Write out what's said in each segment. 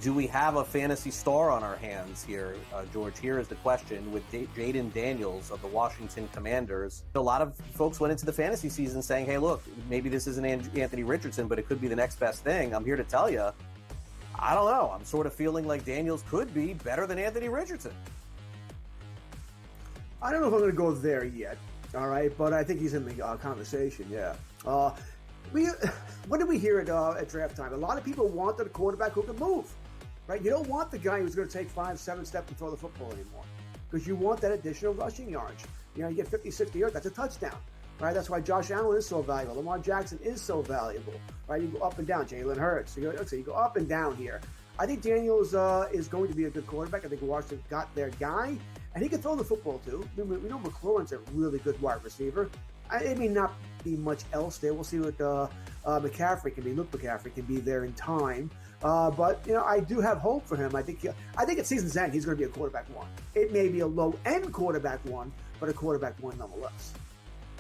do we have a fantasy star on our hands here, George? Here is the question with Jaden Daniels of the Washington Commanders. A lot of folks went into the fantasy season saying, hey, look, maybe this isn't Anthony Richardson, but it could be the next best thing. I'm here to tell you, I don't know. I'm sort of feeling like Daniels could be better than Anthony Richardson. I don't know if I'm going to go there yet, all right, but I think he's in the conversation, yeah. What did we hear at draft time? A lot of people wanted a quarterback who could move, right? You don't want the guy who's going to take 5-7 steps and throw the football anymore because you want that additional rushing yards. You know, you get 50, 60 yards, that's a touchdown, right? That's why Josh Allen is so valuable. Lamar Jackson is so valuable, right? You go up and down. Jalen Hurts. You go up and down here. I think Daniels is going to be a good quarterback. I think Washington got their guy, and he can throw the football too. We know McLaurin's a really good wide receiver. It may not be much else there. We'll see what McCaffrey can be. Luke McCaffrey can be there in time. But, you know, I do have hope for him. I think at season's end, he's going to be a quarterback one. It may be a low-end quarterback one, but a quarterback one nonetheless.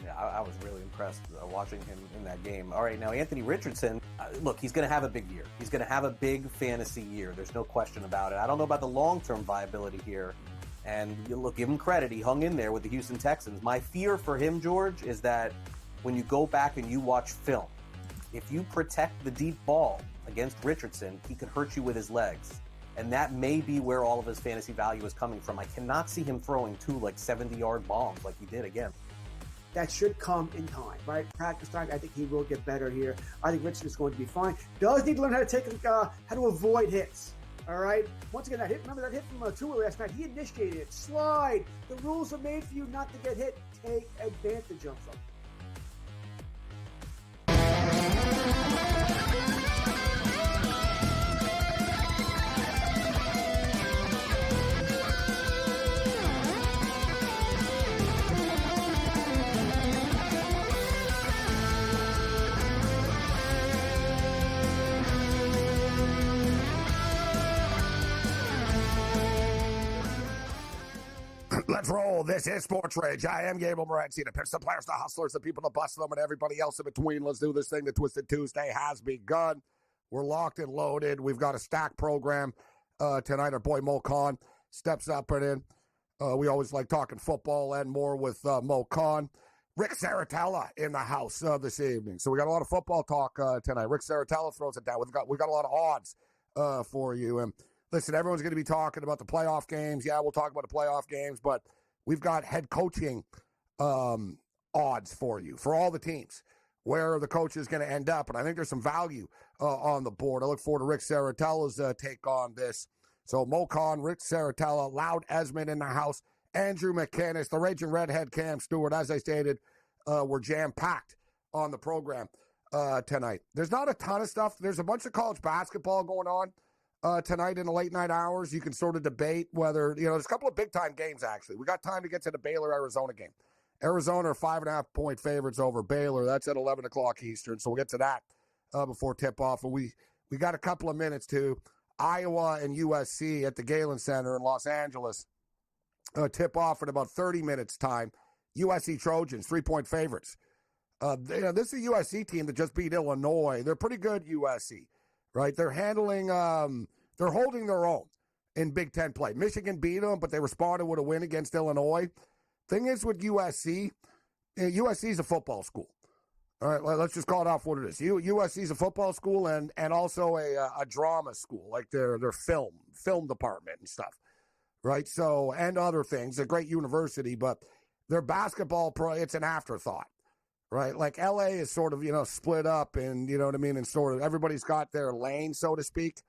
Yeah, I was really impressed watching him in that game. All right, now Anthony Richardson, look, he's going to have a big year. He's going to have a big fantasy year. There's no question about it. I don't know about the long-term viability here. And look, give him credit. He hung in there with the Houston Texans. My fear for him, George, is that when you go back and you watch film, if you protect the deep ball against Richardson, he could hurt you with his legs. And that may be where all of his fantasy value is coming from. I cannot see him throwing 2 70-yard bombs like he did again. That should come in time, right? Practice time. I think he will get better here. I think Richardson's going to be fine. Does need to learn how to avoid hits. All right. Once again, remember that hit from Tua last night? He initiated it. Slide. The rules are made for you not to get hit. Take advantage of them. Let's roll. This is SportsRage. I am Gabriel Morency. The pitch, the players, the hustlers, the people, the bustle them, and everybody else in between. Let's do this thing. The Twisted Tuesday has begun. We're locked and loaded. We've got a stacked program tonight. Our boy Mo Khan steps up and in. We always like talking football and more with Mo Khan. Rick Saratella in the house this evening. So we got a lot of football talk tonight. Rick Saratella throws it down. We've got a lot of odds for you. And listen, everyone's going to be talking about the playoff games. Yeah, we'll talk about the playoff games, but we've got head coaching odds for you, for all the teams, where the coach is going to end up. And I think there's some value on the board. I look forward to Rick Saratella's take on this. So Mo Khan, Rick Saratella, Loud Esmond in the house, Andrew McKinnis, the Raging Redhead Cam Stewart. As I stated, we're jam-packed on the program tonight. There's not a ton of stuff. There's a bunch of college basketball going on tonight in the late night hours. You can sort of debate whether, there's a couple of big time games actually. We got time to get to the Baylor-Arizona game. Arizona are 5.5-point favorites over Baylor. That's at 11 o'clock Eastern. So we'll get to that before tip-off. And we got a couple of minutes to Iowa and USC at the Galen Center in Los Angeles. Tip-off in about 30 minutes time. USC Trojans, 3-point favorites. This is a USC team that just beat Illinois. They're pretty good, USC. Right, they're holding their own in Big Ten play. Michigan beat them, but they responded with a win against Illinois. Thing is with USC, USC is a football school. All right, let's just call it off what it is. USC is a football school and also a drama school, like their film department and stuff. Right, so and other things. A great university, but their basketball it's an afterthought. Right, like L.A. is sort of, split up and, you know what I mean, and sort of everybody's got their lane, so to speak.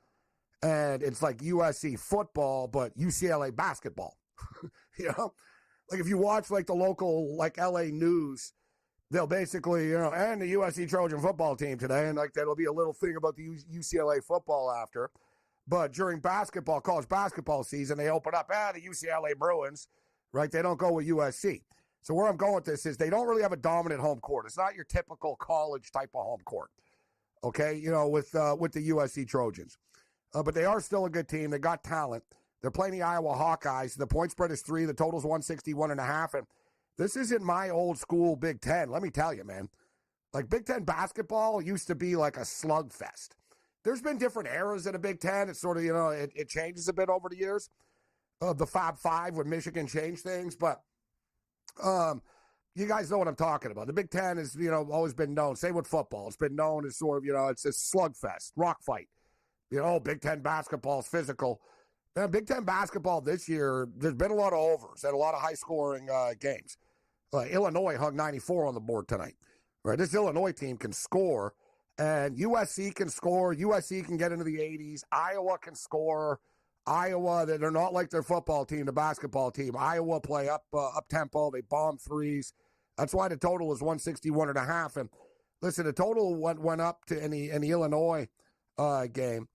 And it's like USC football, but UCLA basketball. Like if you watch like the local, like L.A. news, they'll basically, and the USC Trojan football team today. And like there'll be a little thing about the UCLA football after. But during college basketball season, they open up, the UCLA Bruins, right? They don't go with USC. So where I'm going with this is they don't really have a dominant home court. It's not your typical college type of home court, okay, with the USC Trojans. But they are still a good team. They got talent. They're playing the Iowa Hawkeyes. The point spread is 3. The total's 161.5. And this isn't my old school Big Ten. Let me tell you, man. Like Big Ten basketball used to be like a slugfest. there's been different eras in the Big Ten. It's sort of, it changes a bit over the years. The Fab Five when Michigan changed things. But you guys know what I'm talking about. The Big Ten has, always been known. Same with football. It's been known as sort of, it's a slugfest, rock fight. Big Ten basketball is physical. Big Ten basketball this year, there's been a lot of overs and a lot of high-scoring games. Illinois hung 94 on the board tonight. Right, this Illinois team can score, and USC can score. USC can get into the 80s. Iowa can score. Iowa, they're not like their football team, the basketball team. Iowa play up tempo. They bomb threes. That's why the total is 161.5. And listen, the total went up to in the Illinois game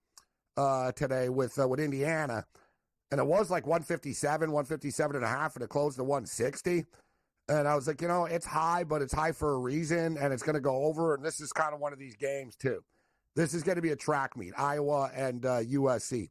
today with Indiana, and it was like 157.5, and it closed to 160. And I was like, it's high, but it's high for a reason, and it's going to go over. And this is kind of one of these games, too. This is going to be a track meet, Iowa and USC.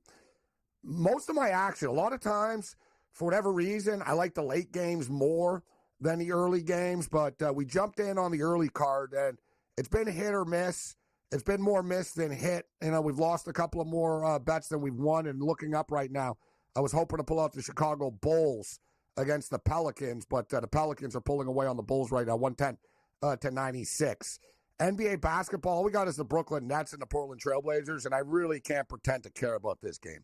Most of my action, a lot of times, for whatever reason, I like the late games more than the early games. But we jumped in on the early card, and it's been hit or miss. It's been more miss than hit. We've lost a couple of more bets than we've won. And looking up right now, I was hoping to pull out the Chicago Bulls against the Pelicans, but the Pelicans are pulling away on the Bulls right now, 110-96. NBA basketball, all we got is the Brooklyn Nets and the Portland Trailblazers, and I really can't pretend to care about this game.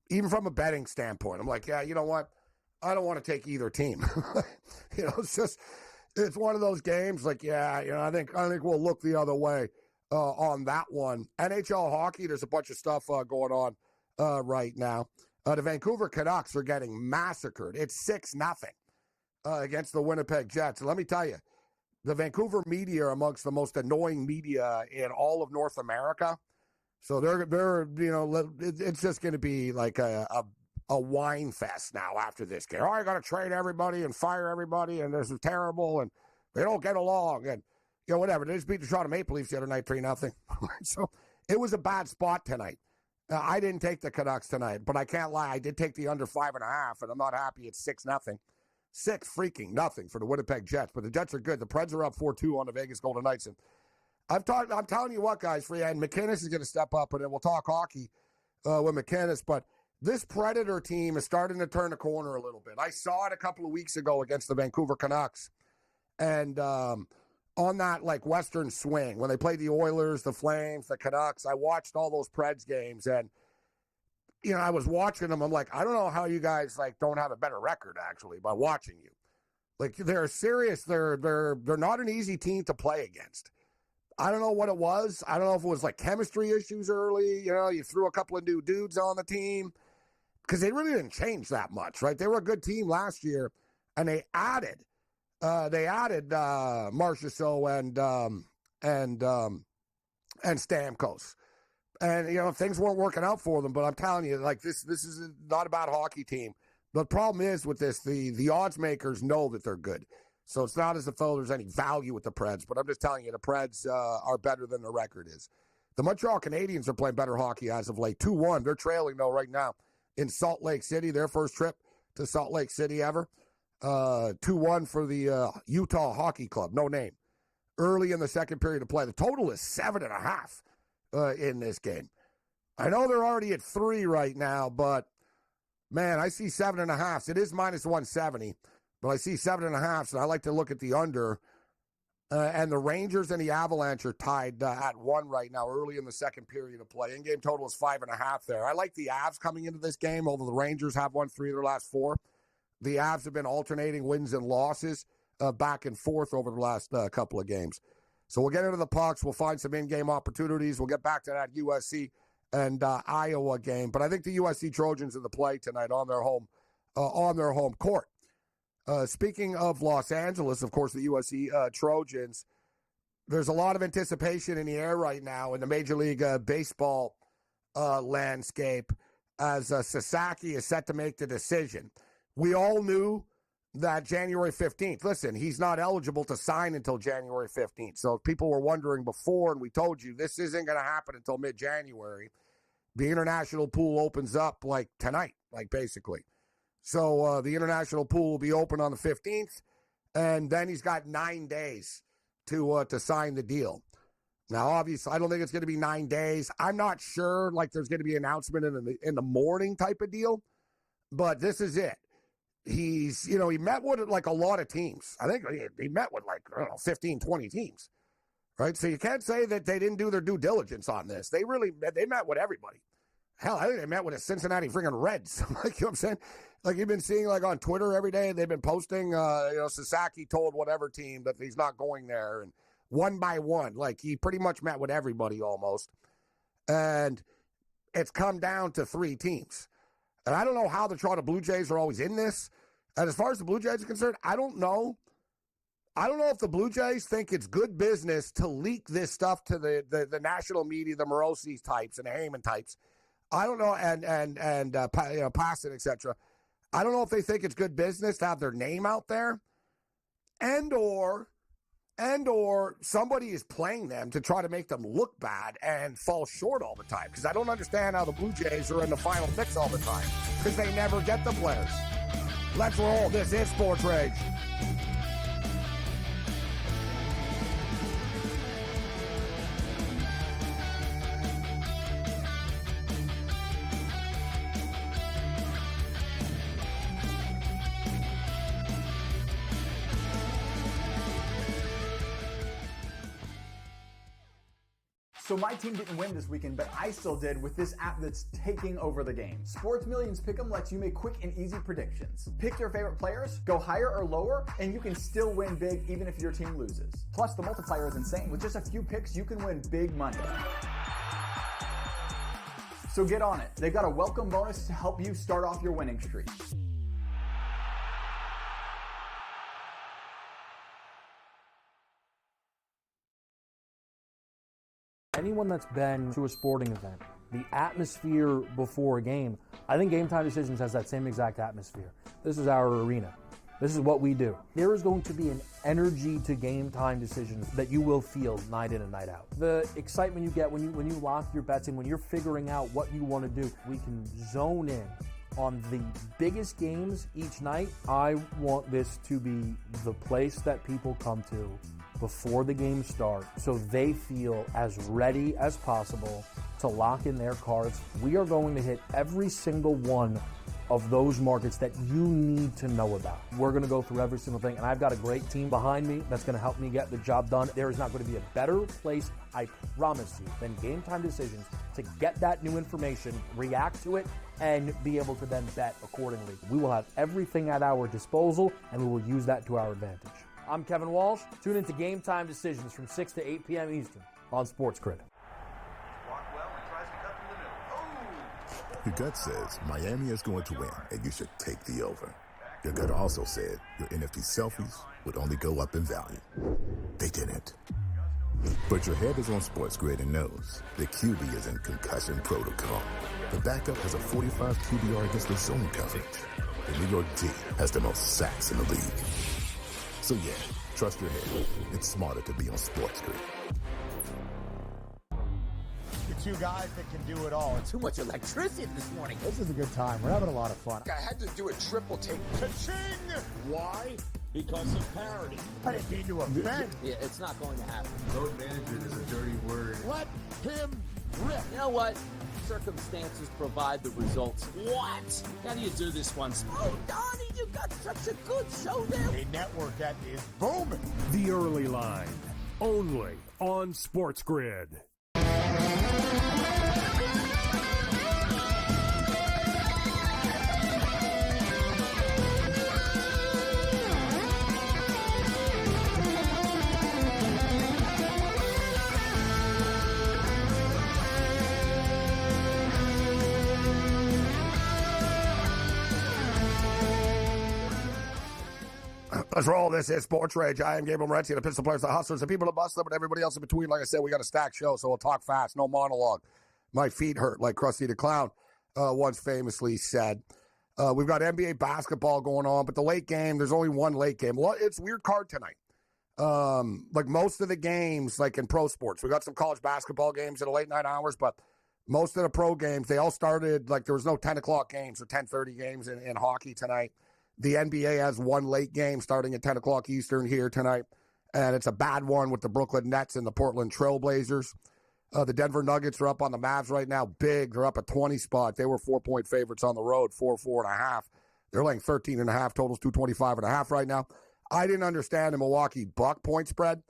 Even from a betting standpoint, I'm like, yeah, you know what? I don't want to take either team. It's one of those games like, I think we'll look the other way on that one. NHL hockey, there's a bunch of stuff going on right now. The Vancouver Canucks are getting massacred. It's 6-0 against the Winnipeg Jets. And let me tell you, the Vancouver media are amongst the most annoying media in all of North America. So they're it's just going to be like a wine fest now after this game. I got to trade everybody and fire everybody, and this is terrible, and they don't get along, and whatever. They just beat the Toronto Maple Leafs the other night 3-0. So it was a bad spot tonight. I didn't take the Canucks tonight, but I can't lie. I did take the under 5.5, and I'm not happy it's 6-0. 6-0 for the Winnipeg Jets. But the Jets are good. The Preds are up 4-2 on the Vegas Golden Knights. And I'm telling you what, guys, and McInnes is going to step up, and then we'll talk hockey with McInnes. But this Predator team is starting to turn the corner a little bit. I saw it a couple of weeks ago against the Vancouver Canucks. And on that, Western swing, when they played the Oilers, the Flames, the Canucks, I watched all those Preds games, and, I was watching them. I'm like, I don't know how you guys, don't have a better record, actually, by watching you. They're serious. They're not an easy team to play against. I don't know what it was. I don't know if it was, chemistry issues early. You threw a couple of new dudes on the team, because they really didn't change that much, right? They were a good team last year, and they added Marchessault and Stamkos, and things weren't working out for them. But I'm telling you, this is not a bad hockey team. The problem is with this, the odds makers know that they're good, so it's not as if there's any value with the Preds. But I'm just telling you, the Preds are better than the record is. The Montreal Canadiens are playing better hockey as of late. 2-1. They're trailing though right now in Salt Lake City. Their first trip to Salt Lake City ever. 2-1 for the Utah Hockey Club, no name. Early in the second period of play. The total is 7.5 in this game. I know they're already at 3 right now, but, man, I see 7.5. It is minus 170, but I see 7.5, and I like to look at the under. And the Rangers and the Avalanche are tied at 1 right now, early in the second period of play. In-game total is 5.5 there. I like the Avs coming into this game, although the Rangers have won 3 of their last 4. The Avs have been alternating wins and losses back and forth over the last couple of games. So we'll get into the pucks. We'll find some in-game opportunities. We'll get back to that USC and Iowa game. But I think the USC Trojans in the play tonight on their home court. Speaking of Los Angeles, of course, the USC Trojans, there's a lot of anticipation in the air right now in the Major League Baseball landscape as Sasaki is set to make the decision. We all knew that January 15th, listen, he's not eligible to sign until January 15th. So people were wondering before, and we told you this isn't going to happen until mid-January. The international pool opens up tonight, basically. So the international pool will be open on the 15th, and then he's got 9 days to sign the deal. Now, obviously, I don't think it's going to be 9 days. I'm not sure, like, there's going to be an announcement in the morning type of deal, but this is it. He's, he met with, like, a lot of teams. I think he met with, like, 15, 20 teams, right? So you can't say that they didn't do their due diligence on this. They met with everybody. Hell, I think they met with the Cincinnati freaking Reds. Like, you know what I'm saying? Like, you've been seeing, like, on Twitter every day, they've been posting, Sasaki told whatever team that he's not going there, and one by one, like, he pretty much met with everybody almost. And it's come down to 3 teams. And I don't know how the Toronto Blue Jays are always in this. And as far as the Blue Jays are concerned, I don't know. I don't know if the Blue Jays think it's good business to leak this stuff to the national media, the Morency types and the Heyman types. I don't know, and Passett, etc. I don't know if they think it's good business to have their name out there, and or somebody is playing them to try to make them look bad and fall short all the time. Because I don't understand how the Blue Jays are in the final mix all the time, because they never get the players. Let's roll. This is Sports Rage. So my team didn't win this weekend, but I still did with this app that's taking over the game. Sports Millions Pick'em lets you make quick and easy predictions. Pick your favorite players, go higher or lower, and you can still win big even if your team loses. Plus, the multiplier is insane. With just a few picks, you can win big money. So get on it. They've got a welcome bonus to help you start off your winning streak. Anyone that's been to a sporting event, the atmosphere before a game, I think Game Time Decisions has that same exact atmosphere. This is our arena. This is what we do. There is going to be an energy to Game Time Decisions that you will feel night in and night out. The excitement you get when you lock your bets in, when you're figuring out what you want to do, we can zone in on the biggest games each night. I want this to be the place that people come to before the games start so they feel as ready as possible to lock in their cards. We are going to hit every single one of those markets that you need to know about. We're going to go through every single thing, and I've got a great team behind me that's going to help me get the job done. There is not going to be a better place, I promise you, than Game Time Decisions to get that new information, react to it, and be able to then bet accordingly. We will have everything at our disposal, and we will use that to our advantage. I'm Kevin Walsh. Tune into Game Time Decisions from 6 to 8 p.m. Eastern on SportsGrid. Your gut says Miami is going to win, and you should take the over. Your gut also said your NFT selfies would only go up in value. They didn't. But your head is on SportsGrid and knows the QB is in concussion protocol. The backup has a 45 QBR against the zone coverage. The New York D has the most sacks in the league. So yeah, trust your head. It's smarter to be on SportsGrid. The two guys that can do it all. Too much electricity this morning. This is a good time. We're having a lot of fun. I had to do a triple take. Ka-ching! Why? Because of parity. I didn't mean to offend. Yeah, it's not going to happen. Load management is a dirty word. Let him rip. You know what? Circumstances provide the results. What? How do you do this once? Oh, Donnie, you got such a good show there. A network that is booming. The Early Line, only on SportsGrid. Let's roll. This is Sports Rage. I am Gabriel Morency, the Pistol Players, the Hustlers, the people that bust them, and everybody else in between. Like I said, we got a stacked show, so we'll talk fast. No monologue. My feet hurt, like Krusty the Clown once famously said. We've got NBA basketball going on, but the late game, there's only one late game. It's a weird card tonight. Like most of the games, like in pro sports, we got some college basketball games in the late night hours, but most of the pro games, they all started, like there was no 10 o'clock games or 10:30 games in hockey tonight. The NBA has one late game starting at 10 o'clock Eastern here tonight. and it's a bad one with the Brooklyn Nets and the Portland Trailblazers. The Denver Nuggets are up on the Mavs right now, big. They're up a 20 spot. They were 4-point favorites on the road, 4.5. They're laying 13.5, totals 225.5 right now. I didn't understand the Milwaukee Buck point spread.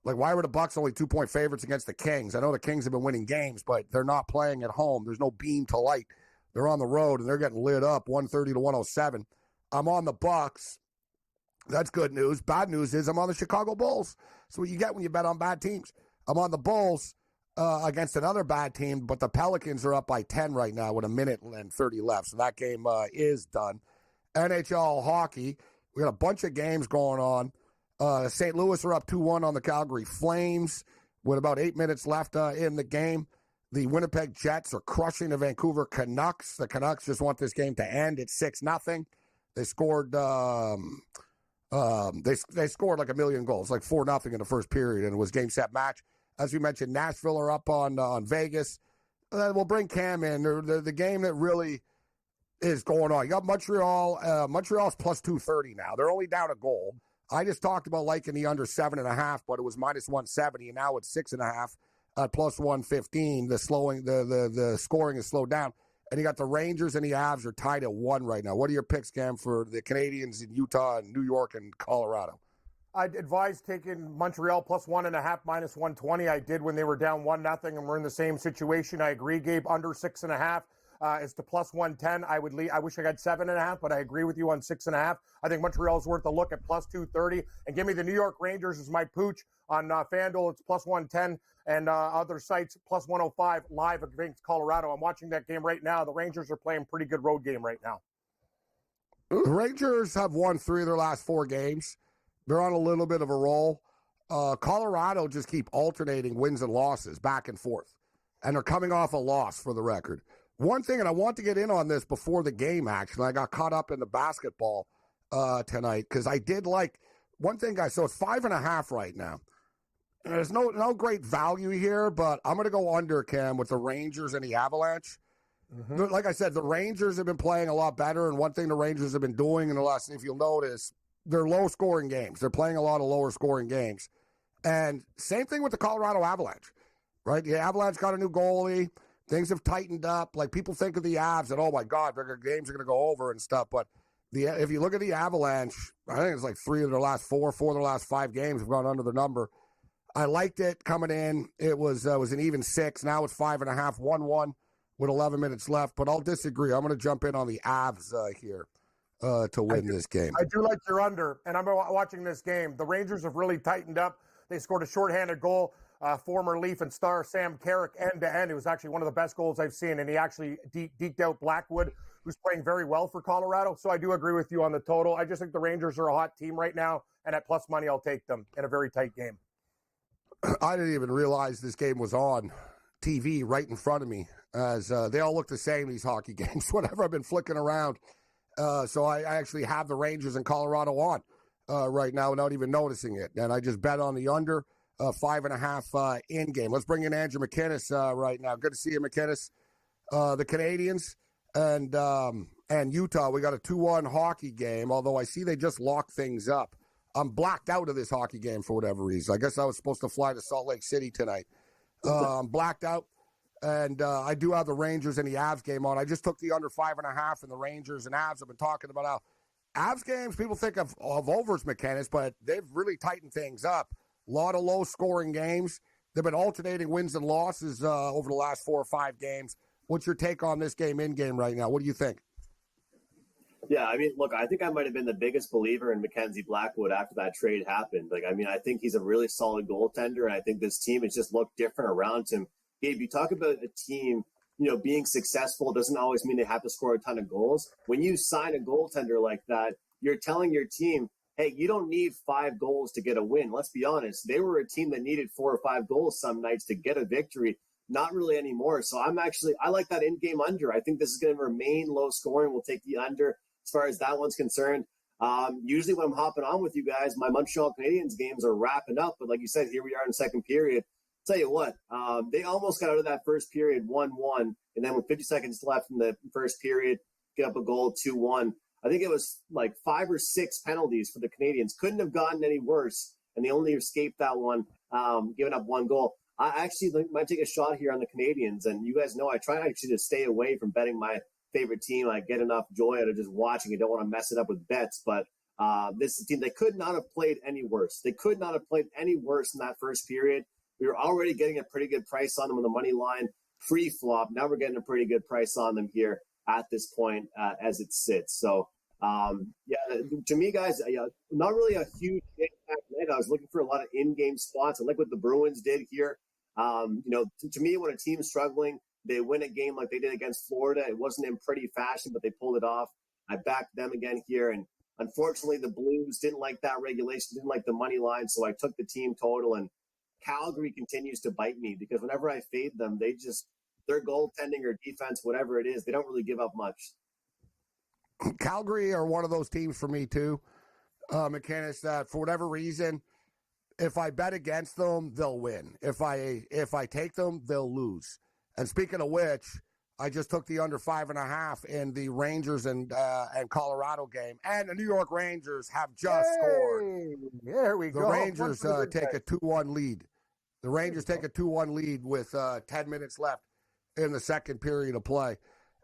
Like, why were the Bucks only 2-point favorites against the Kings? I know the Kings have been winning games, but they're not playing at home. There's no beam to light. They're on the road, and they're getting lit up, 130 to 107. I'm on the Bucks. That's good news. Bad news is I'm on the Chicago Bulls. That's what you get when you bet on bad teams. I'm on the Bulls against another bad team, but the Pelicans are up by 10 right now with a minute and 30 left. So that game is done. NHL hockey, we got a bunch of games going on. St. Louis are up 2-1 on the Calgary Flames with about 8 minutes left in the game. The Winnipeg Jets are crushing the Vancouver Canucks. The Canucks just want this game to end. It's 6-0. They scored they scored like a million goals, like 4-0 in the first period, and it was game, set, match. As we mentioned, Nashville are up on Vegas. We'll bring Cam in. The game that really is going on. You got Montreal. Montreal's plus 230 now. They're only down a goal. I just talked about liking the under 7.5, but it was minus 170, and now it's 6.5 at plus 115. The scoring is slowed down. And you got the Rangers and the Avs are tied at 1 right now. What are your picks, Cam, for the Canadians in Utah and New York and Colorado? I'd advise taking Montreal plus 1.5, minus 120. I did when they were down 1-0, and we're in the same situation. I agree, Gabe, under 6.5 is to plus 110. I wish I got 7.5, but I agree with you on 6.5. I think Montreal's worth a look at plus 230. And give me the New York Rangers as my pooch on FanDuel. It's plus 110. And other sites, plus 105 live against Colorado. I'm watching that game right now. The Rangers are playing pretty good road game right now. The Rangers have won 3 of their last 4 games. They're on a little bit of a roll. Colorado just keep alternating wins and losses back and forth. And they're coming off a loss for the record. One thing, and I want to get in on this before the game, actually. I got caught up in the basketball tonight because I did like one thing, guys. So it's 5.5 right now. There's no great value here, but I'm going to go under, Cam, with the Rangers and the Avalanche. Mm-hmm. Like I said, the Rangers have been playing a lot better, and one thing the Rangers have been doing in the last, if you'll notice, they're low-scoring games. They're playing a lot of lower-scoring games. And same thing with the Colorado Avalanche, right? The Avalanche got a new goalie. Things have tightened up. Like, people think of the Avs and, oh, my God, their games are going to go over and stuff. But if you look at the Avalanche, I think it's like 3 of their last 4 of their last 5 games have gone under the number. I liked it coming in. It was an even 6. Now it's 5.5, 1-1 with 11 minutes left. But I'll disagree. I'm going to jump in on the Avs here to win this game. I do like your under, and I'm watching this game. The Rangers have really tightened up. They scored a shorthanded goal. Former Leaf and star Sam Carrick end-to-end. It was actually one of the best goals I've seen, and he actually deked out Blackwood, who's playing very well for Colorado. So I do agree with you on the total. I just think the Rangers are a hot team right now, and at plus money, I'll take them in a very tight game. I didn't even realize this game was on TV right in front of me, as they all look the same, these hockey games, whenever I've been flicking around. So I actually have the Rangers in Colorado on right now without even noticing it. And I just bet on the under 5.5 in game. Let's bring in Andrew McInnes right now. Good to see you, McInnes. The Canadians and Utah, we got a 2-1 hockey game, although I see they just locked things up. I'm blacked out of this hockey game for whatever reason. I guess I was supposed to fly to Salt Lake City tonight. I'm blacked out, and I do have the Rangers and the Avs game on. I just took the under 5.5 in the Rangers and Avs. I've been talking about how Avs games, people think of overs, McInnes, but they've really tightened things up. A lot of low-scoring games. They've been alternating wins and losses over the last 4 or 5 games. What's your take on this game in-game right now? What do you think? Yeah, I mean, look, I think I might have been the biggest believer in Mackenzie Blackwood after that trade happened. Like, I mean, I think he's a really solid goaltender, and I think this team has just looked different around him. Gabe, you talk about a team, being successful doesn't always mean they have to score a ton of goals. When you sign a goaltender like that, you're telling your team, hey, you don't need 5 goals to get a win. Let's be honest. They were a team that needed 4 or 5 goals some nights to get a victory. Not really anymore. So I like that in-game under. I think this is going to remain low scoring. We'll take the under as far as that one's concerned. Usually when I'm hopping on with you guys, my Montreal Canadiens games are wrapping up. But like you said, here we are in the second period. Tell you what, they almost got out of that first period 1-1. And then with 50 seconds left in the first period, get up a goal 2-1. I think it was like 5 or 6 penalties for the Canadiens. Couldn't have gotten any worse. and they only escaped that one, giving up one goal. I actually might take a shot here on the Canadians, and you guys know I try actually to stay away from betting my favorite team. I get enough joy out of just watching. I don't want to mess it up with bets, but this is a team, they could not have played any worse. They could not have played any worse in that first period. We were already getting a pretty good price on them on the money line pre-flop. Now we're getting a pretty good price on them here at this point as it sits. So, to me, guys, not really a huge impact night. I was looking for a lot of in-game spots. I like what the Bruins did here. To me, when a team's struggling, they win a game like they did against Florida. It wasn't in pretty fashion, but they pulled it off. I backed them again here. And unfortunately, the Blues didn't like that regulation, didn't like the money line. So I took the team total, and Calgary continues to bite me because whenever I fade them, their goaltending or defense, whatever it is, they don't really give up much. Calgary are one of those teams for me too, McInnes, that for whatever reason, if I bet against them, they'll win. If I take them, they'll lose. And speaking of which, I just took the under 5.5 in the Rangers and Colorado game, and the New York Rangers have just scored. There we go. The Rangers take a 2-1 lead. The Rangers take a 2-1 lead with 10 minutes left in the second period of play.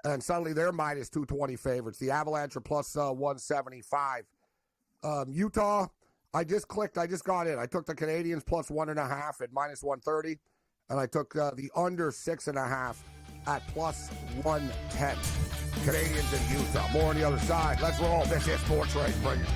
And suddenly they're minus 220 favorites. The Avalanche are plus 175. Utah, I just got in. I took the Canadians plus 1.5 at minus 130. And I took the under 6.5 at plus 110. Canadians and Utah. More on the other side. Let's roll. This is SportsRage. Bring it.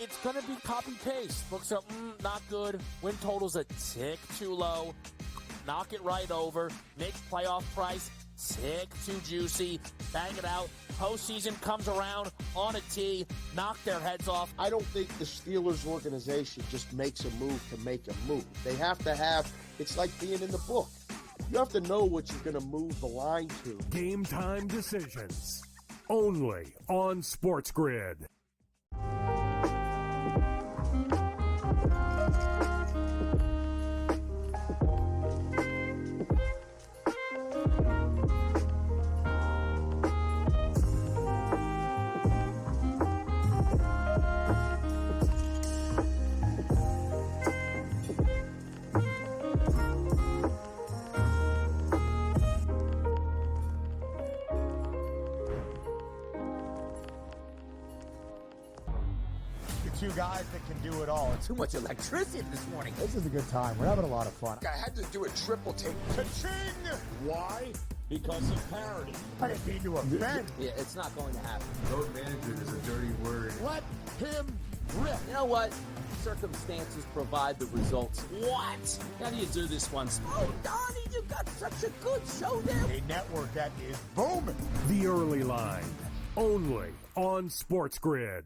It's going to be copy-paste. Books are not good. Win total's a tick too low. Knock it right over. Make playoff price tick too juicy. Bang it out. Postseason comes around on a tee. Knock their heads off. I don't think the Steelers organization just makes a move to make a move. They have to have, it's like being in the book. You have to know what you're going to move the line to. Game time decisions. Only on SportsGrid. Two guys that can do it all. Too much electricity this morning. This is a good time. We're having a lot of fun. I had to do a triple take. Ka-ching! Why? Because of parity. I didn't mean to offend. Yeah, it's not going to happen. Road management is a dirty word. Let him rip. You know what? Circumstances provide the results. What? How do you do this one? Oh, Donnie, you got such a good show there. A network that is booming. The Early Line. Only on SportsGrid.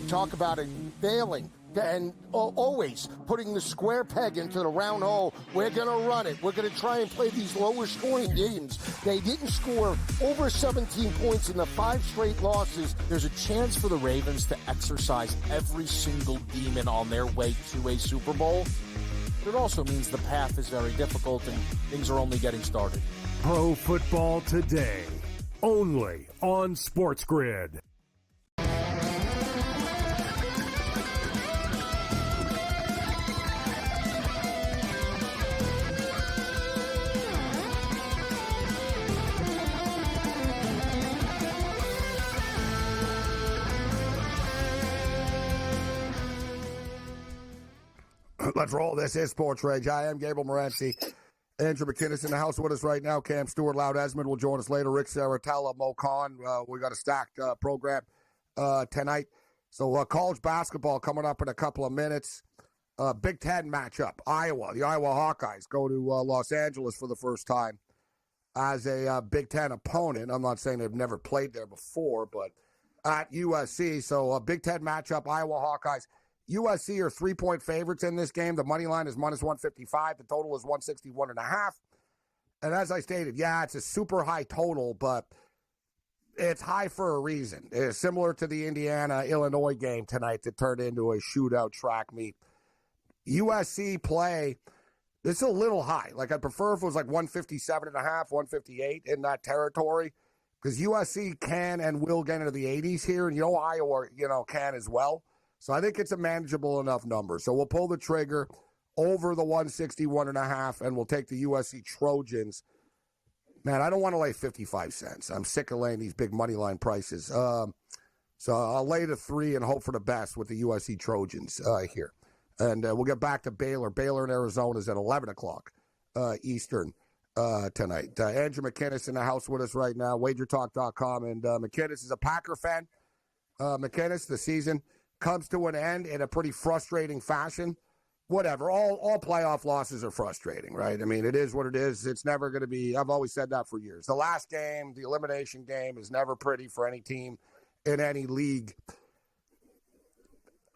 Talk about it failing and always putting the square peg into the round hole. We're going to run it. We're going to try and play these lower scoring games. They didn't score over 17 points in the 5 straight losses. There's a chance for the Ravens to exercise every single demon on their way to a Super Bowl. But it also means the path is very difficult and things are only getting started. Pro Football Today. Only on SportsGrid. Let's roll. This is SportsRage. I am Gabriel Morency. Andrew McInnes in the house with us right now. Cam Stewart, Loud Esmond will join us later. Rick Saratella, Mo Khan. We got a stacked program tonight. So college basketball coming up in a couple of minutes. Big Ten matchup. Iowa. The Iowa Hawkeyes go to Los Angeles for the first time as a Big Ten opponent. I'm not saying they've never played there before, but at USC. So a Big Ten matchup, Iowa Hawkeyes. USC are 3-point favorites in this game. The money line is minus 155. The total is 161.5. And as I stated, yeah, it's a super high total, but it's high for a reason. It's similar to the Indiana-Illinois game tonight that turned into a shootout track meet. USC play, this is a little high. Like, I'd prefer if it was like 157.5, 158 in that territory, because USC can and will get into the 80s here, and Iowa, can as well. So I think it's a manageable enough number. So we'll pull the trigger over the 161.5, and we'll take the USC Trojans. Man, I don't want to lay 55 cents. I'm sick of laying these big money line prices. So I'll lay the 3 and hope for the best with the USC Trojans here. And we'll get back to Baylor. Baylor in Arizona is at 11 o'clock Eastern tonight. Andrew McKinnis in the house with us right now, wagertalk.com. And McKinnis is a Packer fan. McKinnis, the season comes to an end in a pretty frustrating fashion. Whatever. All playoff losses are frustrating, right? I mean, it is what it is. It's never going to be. I've always said that for years. The last game, the elimination game, is never pretty for any team in any league.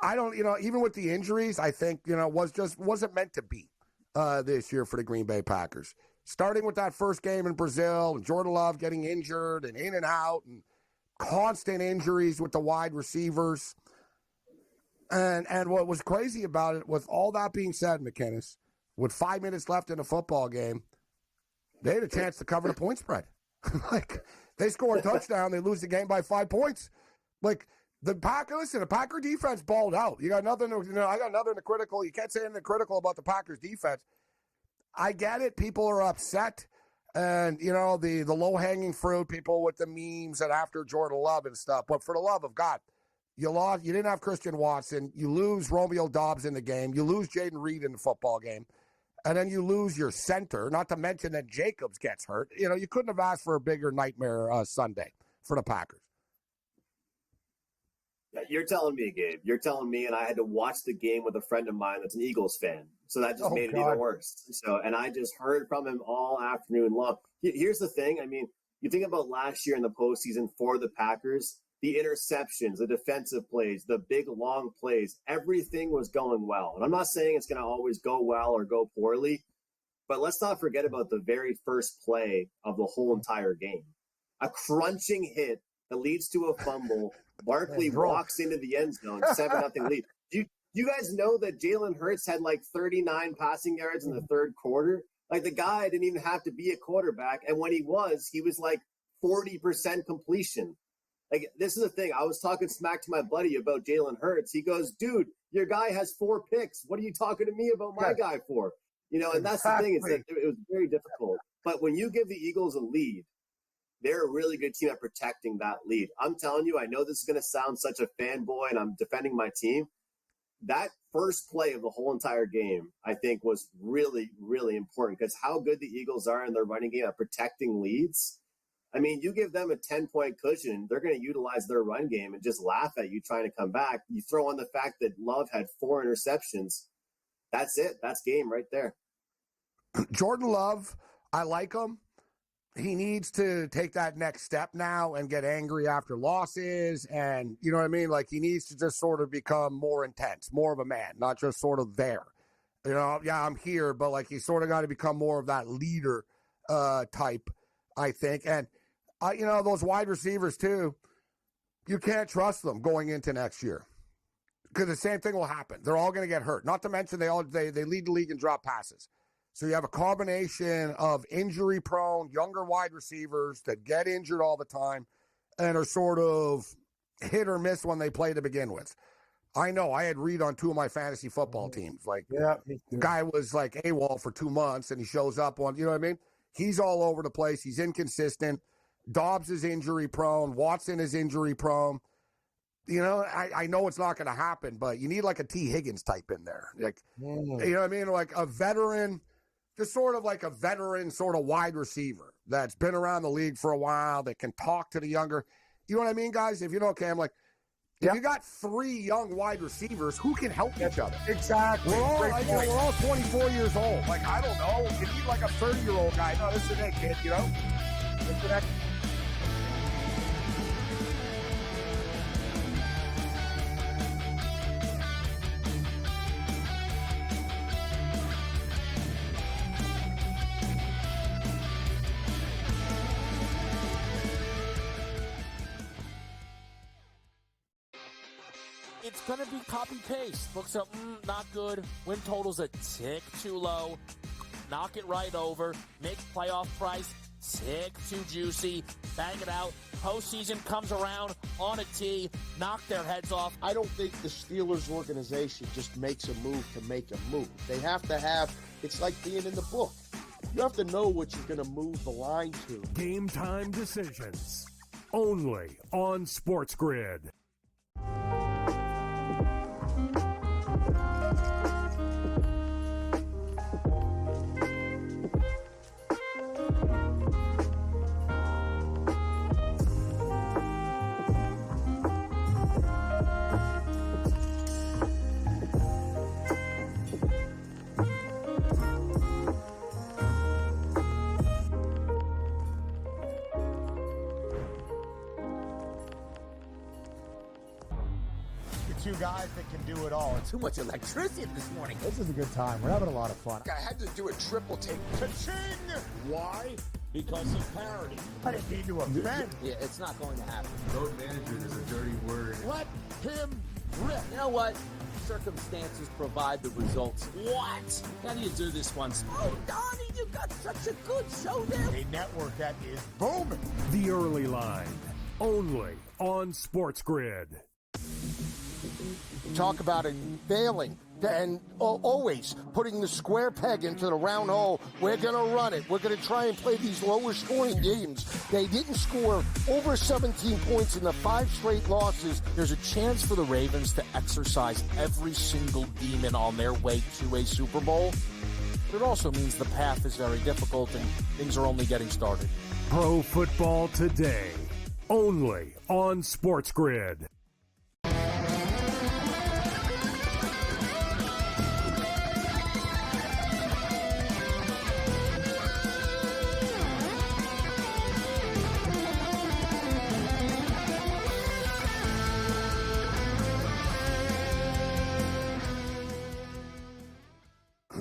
I don't, even with the injuries, I think, wasn't meant to be this year for the Green Bay Packers. Starting with that first game in Brazil, and Jordan Love getting injured and in and out, and constant injuries with the wide receivers. And what was crazy about it, with all that being said, McKinnis, with 5 minutes left in the football game, they had a chance to cover the point spread. Like, they score a touchdown, they lose the game by 5 points. Like, the Packer defense balled out. You got nothing, I got nothing to critical. You can't say anything critical about the Packers defense. I get it. People are upset. And, the low-hanging fruit, people with the memes and after Jordan Love and stuff. But for the love of God, you lost. You didn't have Christian Watson. You lose Romeo Doubs in the game. You lose Jaden Reed in the football game. And then you lose your center, not to mention that Jacobs gets hurt. You couldn't have asked for a bigger nightmare Sunday for the Packers. You're telling me, Gabe. You're telling me, and I had to watch the game with a friend of mine that's an Eagles fan. So that just made it even worse. And I just heard from him all afternoon long. Here's the thing. I mean, you think about last year in the postseason for the Packers, the interceptions, the defensive plays, the big long plays, everything was going well. And I'm not saying it's going to always go well or go poorly, but let's not forget about the very first play of the whole entire game. A crunching hit that leads to a fumble. Barkley walks into the end zone, 7-0 lead. You guys know that Jalen Hurts had like 39 passing yards in the third quarter? Like, the guy didn't even have to be a quarterback. And when he was like 40% completion. Like, this is the thing. I was talking smack to my buddy about Jalen Hurts. He goes, dude, your guy has 4 picks. What are you talking to me about my guy for? And that's the thing. Is that it was very difficult. But when you give the Eagles a lead, they're a really good team at protecting that lead. I'm telling you, I know this is going to sound such a fanboy, and I'm defending my team. That first play of the whole entire game, I think, was really, really important, because how good the Eagles are in their running game at protecting leads. I mean, you give them a 10-point cushion, they're going to utilize their run game and just laugh at you trying to come back. You throw on the fact that Love had 4 interceptions. That's it. That's game right there. Jordan Love, I like him. He needs to take that next step now and get angry after losses. And, you know what I mean? Like, he needs to just sort of become more intense, more of a man, not just sort of there. Yeah, I'm here, but, like, he's sort of got to become more of that leader type, I think. And, those wide receivers, too, you can't trust them going into next year, because the same thing will happen. They're all going to get hurt. Not to mention they lead the league in drop passes. So you have a combination of injury-prone, younger wide receivers that get injured all the time and are sort of hit or miss when they play to begin with. I know. I had Reed on 2 of my fantasy football teams. Like, the guy was like AWOL for 2 months, and he shows up on, you know what I mean? He's all over the place. He's inconsistent. Dobbs is injury-prone. Watson is injury-prone. I know it's not going to happen, but you need like a T. Higgins type in there. Like, you know what I mean? Like a veteran. Just sort of like a veteran sort of wide receiver that's been around the league for a while, that can talk to the younger. You know what I mean, guys? If you know, Cam, like, if you got 3 young wide receivers, who can help each other? Exactly. We're all 24 years old. Like, I don't know. You need like a 30-year-old guy. No, this is it, kid, This is it. going to be copy-paste. Books are, not good. Win total's a tick too low. Knock it right over. Makes playoff price tick too juicy. Bang it out. Postseason comes around on a tee. Knock their heads off. I don't think the Steelers organization just makes a move to make a move. They have to have, it's like being in the book. You have to know what you're going to move the line to. Game time decisions. Only on SportsGrid. Two guys that can do it all. Too much electricity this morning. This is a good time. We're having a lot of fun. I had to do a triple take. Ka-ching! Why? Because of parity. I didn't mean to offend. Yeah, it's not going to happen. Road management is a dirty word. Let him rip. You know what? Circumstances provide the results. What? How do you do this once? Oh, Donnie, you got such a good show there. A network that is booming. The Early Line. Only on SportsGrid. Talk about it failing and always putting the square peg into the round hole. We're going to run it. We're going to try and play these lower scoring games. They didn't score over 17 points in the 5 straight losses. There's a chance for the Ravens to exercise every single demon on their way to a Super Bowl. But it also means the path is very difficult and things are only getting started. Pro Football Today. Only on SportsGrid.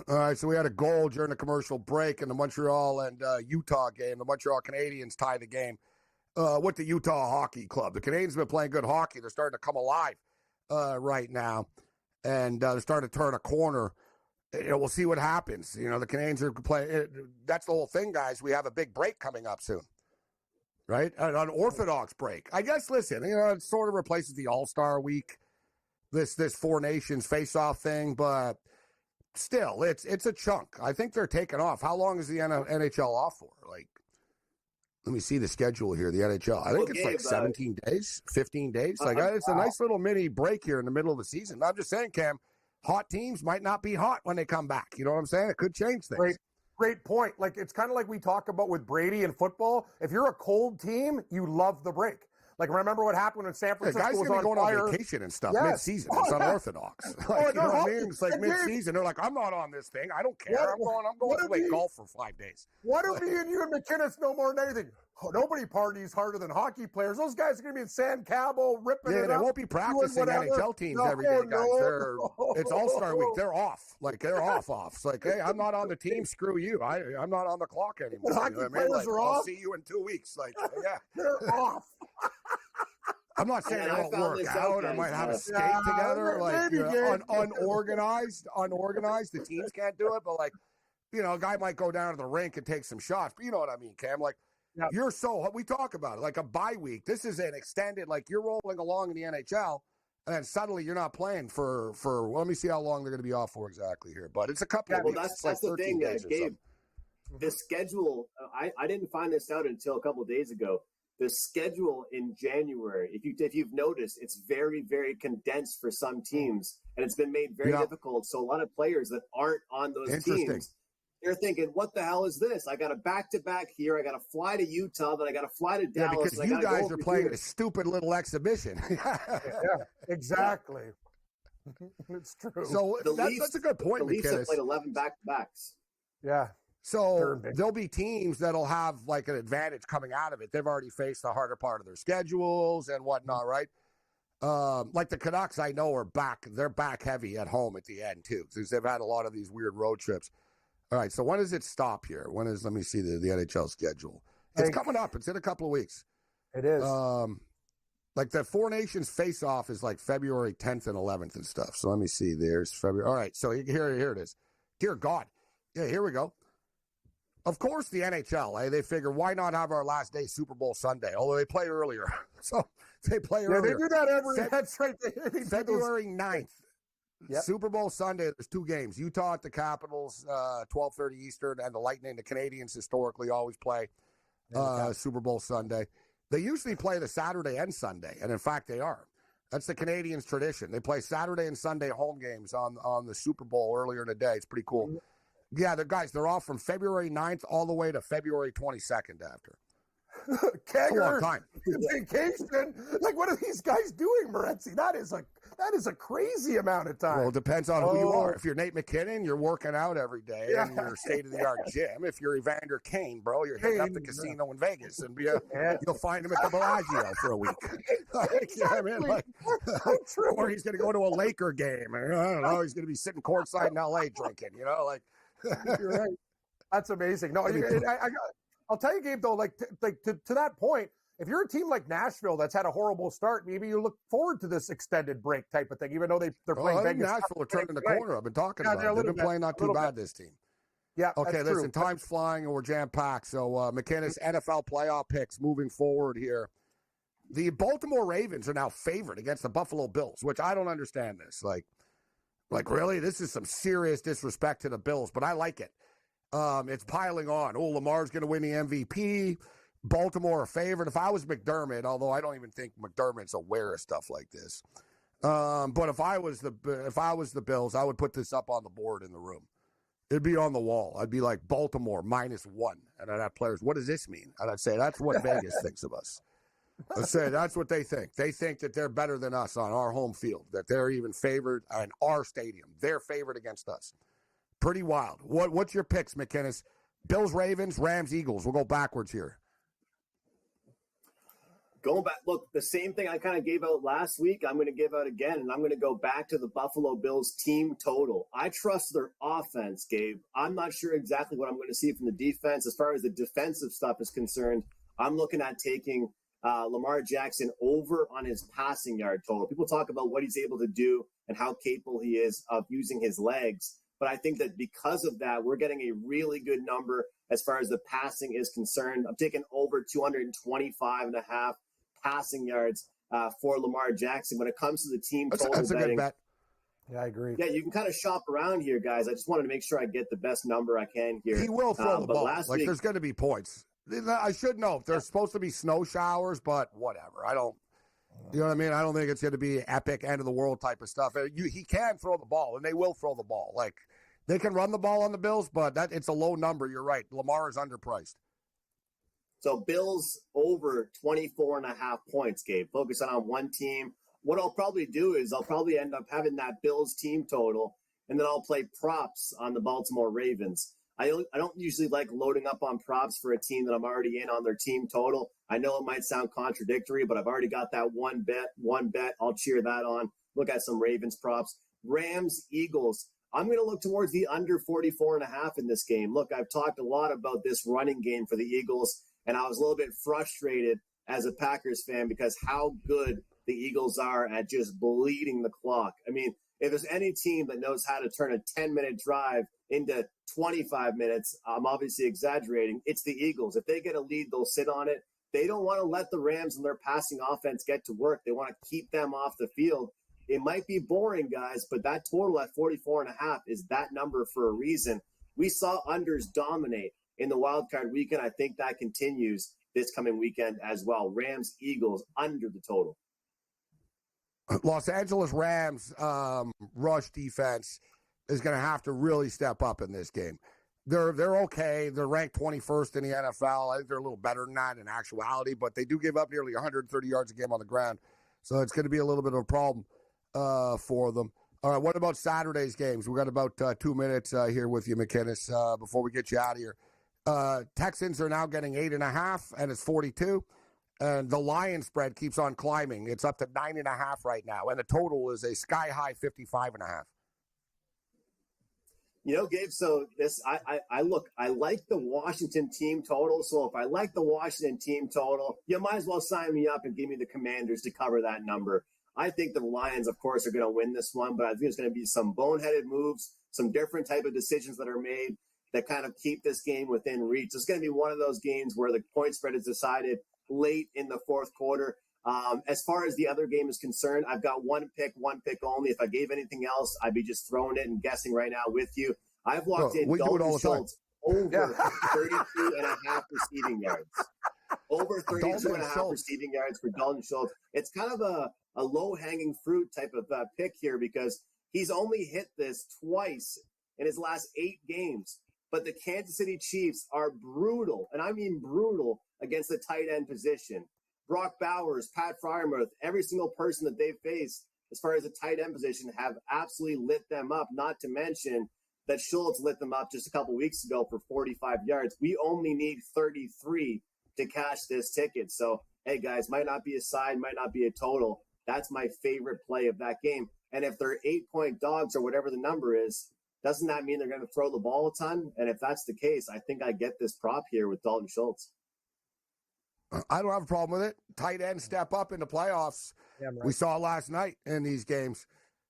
All right, so we had a goal during the commercial break in the Montreal and Utah game. The Montreal Canadiens tie the game with the Utah Hockey Club. The Canadiens have been playing good hockey. They're starting to come alive right now, and they're starting to turn a corner. We'll see what happens. The Canadiens are playing. That's the whole thing, guys. We have a big break coming up soon, right? An Orthodox break. I guess, listen, it sort of replaces the All-Star week, this Four Nations face-off thing, but still, it's a chunk. I think they're taking off. How long is the NHL off for? Let me see the schedule here, the NHL. I think it's 17 days, 15 days. It's a nice little mini break here in the middle of the season. I'm just saying, Cam, hot teams might not be hot when they come back. You know what I'm saying? It could change things. Great point. It's kind of like we talk about with Brady in football. If you're a cold team, you love the break. Remember what happened when San Francisco guys was gonna on be going fire? on vacation and stuff mid-season. It's unorthodox. You know what I mean? It's like mid-season. They're like, I'm not on this thing. I don't care. I'm going to play golf for 5 days. What do me and you and McKinnis know more than anything? Nobody parties harder than hockey players. Those guys are going to be in San Cabo ripping it up. Yeah, they won't be practicing NHL teams every day, guys. It's All-Star week. They're off. They're off. It's like, hey, I'm not on the team. Screw you. I'm not on the clock anymore. Hockey players are off. I'll see you in 2 weeks. Yeah. They're off. I'm not saying they won't work out. I might have a skate together, unorganized. The teams can't do it, but a guy might go down to the rink and take some shots. But you know what I mean, Cam? We talk about it like a bye week. This is an extended, you're rolling along in the NHL, and then suddenly you're not playing for. Well, let me see how long they're going to be off for exactly here. But it's a couple of weeks. That's the thing, Gabe. The schedule. I didn't find this out until a couple of days ago. The schedule in January, if you've noticed, it's very, very condensed for some teams, and it's been made very difficult. So a lot of players that aren't on those teams, they're thinking, what the hell is this? I got a back-to-back here. I got to fly to Utah, then I got to fly to Dallas. Yeah, because you guys are playing a stupid little exhibition. Exactly. It's true. So that's a good point, The Leafs have played 11 back-to-backs. Yeah. So there'll be teams that'll have an advantage coming out of it. They've already faced the harder part of their schedules and whatnot, right? The Canucks, I know, are back. They're back heavy at home at the end, too, since they've had a lot of these weird road trips. All right, so when does it stop here? Let me see the NHL schedule. It's coming up. It's in a couple of weeks. It is. Like the Four Nations face-off is like February 10th and 11th and stuff. So let me see. There's February. All right, so here it is. Dear God. Yeah, here we go. Of course, the NHL, they figure, why not have our last day Super Bowl Sunday? Although they play earlier. So they play earlier. Yeah, they do that every that's right. February 9th. Yep. Super Bowl Sunday, there's 2 games. Utah at the Capitals, 12:30 Eastern, and the Lightning, the Canadians historically always play Super Bowl Sunday. They usually play the Saturday and Sunday, and in fact, they are. That's the Canadians' tradition. They play Saturday and Sunday home games on the Super Bowl earlier in the day. It's pretty cool. Yeah, they're off from February 9th all the way to February 22nd after. Kegger, time. vacation. Like, what are these guys doing, Morency? That is a crazy amount of time. Well, it depends on who you are. If you're Nate McKinnon, you're working out every day in your state-of-the-art gym. If you're Evander Kane, bro, you're hitting up the casino in Vegas, and you'll find him at the Bellagio for a week. Or he's going to go to a Laker game. I don't know. He's going to be sitting courtside in L.A. drinking, You're right. That's amazing. No, I'll tell you, Gabe, though, to that point, if you're a team like Nashville that's had a horrible start, maybe you look forward to this extended break type of thing, even though they're playing I think Vegas. Nashville are turning the corner. I've been talking about it. They've been playing not too bad, this team. Yeah. Okay, listen, time's flying and we're jam-packed. So, McKinnis, NFL playoff picks moving forward here. The Baltimore Ravens are now favored against the Buffalo Bills, which I don't understand this. Like really? This is some serious disrespect to the Bills, but I like it. It's piling on. Oh, Lamar's going to win the MVP. Baltimore a favorite. If I was McDermott, although I don't even think McDermott's aware of stuff like this, but if I was the Bills, I would put this up on the board in the room. It'd be on the wall. I'd be like Baltimore -1, and I'd have players. What does this mean? And I'd say that's what Vegas thinks of us. I'd say that's what they think. They think that they're better than us on our home field. That they're even favored in our stadium. They're favored against us. Pretty wild. What's your picks, McKinnis? Bills, Ravens, Rams, Eagles. We'll go backwards here. Going back, look, the same thing I kind of gave out last week, I'm going to give out again, and I'm going to go back to the Buffalo Bills team total. I trust their offense, Gabe. I'm not sure exactly what I'm going to see from the defense. As far as the defensive stuff is concerned, I'm looking at taking Lamar Jackson over on his passing yard total. People talk about what he's able to do and how capable he is of using his legs. But I think that because of that, we're getting a really good number as far as the passing is concerned. I'm taking over 225.5 passing yards for Lamar Jackson. When it comes to the team total that's a betting, good bet. Yeah, I agree. Yeah, you can kind of shop around here, guys. I just wanted to make sure I get the best number I can here. He will throw the ball. Last week, there's going to be points. I should know. There's supposed to be snow showers, but whatever. I don't. You know what I mean? I don't think it's going to be epic, end of the world type of stuff. He can throw the ball, and they will throw the ball. Like, they can run the ball on the Bills, but it's a low number. You're right. Lamar is underpriced. So Bills over 24.5 points, Gabe. Focus on one team. What I'll probably do is I'll probably end up having that Bills team total, and then I'll play props on the Baltimore Ravens. I don't usually like loading up on props for a team that I'm already in on their team total. I know it might sound contradictory, but I've already got that one bet. I'll cheer that on. Look at some Ravens props. Rams, Eagles. I'm going to look towards the under 44.5 in this game. Look, I've talked a lot about this running game for the Eagles, and I was a little bit frustrated as a Packers fan because how good the Eagles are at just bleeding the clock. I mean, if there's any team that knows how to turn a 10-minute drive into 25 minutes, I'm obviously exaggerating, it's the Eagles. If they get a lead, they'll sit on it. They don't want to let the Rams and their passing offense get to work. They want to keep them off the field. It might be boring, guys, but that total at 44.5 is that number for a reason. We saw unders dominate in the wildcard weekend. I think that continues this coming weekend as well. Rams, Eagles, under the total. Los Angeles Rams rush defense is going to have to really step up in this game. They're okay. They're ranked 21st in the NFL. I think they're a little better than that in actuality, but they do give up nearly 130 yards a game on the ground. So it's going to be a little bit of a problem for them. All right, what about Saturday's games? We got about 2 minutes here with you, McKinnis, before we get you out of here. Texans are now getting 8.5, and it's 42. And the Lions spread keeps on climbing. It's up to 9.5 right now, and the total is a sky-high 55.5. You know, Gabe, so this, I like the Washington team total. So if I like the Washington team total, you might as well sign me up and give me the Commanders to cover that number. I think the Lions, of course, are going to win this one, but I think there's going to be some boneheaded moves, some different type of decisions that are made that kind of keep this game within reach. It's going to be one of those games where the point spread is decided late in the fourth quarter. As far as the other game is concerned, I've got one pick only. If I gave anything else, I'd be just throwing it and guessing right now with you. I've locked in Dalton Schultz over 32 and a half receiving yards. Over 32 and a half receiving yards for Dalton Schultz. It's kind of a low-hanging fruit type of pick here because he's only hit this twice in his last 8 games. But the Kansas City Chiefs are brutal, and I mean brutal, against the tight end position. Brock Bowers, Pat Freiermuth, every single person that they've faced as far as the tight end position have absolutely lit them up, not to mention that Schultz lit them up just a couple weeks ago for 45 yards. We only need 33 to cash this ticket. So, hey, guys, might not be a side, might not be a total. That's my favorite play of that game. And if they're 8-point dogs or whatever the number is, doesn't that mean they're going to throw the ball a ton? And if that's the case, I think I get this prop here with Dalton Schultz. I don't have a problem with it. Tight end step up in the playoffs. Yeah, right. We saw last night in these games,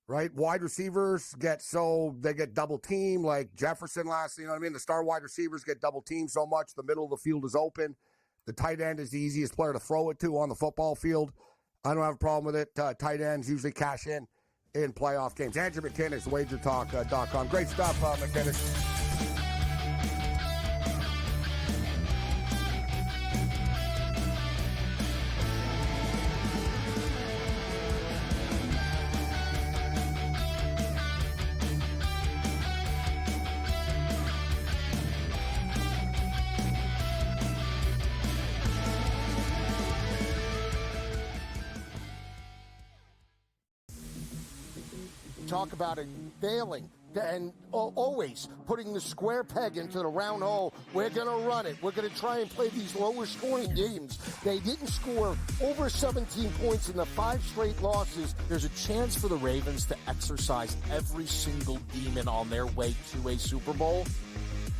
right? Wide receivers they get double teamed like Jefferson last, you know what I mean? The star wide receivers get double teamed so much. The middle of the field is open. The tight end is the easiest player to throw it to on the football field. I don't have a problem with it. Tight ends usually cash in playoff games. Andrew McKinnis, wagertalk.com. Great stuff, McKinnis. Talk about it failing and always putting the square peg into the round hole. We're going to run it. We're going to try and play these lower scoring games. They didn't score over 17 points in the 5 straight losses. There's a chance for the Ravens to exercise every single demon on their way to a Super Bowl.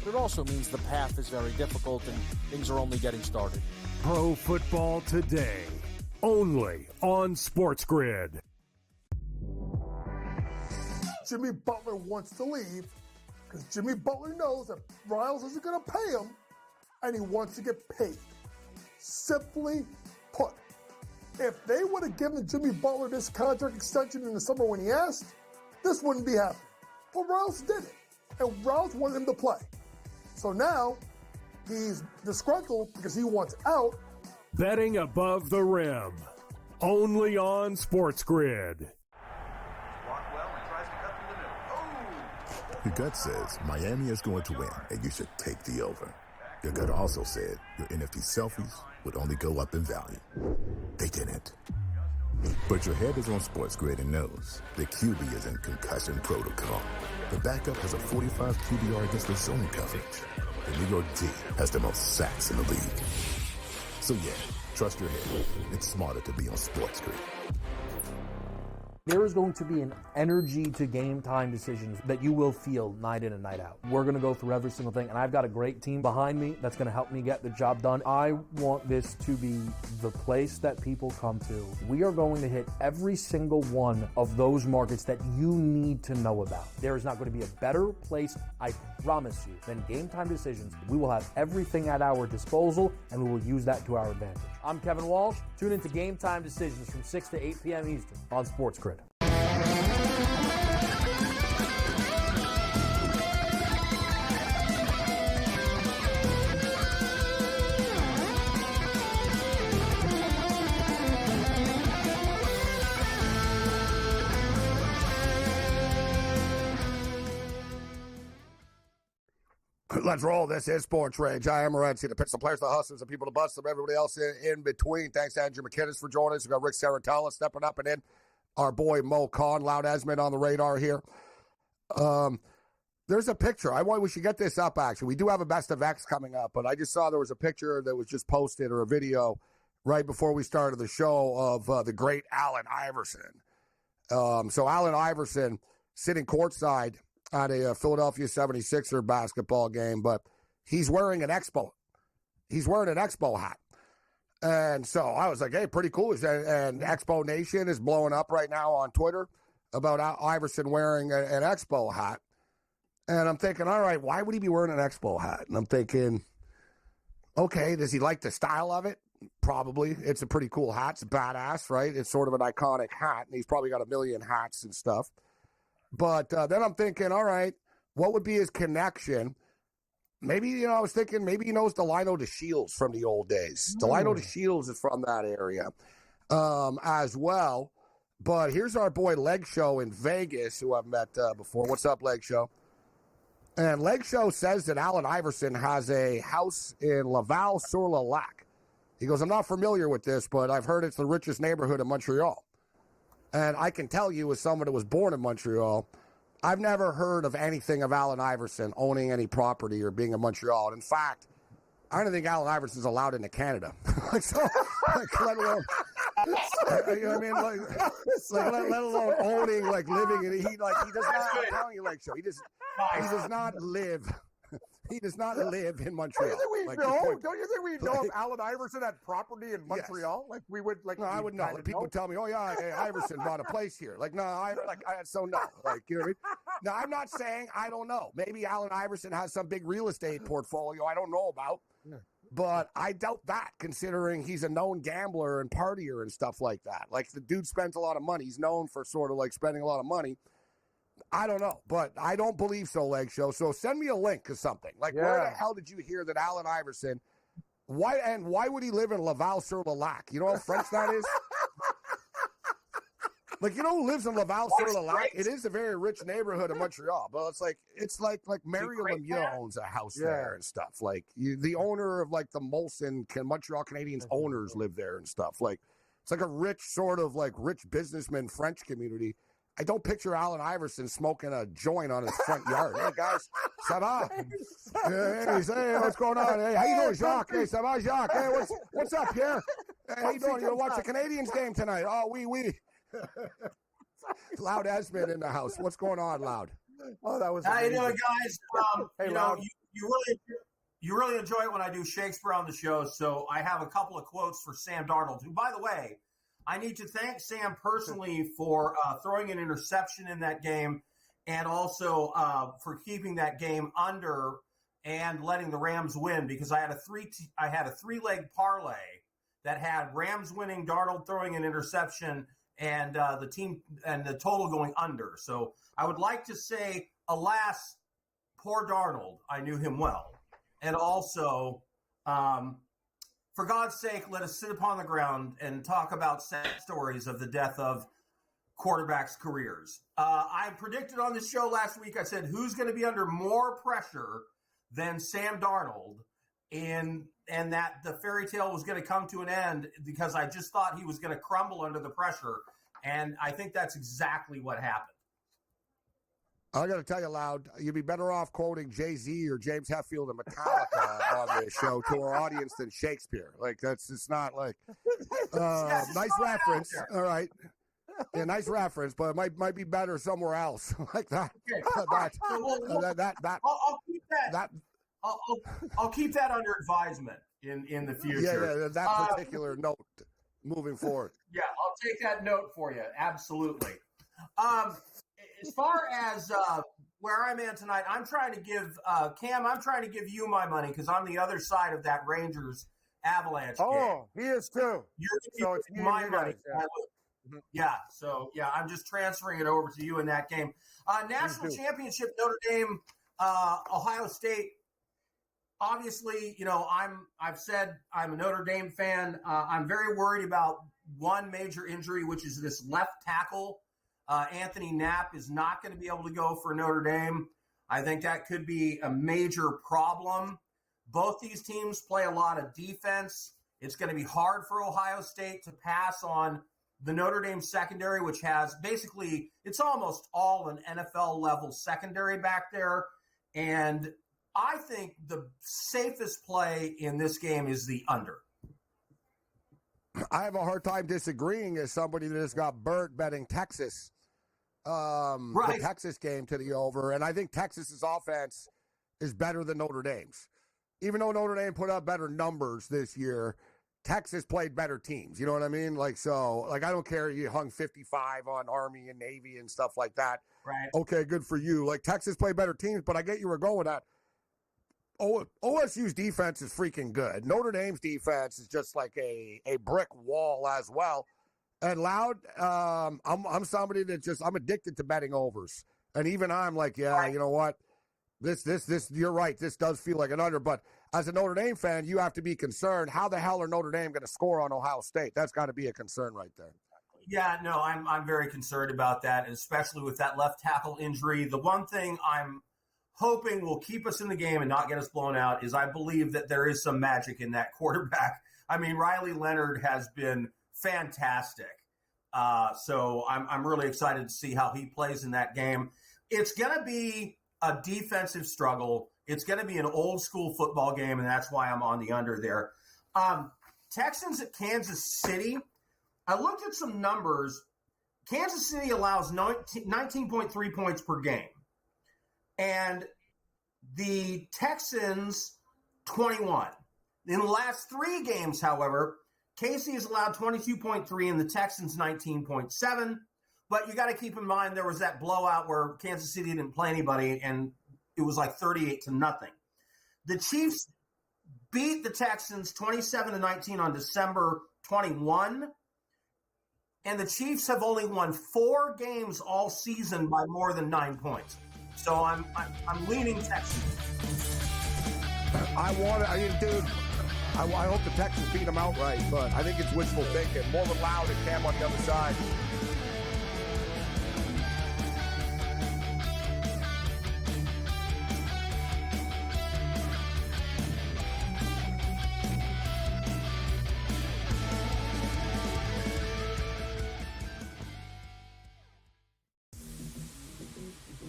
But it also means the path is very difficult and things are only getting started. Pro Football Today, only on SportsGrid. Jimmy Butler wants to leave because Jimmy Butler knows that Riles isn't going to pay him, and he wants to get paid. Simply put, if they would have given Jimmy Butler this contract extension in the summer when he asked, this wouldn't be happening. But Riles did it, and Riles wanted him to play. So now he's disgruntled because he wants out. Betting above the rim, only on SportsGrid. Your gut says Miami is going to win, and you should take the over. Your gut also said your NFT selfies would only go up in value. They didn't. But your head is on SportsGrid and knows the QB is in concussion protocol. The backup has a 45 QBR against the zone coverage. The New York D has the most sacks in the league. So yeah, trust your head. It's smarter to be on SportsGrid. There is going to be an energy to game time decisions that you will feel night in and night out. We're going to go through every single thing, and I've got a great team behind me that's going to help me get the job done. I want this to be the place that people come to. We are going to hit every single one of those markets that you need to know about. There is not going to be a better place, I promise you, than Game Time Decisions. We will have everything at our disposal, and we will use that to our advantage. I'm Kevin Walsh. Tune into Game Time Decisions from 6 to 8 p.m. Eastern on SportsGrid. Let's roll. This is SportsRage. I am Morency, the pitch, the players, the hustlers, the people, the bust, and everybody else in between. Thanks to Andrew McKinnis for joining us. We've got Rick Saratella stepping up and in. Our boy Mo Khan, Loud Esmond on the radar here. There's a picture. We should get this up, actually. We do have a Best of X coming up, but I just saw there was a picture that was just posted or a video right before we started the show of the great Allen Iverson. So Allen Iverson sitting courtside at a Philadelphia 76er basketball game, but he's wearing an Expo. He's wearing an Expo hat. And so I was like, hey, pretty cool. And Expo Nation is blowing up right now on Twitter about Iverson wearing an Expo hat. And I'm thinking, all right, why would he be wearing an Expo hat? And I'm thinking, okay, does he like the style of it? Probably. It's a pretty cool hat. It's badass, right? It's sort of an iconic hat, and he's probably got a million hats and stuff. But then I'm thinking, all right, what would be his connection? Maybe, I was thinking maybe he knows Delino DeShields from the old days. Delino DeShields is from that area as well. But here's our boy Leg Show in Vegas, who I've met before. What's up, Leg Show? And Leg Show says that Allen Iverson has a house in Laval-sur-le-Lac. He goes, I'm not familiar with this, but I've heard it's the richest neighborhood in Montreal. And I can tell you, as someone that was born in Montreal, I've never heard of anything of Allen Iverson owning any property or being in Montreal. And in fact, I don't think Allen Iverson's allowed into Canada. Let alone, you know what I mean? Let alone owning, living in. He does not. I'm telling you, Show. He does not live. He does not live in Montreal. Don't you think we know if Allen Iverson had property in Montreal? Yes. We would No, I would know. People tell me, "Oh yeah, Iverson bought a place here." No, I so no. You know what I mean? Now, I'm not saying I don't know. Maybe Allen Iverson has some big real estate portfolio I don't know about. But I doubt that, considering he's a known gambler and partier and stuff like that. The dude spends a lot of money. He's known for sort of spending a lot of money. I don't know, but I don't believe so, Leg Show. So send me a link to something. Where the hell did you hear that Allen Iverson, why would he live in Laval-sur-le-Lac? You know how French that is? Who lives in Laval-sur-le-Lac? It is a very rich neighborhood of Montreal, but it's like Mario Lemieux owns a house there and stuff. The owner of the Molson Montreal Canadiens owners live there and stuff. It's like a rich sort of rich businessman French community. I don't picture Allen Iverson smoking a joint on his front yard. Hey guys, ça va? Hey, what's going on? Hey, how you doing, Jacques? Hey, ça va, Jacques? Hey, what's up, Pierre? Hey, how you doing? You gonna watch the Canadiens game tonight? Oh, oui. Loud Esmond in the house. What's going on, Loud? Oh, that was. How you doing, guys? Hey, Loud. You really enjoy it when I do Shakespeare on the show. So I have a couple of quotes for Sam Darnold, who, by the way, I need to thank Sam personally for throwing an interception in that game, and also for keeping that game under and letting the Rams win, because I had a three-leg parlay that had Rams winning, Darnold throwing an interception, and the team and the total going under. So I would like to say, alas, poor Darnold. I knew him well, and also. For God's sake, let us sit upon the ground and talk about sad stories of the death of quarterbacks' careers. I predicted on this show last week, I said, who's going to be under more pressure than Sam Darnold? And that the fairy tale was going to come to an end, because I just thought he was going to crumble under the pressure. And I think that's exactly what happened. I got to tell you, Loud, you'd be better off quoting Jay-Z or James Hetfield and Metallica on this show to our audience than Shakespeare. It's not nice reference. All right. Yeah, nice reference, but it might be better somewhere else like that. Okay. I'll keep that under advisement in the future. Yeah, that particular note moving forward. Yeah, I'll take that note for you. Absolutely. As far as where I'm at tonight, I'm trying to give Cam. I'm trying to give you my money, because I'm the other side of that Rangers Avalanche game. Oh, he is too. So it's my money. Yeah. So I'm just transferring it over to you in that game. National Championship, Notre Dame, Ohio State. Obviously, I've said I'm a Notre Dame fan. I'm very worried about one major injury, which is this left tackle. Anthony Knapp is not going to be able to go for Notre Dame. I think that could be a major problem. Both these teams play a lot of defense. It's going to be hard for Ohio State to pass on the Notre Dame secondary, which has basically, it's almost all an NFL level secondary back there. And I think the safest play in this game is the under. I have a hard time disagreeing as somebody that just got burnt betting Texas the Texas game to the over, and I think Texas's offense is better than Notre Dame's. Even though Notre Dame put up better numbers this year, Texas played better teams. You know what I mean? I don't care you hung 55 on Army and Navy and stuff like that. Right. Okay, good for you. Texas played better teams, but I get you were going with that. OSU's defense is freaking good. Notre Dame's defense is just like a brick wall as well. And Loud, I'm somebody that I'm addicted to betting overs. And even I'm like, yeah, you know what? This, you're right. This does feel like an under. But as a Notre Dame fan, you have to be concerned. How the hell are Notre Dame going to score on Ohio State? That's got to be a concern right there. Yeah, no, I'm very concerned about that, and especially with that left tackle injury. The one thing I'm hoping will keep us in the game and not get us blown out is I believe that there is some magic in that quarterback. I mean, Riley Leonard has been fantastic. So I'm really excited to see how he plays in that game. It's going to be a defensive struggle. It's going to be an old school football game, and that's why I'm on the under there. Texans at Kansas City. I looked at some numbers. Kansas City allows 19.3 points per game. And the Texans, 21. In the last 3 games, however, KC has allowed 22.3 and the Texans 19.7. But you got to keep in mind there was that blowout where Kansas City didn't play anybody, and it was like 38-0. The Chiefs beat the Texans 27-19 on December 21. And the Chiefs have only won 4 games all season by more than 9 points. So I'm leaning Texans. I hope the Texans beat them outright, but I think it's wishful thinking. More with Loud and Cam on the other side.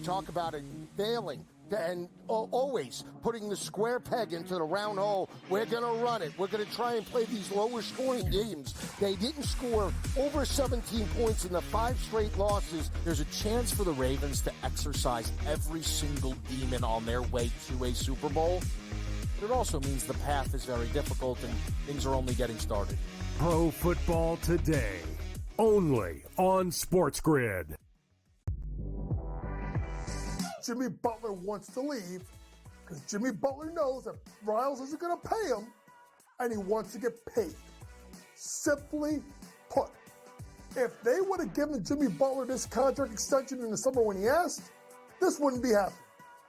Talk about it failing and always putting the square peg into the round hole. We're going to run it. We're going to try and play these lower scoring games. They didn't score over 17 points in the 5 straight losses. There's a chance for the Ravens to exercise every single demon on their way to a Super Bowl. But it also means the path is very difficult and things are only getting started. Pro Football Today, only on SportsGrid. Jimmy Butler wants to leave because Jimmy Butler knows that Riles isn't going to pay him, and he wants to get paid. Simply put, if they would have given Jimmy Butler this contract extension in the summer when he asked, this wouldn't be happening.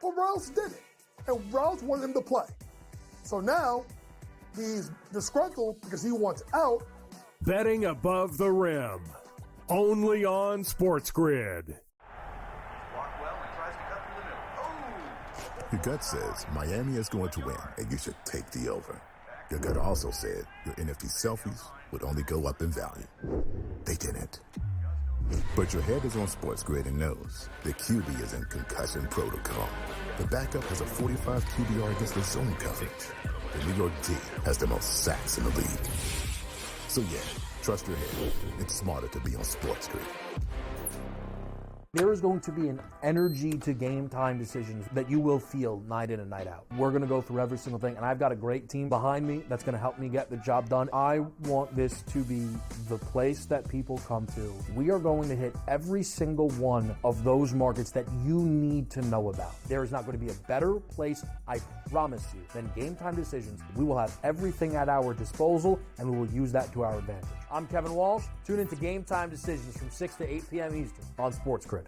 But Riles did it, and Riles wanted him to play. So now he's disgruntled because he wants out. Betting above the rim, only on SportsGrid. Your gut says Miami is going to win, and you should take the over. Your gut also said your NFT selfies would only go up in value. They didn't. But your head is on SportsGrid and knows the QB is in concussion protocol. The backup has a 45 QBR against the zone coverage. The New York D has the most sacks in the league. So yeah, trust your head. It's smarter to be on SportsGrid. There is going to be an energy to game time decisions that you will feel night in and night out. We're going to go through every single thing, and I've got a great team behind me that's going to help me get the job done. I want this to be the place that people come to. We are going to hit every single one of those markets that you need to know about. There is not going to be a better place, I promise you, than Game Time Decisions. We will have everything at our disposal, and we will use that to our advantage. I'm Kevin Walsh. Tune into Game Time Decisions from 6 to 8 p.m. Eastern on SportsGrid.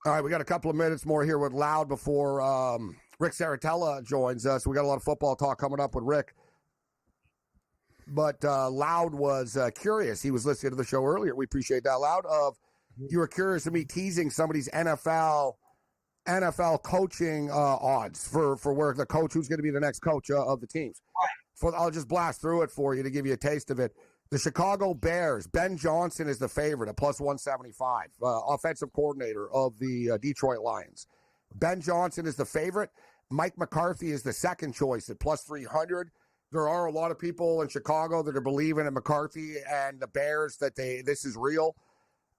All right, we got a couple of minutes more here with Loud before Rick Saratella joins us. We got a lot of football talk coming up with Rick. But Loud was curious. He was listening to the show earlier. We appreciate that, Loud. You were curious of me teasing somebody's NFL coaching odds for where the coach who's going to be the next coach of the teams. Right. I'll just blast through it for you to give you a taste of it. The Chicago Bears, Ben Johnson is the favorite at plus 175, offensive coordinator of the Detroit Lions. Ben Johnson is the favorite. Mike McCarthy is the second choice at plus 300. There are a lot of people in Chicago that are believing in McCarthy and the Bears that this is real,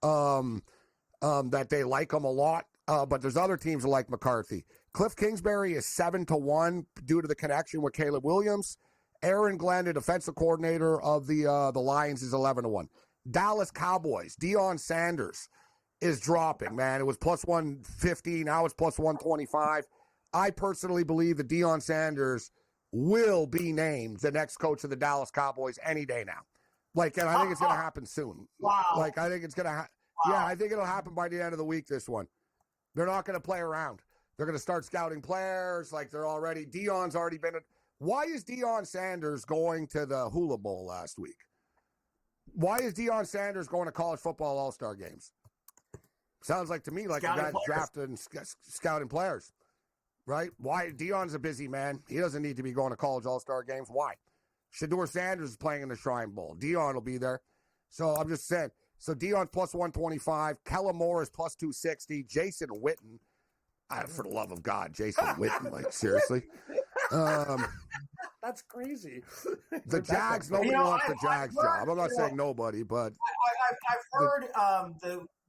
that they like him a lot. But there's other teams that like McCarthy. Cliff Kingsbury is 7-1 due to the connection with Caleb Williams. Aaron Glenn, the defensive coordinator of the Lions, is 11-1. Dallas Cowboys, Deion Sanders is dropping, man. It was plus 150. Now it's plus 125. I personally believe that Deion Sanders will be named the next coach of the Dallas Cowboys any day now. And I think it's going to happen soon. Wow. I think it's going to Yeah, I think it'll happen by the end of the week, this one. They're not going to play around. They're going to start scouting players Deion's already been Why is Deion Sanders going to the Hula Bowl last week? Why is Deion Sanders going to college football all-star games? Sounds like to me like a guy drafted and scouting players, right? Why? Deion's a busy man. He doesn't need to be going to college all-star games. Why? Shedeur Sanders is playing in the Shrine Bowl. Deion will be there. So I'm just saying. So Deion's plus 125. Kellen Moore is plus 260. Jason Witten. For the love of God, Jason Witten. Seriously. That's crazy. The Jags, nobody wants the Jags job. I'm not saying nobody, but I've heard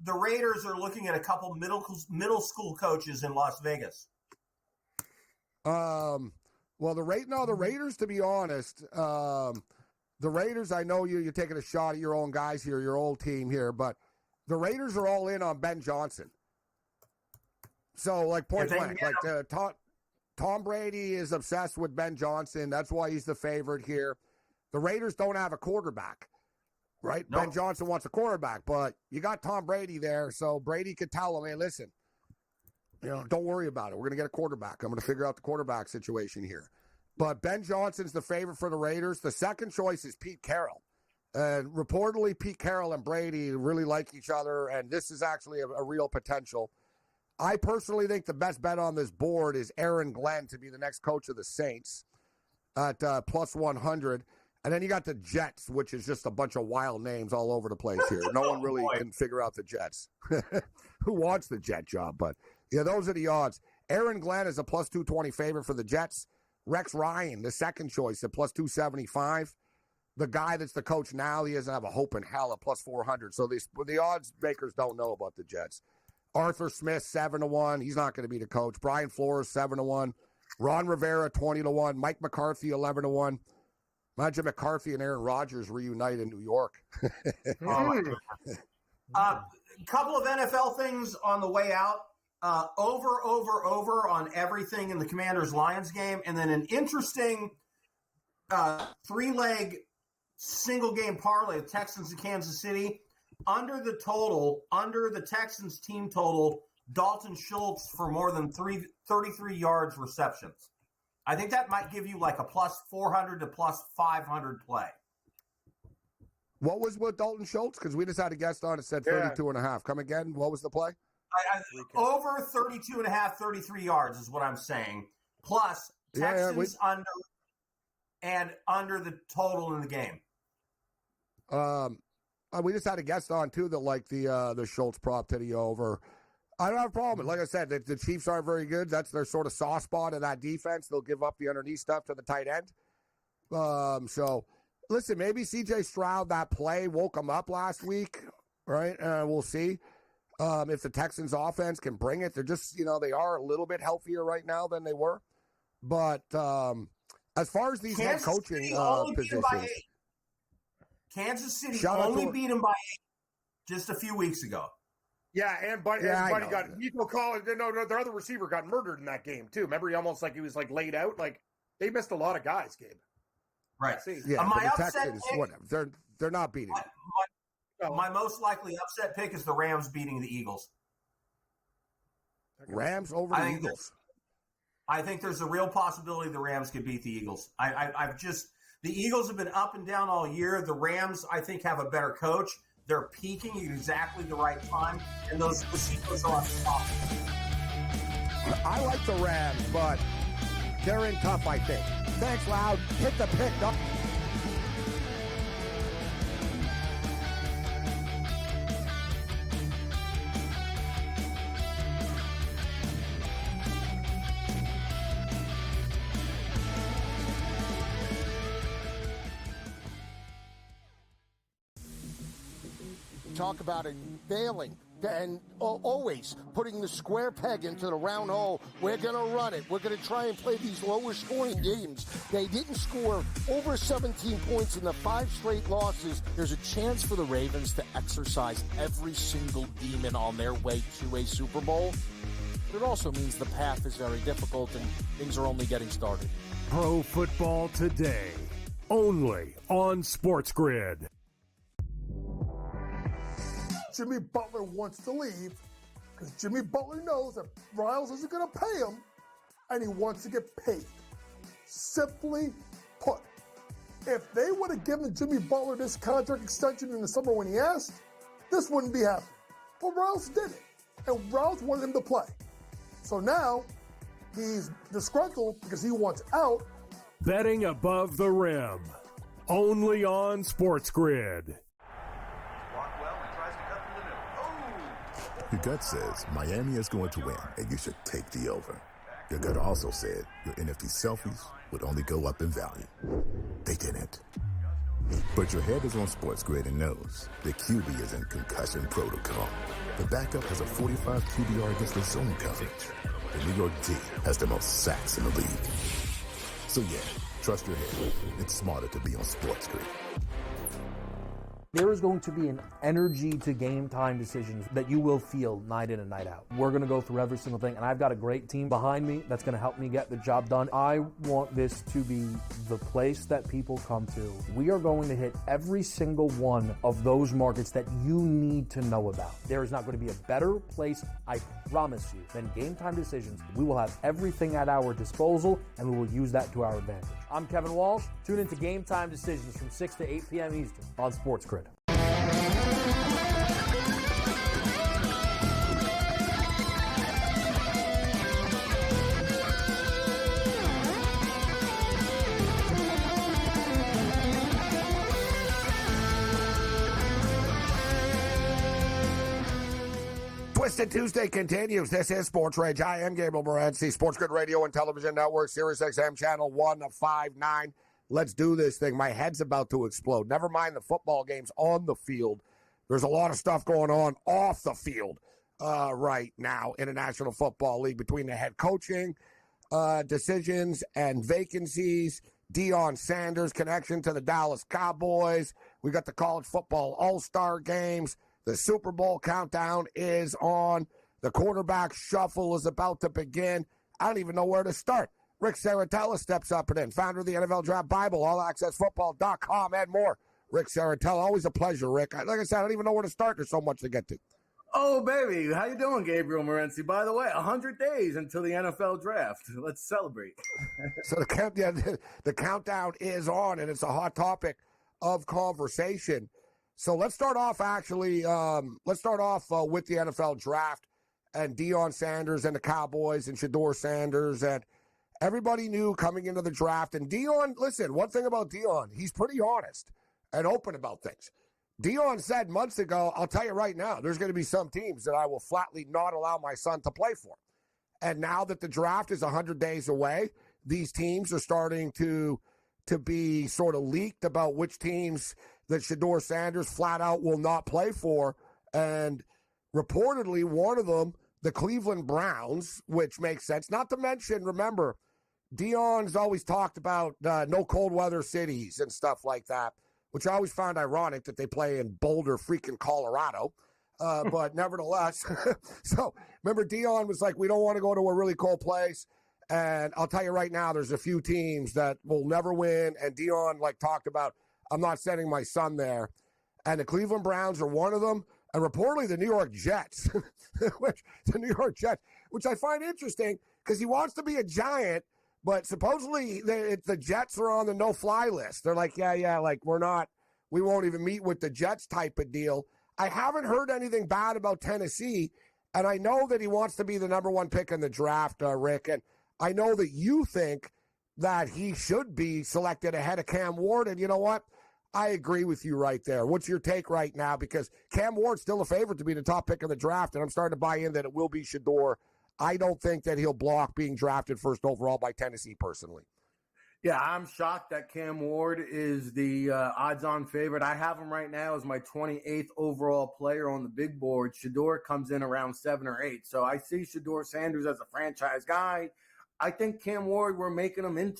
the Raiders are looking at a couple middle school coaches in Las Vegas. Well, the Raiders, to be honest, the Raiders. I know you're taking a shot at your own guys here, your old team here, but the Raiders are all in on Ben Johnson. So, point blank, Tom Brady is obsessed with Ben Johnson. That's why he's the favorite here. The Raiders don't have a quarterback, right? Nope. Ben Johnson wants a quarterback, but you got Tom Brady there, so Brady could tell him, hey, listen, don't worry about it. We're going to get a quarterback. I'm going to figure out the quarterback situation here. But Ben Johnson's the favorite for the Raiders. The second choice is Pete Carroll. And reportedly, Pete Carroll and Brady really like each other, and this is actually a real potential. I personally think the best bet on this board is Aaron Glenn to be the next coach of the Saints at plus 100. And then you got the Jets, which is just a bunch of wild names all over the place here. No one really can figure out the Jets. Who wants the Jet job? But, those are the odds. Aaron Glenn is a plus 220 favorite for the Jets. Rex Ryan, the second choice, at plus 275. The guy that's the coach now, he doesn't have a hope in hell at plus 400. So the odds makers don't know about the Jets. Arthur Smith, 7-1. He's not going to be the coach. Brian Flores, 7-1. Ron Rivera, 20-1. Mike McCarthy, 11-1. Imagine McCarthy and Aaron Rodgers reunite in New York. Couple of NFL things on the way out. Over on everything in the Commanders-Lions game. And then an interesting three-leg single-game parlay of Texans and Kansas City. Under the Texans team total, Dalton Schultz for more than 33 yards receptions. I think that might give you like a plus 400 to plus 500 play. What was with Dalton Schultz? Because we just had a guest on. It said 32.5. Come again. What was the play? Over 32.5, 33 yards is what I'm saying. Plus Texans under the total in the game. We just had a guest on, too, that liked the Schultz prop to the over. I don't have a problem. Like I said, the Chiefs aren't very good. That's their sort of soft spot in that defense. They'll give up the underneath stuff to the tight end. So, listen, maybe C.J. Stroud, that play woke him up last week, right? We'll see if the Texans' offense can bring it. They're just, they are a little bit healthier right now than they were. But as far as these head coaching positions. Kansas City only beat him by 8 just a few weeks ago. Yeah, and Buddy got Nico Collins. No, their other receiver got murdered in that game too. Remember, he was laid out. They missed a lot of guys, Gabe. Right. Yeah, my upset Texans, pick, whatever. They're not beating. My most likely upset pick is the Rams beating the Eagles. Rams over the Eagles. I think there's a real possibility the Rams could beat the Eagles. The Eagles have been up and down all year. The Rams, I think, have a better coach. They're peaking at exactly the right time, and those receivers are on top. I like the Rams, but they're in tough, I think. Thanks, Loud. Hit the pick. talk about it failing and always putting the square peg into the round hole. We're going to run it. We're going to try and play these lower scoring games. They didn't score over 17 points in the 5 straight losses. There's a chance for the Ravens to exercise every single demon on their way to a Super Bowl. But it also means the path is very difficult and things are only getting started. Pro Football Today, only on SportsGrid. Jimmy Butler wants to leave because Jimmy Butler knows that Riles isn't going to pay him, and he wants to get paid. Simply put, if they would have given Jimmy Butler this contract extension in the summer when he asked, this wouldn't be happening. But Riles did it, and Riles wanted him to play. So now he's disgruntled because he wants out. Betting above the rim, only on SportsGrid. Your gut says Miami is going to win, and you should take the over. Your gut also said your NFT selfies would only go up in value. They didn't. But your head is on SportsGrid and knows the QB is in concussion protocol. The backup has a 45 QBR against the zone coverage. The New York D has the most sacks in the league. So yeah, trust your head. It's smarter to be on SportsGrid. There is going to be an energy to game time decisions that you will feel night in and night out. We're going to go through every single thing, and I've got a great team behind me that's going to help me get the job done. I want this to be the place that people come to. We are going to hit every single one of those markets that you need to know about. There is not going to be a better place, I promise you, than Game Time Decisions. We will have everything at our disposal, and we will use that to our advantage. I'm Kevin Walsh. Tune into Game Time Decisions from 6 to 8 p.m. Eastern on SportsGrid. Twisted Tuesday continues. This is SportsRage. I am Gabriel Morency, SportsGrid Radio and Television Network, Sirius XM Channel 159. Let's do this thing. My head's about to explode. Never mind the football games on the field. There's a lot of stuff going on off the field right now in the National Football League between the head coaching decisions and vacancies. Deion Sanders' connection to the Dallas Cowboys. We got the college football all-star games. The Super Bowl countdown is on. The quarterback shuffle is about to begin. I don't even know where to start. Rick Saratella steps up and in, founder of the NFL Draft Bible, allaccessfootball.com, and more. Rick Saratella, always a pleasure, Rick. Like I said, I don't even know where to start. There's so much to get to. Oh, baby. How you doing, Gabriel Morency? By the way, 100 days until the NFL Draft. Let's celebrate. So the countdown is on, and it's a hot topic of conversation. So let's start off, actually, with the NFL Draft and Deion Sanders and the Cowboys and Shedeur Sanders. And everybody knew coming into the draft. And Deion, listen, one thing about Deion, he's pretty honest and open about things. Deion said months ago, I'll tell you right now, there's going to be some teams that I will flatly not allow my son to play for. And now that the draft is 100 days away, these teams are starting to be sort of leaked about which teams that Shedeur Sanders flat out will not play for. And reportedly, one of them, the Cleveland Browns, which makes sense. Not to mention, remember, Deion's always talked about no cold weather cities and stuff like that, which I always found ironic that they play in Boulder, freaking Colorado. But nevertheless, so remember Deion was like, we don't want to go to a really cold place. And I'll tell you right now, there's a few teams that will never win. And Deion talked about, I'm not sending my son there. And the Cleveland Browns are one of them. And reportedly the New York Jets, which I find interesting because he wants to be a Giant, but supposedly the Jets are on the no-fly list. They're like, we won't even meet with the Jets type of deal. I haven't heard anything bad about Tennessee, and I know that he wants to be the number one pick in the draft, Rick, and I know that you think that he should be selected ahead of Cam Ward, and you know what? I agree with you right there. What's your take right now? Because Cam Ward's still a favorite to be the top pick of the draft, and I'm starting to buy in that it will be Shedeur. I don't think that he'll block being drafted first overall by Tennessee personally. Yeah, I'm shocked that Cam Ward is the odds-on favorite. I have him right now as my 28th overall player on the big board. Shedeur comes in around 7 or 8. So I see Shedeur Sanders as a franchise guy. I think Cam Ward, we're making him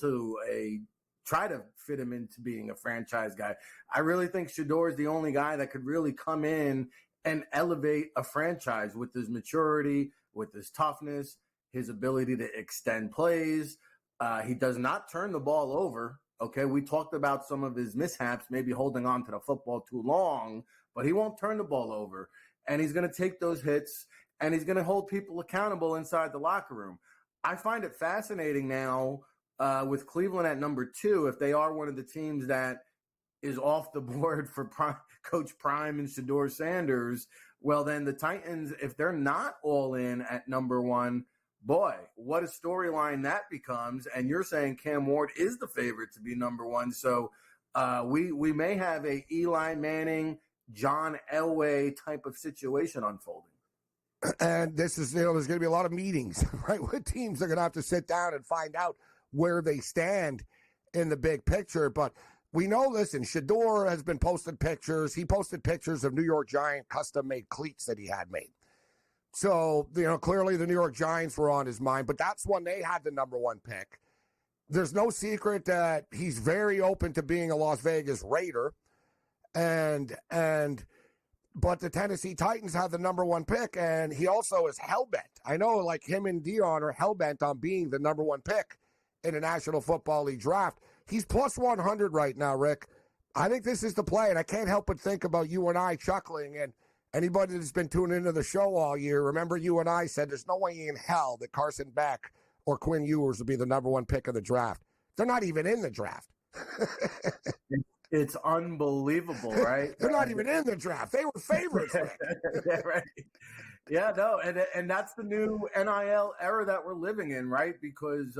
try to fit him into being a franchise guy. I really think Shedeur is the only guy that could really come in and elevate a franchise with his maturity, with his toughness, his ability to extend plays. He does not turn the ball over. Okay, we talked about some of his mishaps, maybe holding on to the football too long, but he won't turn the ball over. And he's going to take those hits, and he's going to hold people accountable inside the locker room. I find it fascinating now with Cleveland at number 2, if they are one of the teams that is off the board for Coach Prime and Shedeur Sanders, well, then the Titans, if they're not all in at number 1, boy, what a storyline that becomes. And you're saying Cam Ward is the favorite to be number 1. So we may have a Eli Manning, John Elway type of situation unfolding. And this is, there's going to be a lot of meetings, right? With teams are going to have to sit down and find out where they stand in the big picture. But we know, listen, Shedeur has been posted pictures. He posted pictures of New York Giant custom-made cleats that he had made. So, clearly the New York Giants were on his mind, but that's when they had the number 1 pick. There's no secret that he's very open to being a Las Vegas Raider. But the Tennessee Titans have the number 1 pick, and he also is hell-bent. I know, like, him and Dion are hell-bent on being the number 1 pick in the National Football League draft. He's plus 100 right now, Rick. I think this is the play, and I can't help but think about you and I chuckling. And anybody that's been tuning into the show all year, remember you and I said there's no way in hell that Carson Beck or Quinn Ewers will be the number 1 pick of the draft. They're not even in the draft. It's unbelievable, right? They're not even in the draft. They were favorites. Yeah, right. Yeah, no, and that's the new NIL era that we're living in, right? Because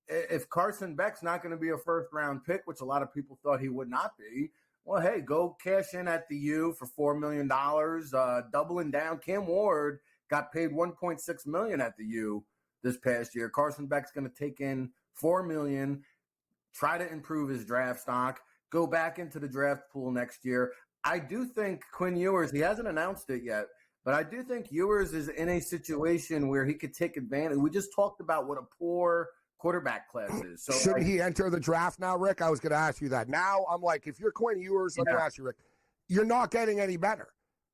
if Carson Beck's not going to be a first-round pick, which a lot of people thought he would not be, well, hey, go cash in at the U for $4 million, doubling down. Cam Ward got paid $1.6 million at the U this past year. Carson Beck's going to take in $4 million, try to improve his draft stock, go back into the draft pool next year. I do think Quinn Ewers, he hasn't announced it yet, but I do think Ewers is in a situation where he could take advantage. We just talked about what a poor quarterback class is. So shouldn't he enter the draft now, Rick? I was going to ask you that. Now I'm like, if you're Quinn Ewers, let me ask you, Rick, you're not getting any better.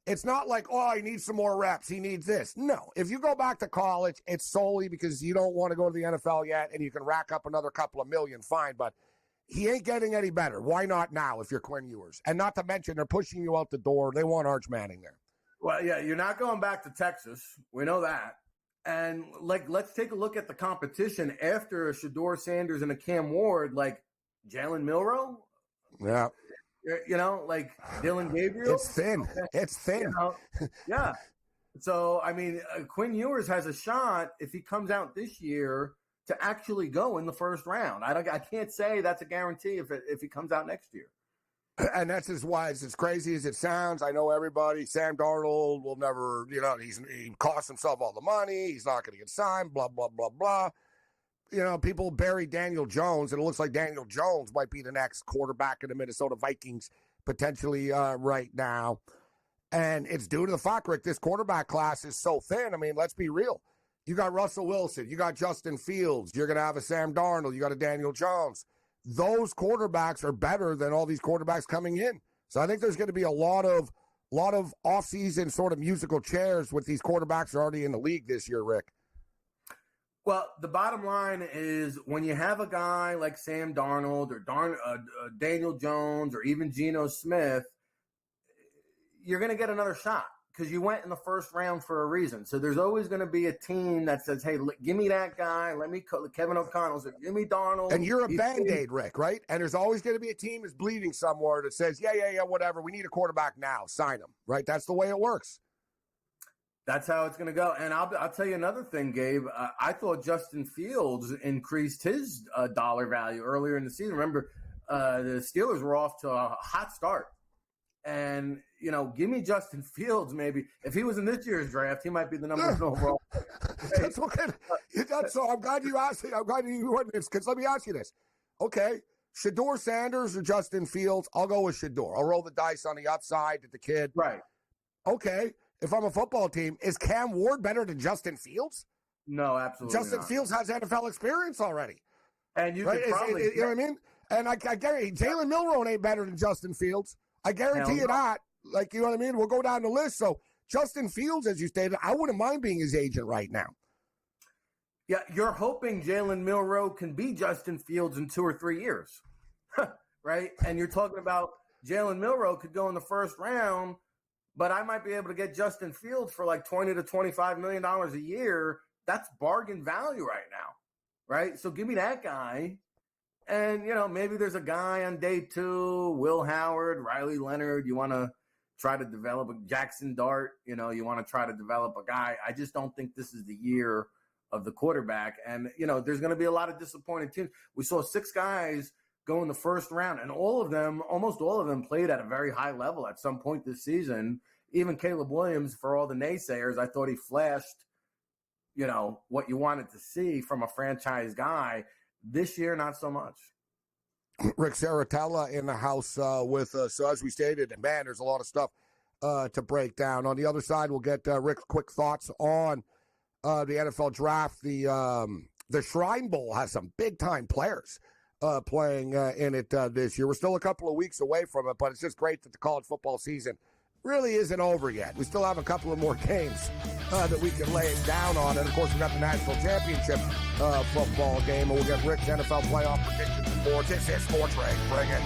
It's not like, oh, he needs some more reps. He needs this. No. If you go back to college, it's solely because you don't want to go to the NFL yet and you can rack up another couple of million, fine. But he ain't getting any better. Why not now if you're Quinn Ewers? And not to mention, they're pushing you out the door. They want Arch Manning there. Well, yeah, you're not going back to Texas. We know that. And, let's take a look at the competition after Shedeur Sanders and a Cam Ward, like Jalen Milroe. Yeah. Dylan Gabriel. It's thin. It's thin. Yeah. So, I mean, Quinn Ewers has a shot if he comes out this year to actually go in the first round. I can't say that's a guarantee if he comes out next year. And that's as crazy as it sounds. I know everybody. Sam Darnold will never, he cost himself all the money. He's not going to get signed, blah, blah, blah, blah. People bury Daniel Jones, and it looks like Daniel Jones might be the next quarterback of the Minnesota Vikings potentially right now. And it's due to the fact, Rick, this quarterback class is so thin. I mean, let's be real. You got Russell Wilson. You got Justin Fields. You're going to have a Sam Darnold. You got a Daniel Jones. Those quarterbacks are better than all these quarterbacks coming in. So I think there's going to be a lot of offseason sort of musical chairs with these quarterbacks already in the league this year, Rick. Well, the bottom line is when you have a guy like Sam Darnold or Daniel Jones or even Geno Smith, you're going to get another shot because you went in the first round for a reason. So there's always going to be a team that says, hey, give me that guy. Let me Kevin O'Connell said, give me Darnold. And you're a Band-Aid, Rick, right? And there's always going to be a team that's bleeding somewhere that says, yeah, whatever. We need a quarterback now. Sign him, right? That's the way it works. That's how it's going to go. And I'll tell you another thing, Gabe. I thought Justin Fields increased his dollar value earlier in the season. Remember, the Steelers were off to a hot start. And, give me Justin Fields maybe. If he was in this year's draft, he might be the number 1 overall. So I'm glad you asked me. I'm glad you went this because let me ask you this. Okay, Shedeur Sanders or Justin Fields? I'll go with Shedeur. I'll roll the dice on the upside to the kid. Right. Okay, if I'm a football team, is Cam Ward better than Justin Fields? No, absolutely Justin not. Fields has NFL experience already. And you right? could probably... You know what I mean? And I guarantee Jalen Milroe ain't better than Justin Fields. I guarantee you that. Like, you know what I mean? We'll go down the list. So Justin Fields, as you stated, I wouldn't mind being his agent right now. Yeah, you're hoping Jalen Milroe can be Justin Fields in 2 or 3 years, right? And you're talking about Jalen Milroe could go in the first round, but I might be able to get Justin Fields for like $20 to $25 million a year. That's bargain value right now, right? So give me that guy. And, you know, maybe there's a guy on day 2, Will Howard, Riley Leonard. You want to try to develop a Jackson Dart. You know, you want to try to develop a guy. I just don't think this is the year of the quarterback. And, you know, there's going to be a lot of disappointed teams. We saw 6 guys go in the first round, and almost all of them played at a very high level at some point this season. Even Caleb Williams, for all the naysayers, I thought he flashed, you know, what you wanted to see from a franchise guy. This year, not so much. Rick Saratella in the house with us. So as we stated, and man, there's a lot of stuff to break down. On the other side, we'll get Rick's quick thoughts on the NFL draft. The Shrine Bowl has some big-time players playing in it this year. We're still a couple of weeks away from it, but it's just great that the college football season really isn't over yet. We still have a couple of more games that we can lay it down on. And, of course, we've got the national championship football game. And we'll get Rick's NFL playoff predictions and more. This is SportsRage. Bring it.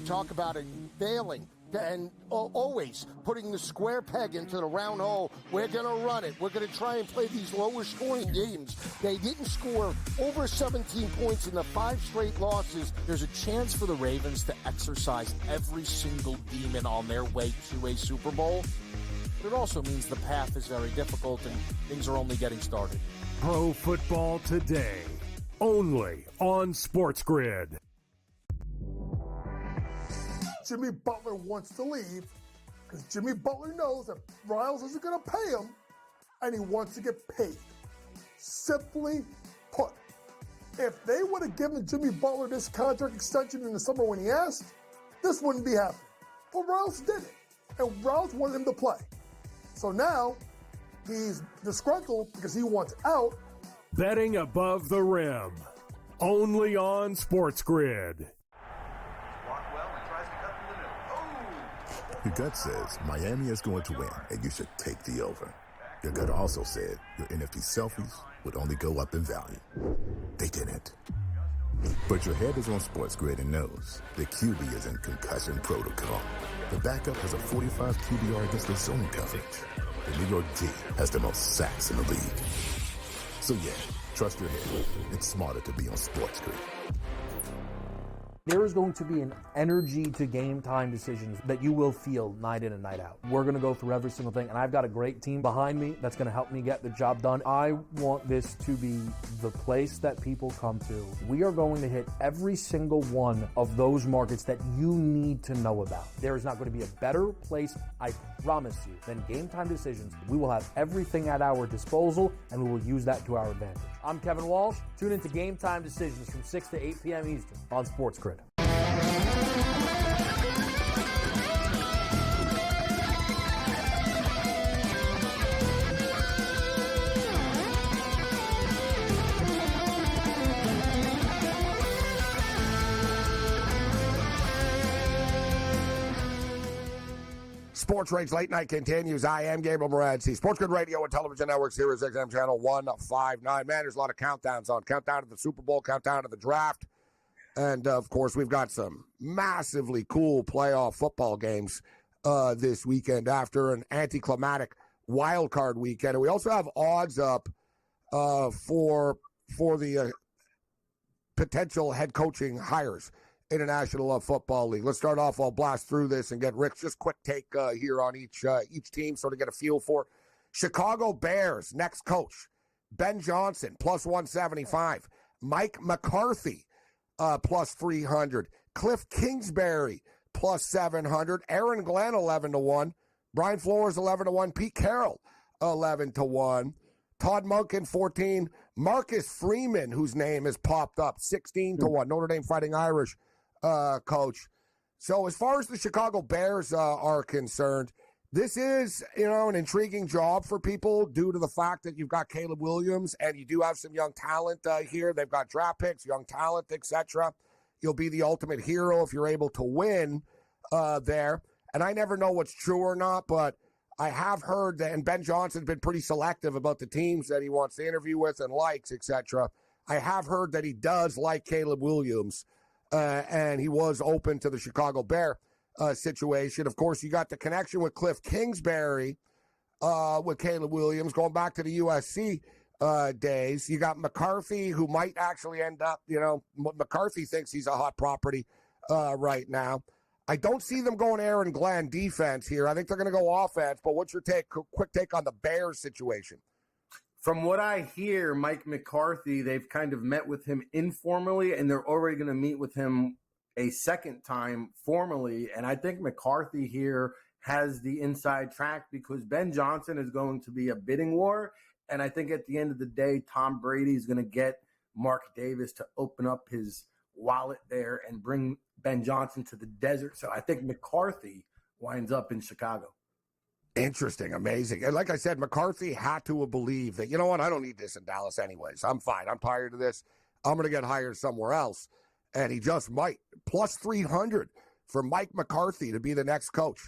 Talk about it failing and always putting the square peg into the round hole. We're going to run it. We're going to try and play these lower scoring games. They didn't score over 17 points in the 5 straight losses. There's a chance for the Ravens to exercise every single demon on their way to a Super Bowl, but it also means the path is very difficult and things are only getting started. Pro Football Today, only on SportsGrid. Jimmy Butler wants to leave because Jimmy Butler knows that Riles isn't going to pay him, and he wants to get paid. Simply put, if they would have given Jimmy Butler this contract extension in the summer when he asked, this wouldn't be happening. But Riles did it, and Riles wanted him to play. So now he's disgruntled because he wants out. Betting above the rim, only on SportsGrid. Your gut says Miami is going to win, and you should take the over. Your gut also said your NFT selfies would only go up in value. They didn't. But your head is on SportsGrid and knows the QB is in concussion protocol. The backup has a 45 QBR against the zone coverage. The New York D has the most sacks in the league. So yeah, trust your head. It's smarter to be on SportsGrid. There is going to be an energy to game time decisions that you will feel night in and night out. We're going to go through every single thing, and I've got a great team behind me that's going to help me get the job done. I want this to be the place that people come to. We are going to hit every single one of those markets that you need to know about. There is not going to be a better place, I promise you, than Game Time Decisions. We will have everything at our disposal, and we will use that to our advantage. I'm Kevin Walsh. Tune into Game Time Decisions from 6 to 8 p.m. Eastern on SportsGrid. SportsRage Late Night continues. I am Gabriel Morency. SportsGrid Radio and Television Network, Sirius XM Channel 159. Man, there's a lot of countdowns on. Countdown to the Super Bowl, countdown to the draft. And, of course, we've got some massively cool playoff football games this weekend after an anticlimactic wild card weekend. And we also have odds up for the potential head coaching hires in the National Football League. Let's start off. I'll blast through this and get Rick's just quick take here on each team so to get a feel for Chicago Bears next coach Ben Johnson, plus 175. Mike McCarthy, plus 300. Cliff Kingsbury, plus 700. Aaron Glenn, 11-1. Brian Flores, 11-1. Pete Carroll, 11-1. Todd Monken, 14. Marcus Freeman, whose name has popped up, 16-1. Notre Dame Fighting Irish coach. So as far as the Chicago Bears are concerned, this is, an intriguing job for people due to the fact that you've got Caleb Williams and you do have some young talent here. They've got draft picks, young talent, etc. You'll be the ultimate hero if you're able to win there. And I never know what's true or not, but I have heard that, and Ben Johnson's been pretty selective about the teams that he wants to interview with and likes, etc. I have heard that he does like Caleb Williams, and he was open to the Chicago Bear situation. Of course, you got the connection with Cliff Kingsbury with Caleb Williams, going back to the USC days. You got McCarthy, who might actually end up, McCarthy thinks he's a hot property right now. I don't see them going Aaron Glenn defense here. I think they're going to go offense. But what's your quick take on the Bears situation? From what I hear, Mike McCarthy, they've kind of met with him informally, and they're already going to meet with him a second time formally. And I think McCarthy here has the inside track because Ben Johnson is going to be a bidding war. And I think at the end of the day, Tom Brady is going to get Mark Davis to open up his wallet there and bring Ben Johnson to the desert. So I think McCarthy winds up in Chicago. Interesting. Amazing. And like I said, McCarthy had to believe that, you know what, I don't need this in Dallas anyways. I'm fine. I'm tired of this. I'm going to get hired somewhere else. And he just might. Plus 300 for Mike McCarthy to be the next coach.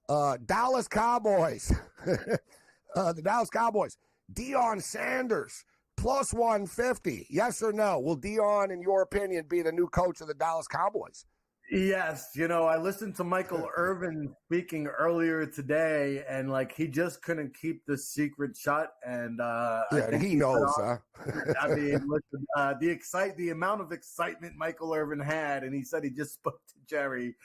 Dallas Cowboys. The Dallas Cowboys. Deion Sanders, plus 150. Yes or no? Will Deion, in your opinion, be the new coach of the Dallas Cowboys? Yes. I listened to Michael Irvin speaking earlier today, and he just couldn't keep the secret shut. And he knows, huh? I mean, listen, the amount of excitement Michael Irvin had, and he said he just spoke to Jerry.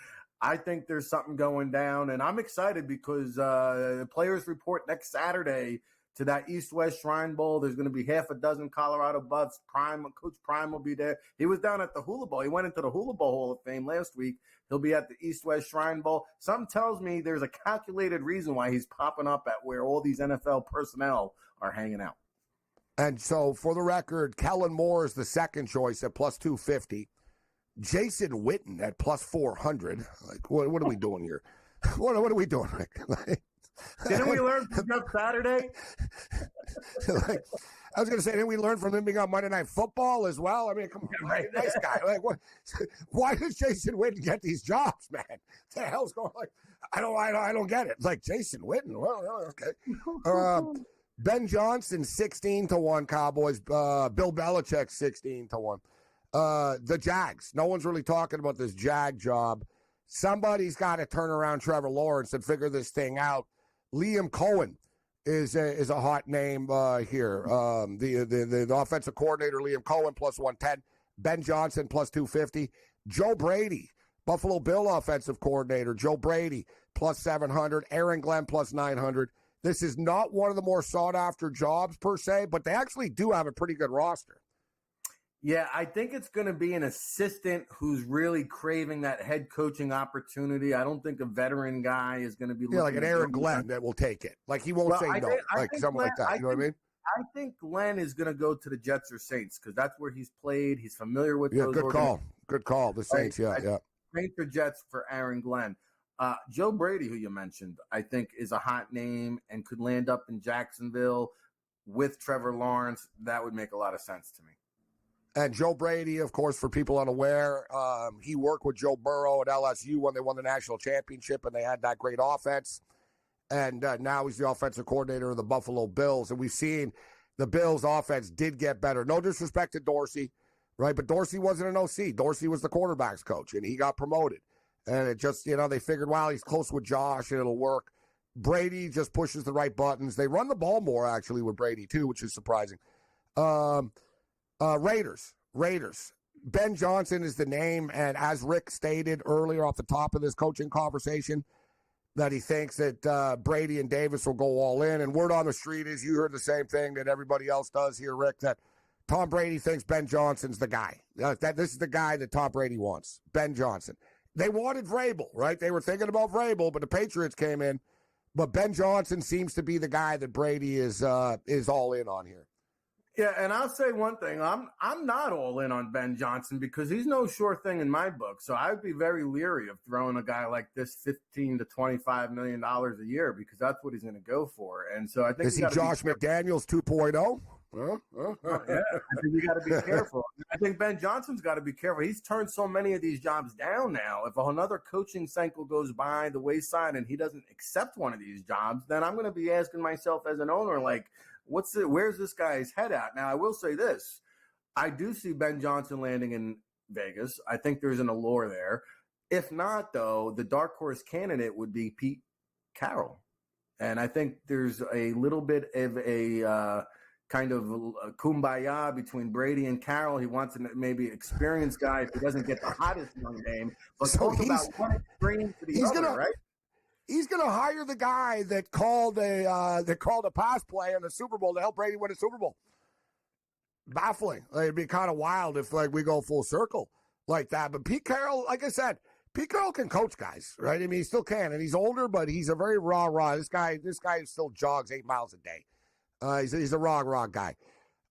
I think there's something going down, and I'm excited because the players report next Saturday to that East-West Shrine Bowl. There's going to be half a dozen Colorado Buffs. Coach Prime will be there. He was down at the Hula Bowl. He went into the Hula Bowl Hall of Fame last week. He'll be at the East-West Shrine Bowl. Something tells me there's a calculated reason why he's popping up at where all these NFL personnel are hanging out. And so, for the record, Kellen Moore is the second choice at plus 250. Jason Witten at plus 400. What are we doing here? What are we doing? Didn't we learn from Jeff Saturday? I was going to say, didn't we learn from him being on Monday Night Football as well? I mean, come on, right. Nice guy. Why does Jason Witten get these jobs, man? What the hell's going on? I don't get it. Jason Witten. Well, okay. Ben Johnson, 16-1 Cowboys. Bill Belichick, 16-1. The Jags. No one's really talking about this Jag job. Somebody's got to turn around Trevor Lawrence and figure this thing out. Liam Cohen is a hot name here. The offensive coordinator, Liam Cohen, plus 110. Ben Johnson, plus 250. Joe Brady, Buffalo Bill offensive coordinator. Joe Brady, plus 700. Aaron Glenn, plus 900. This is not one of the more sought-after jobs, per se, but they actually do have a pretty good roster. Yeah, I think it's going to be an assistant who's really craving that head coaching opportunity. I don't think a veteran guy is going to be like an Aaron Glenn that will take it. He won't say no, someone like that. You know what I mean? I think Glenn is going to go to the Jets or Saints because that's where he's played. He's familiar with those. Good call. The Saints, yeah. Saints or Jets for Aaron Glenn. Joe Brady, who you mentioned, I think is a hot name and could land up in Jacksonville with Trevor Lawrence. That would make a lot of sense to me. And Joe Brady, of course, for people unaware, he worked with Joe Burrow at LSU when they won the national championship, and they had that great offense. And now he's the offensive coordinator of the Buffalo Bills. And we've seen the Bills' offense did get better. No disrespect to Dorsey, right? But Dorsey wasn't an OC. Dorsey was the quarterbacks coach, and he got promoted. And it just, they figured, well, he's close with Josh, and it'll work. Brady just pushes the right buttons. They run the ball more, actually, with Brady, too, which is surprising. Raiders. Ben Johnson is the name, and as Rick stated earlier off the top of this coaching conversation, that he thinks that Brady and Davis will go all in. And word on the street is you heard the same thing that everybody else does here, Rick, that Tom Brady thinks Ben Johnson's the guy. This is the guy that Tom Brady wants, Ben Johnson. They wanted Vrabel, right? They were thinking about Vrabel, but the Patriots came in. But Ben Johnson seems to be the guy that Brady is all in on here. Yeah, and I'll say one thing. I'm not all in on Ben Johnson because he's no sure thing in my book. So I would be very leery of throwing a guy like this $15 to $25 million a year because that's what he's going to go for. And so I think is he Josh McDaniels 2.0? Yeah, I think you got to be careful. I think Ben Johnson's got to be careful. He's turned so many of these jobs down now. If another coaching cycle goes by the wayside and he doesn't accept one of these jobs, then I'm going to be asking myself as an owner, like, where's this guy's head at? Now, I will say this. I do see Ben Johnson landing in Vegas. I think there's an allure there. If not, though, the dark horse candidate would be Pete Carroll. And I think there's a little bit of a kind of kumbaya between Brady and Carroll. He wants a maybe experienced guy if he doesn't get the hottest young name. But so talk about one extreme to the other, right? He's going to hire the guy that called a pass play in the Super Bowl to help Brady win a Super Bowl. Baffling. It'd be kind of wild if we go full circle like that. But Pete Carroll, like I said, Pete Carroll can coach guys, right? I mean, he still can, and he's older, but he's a very raw. This guy still jogs 8 miles a day. He's a raw guy.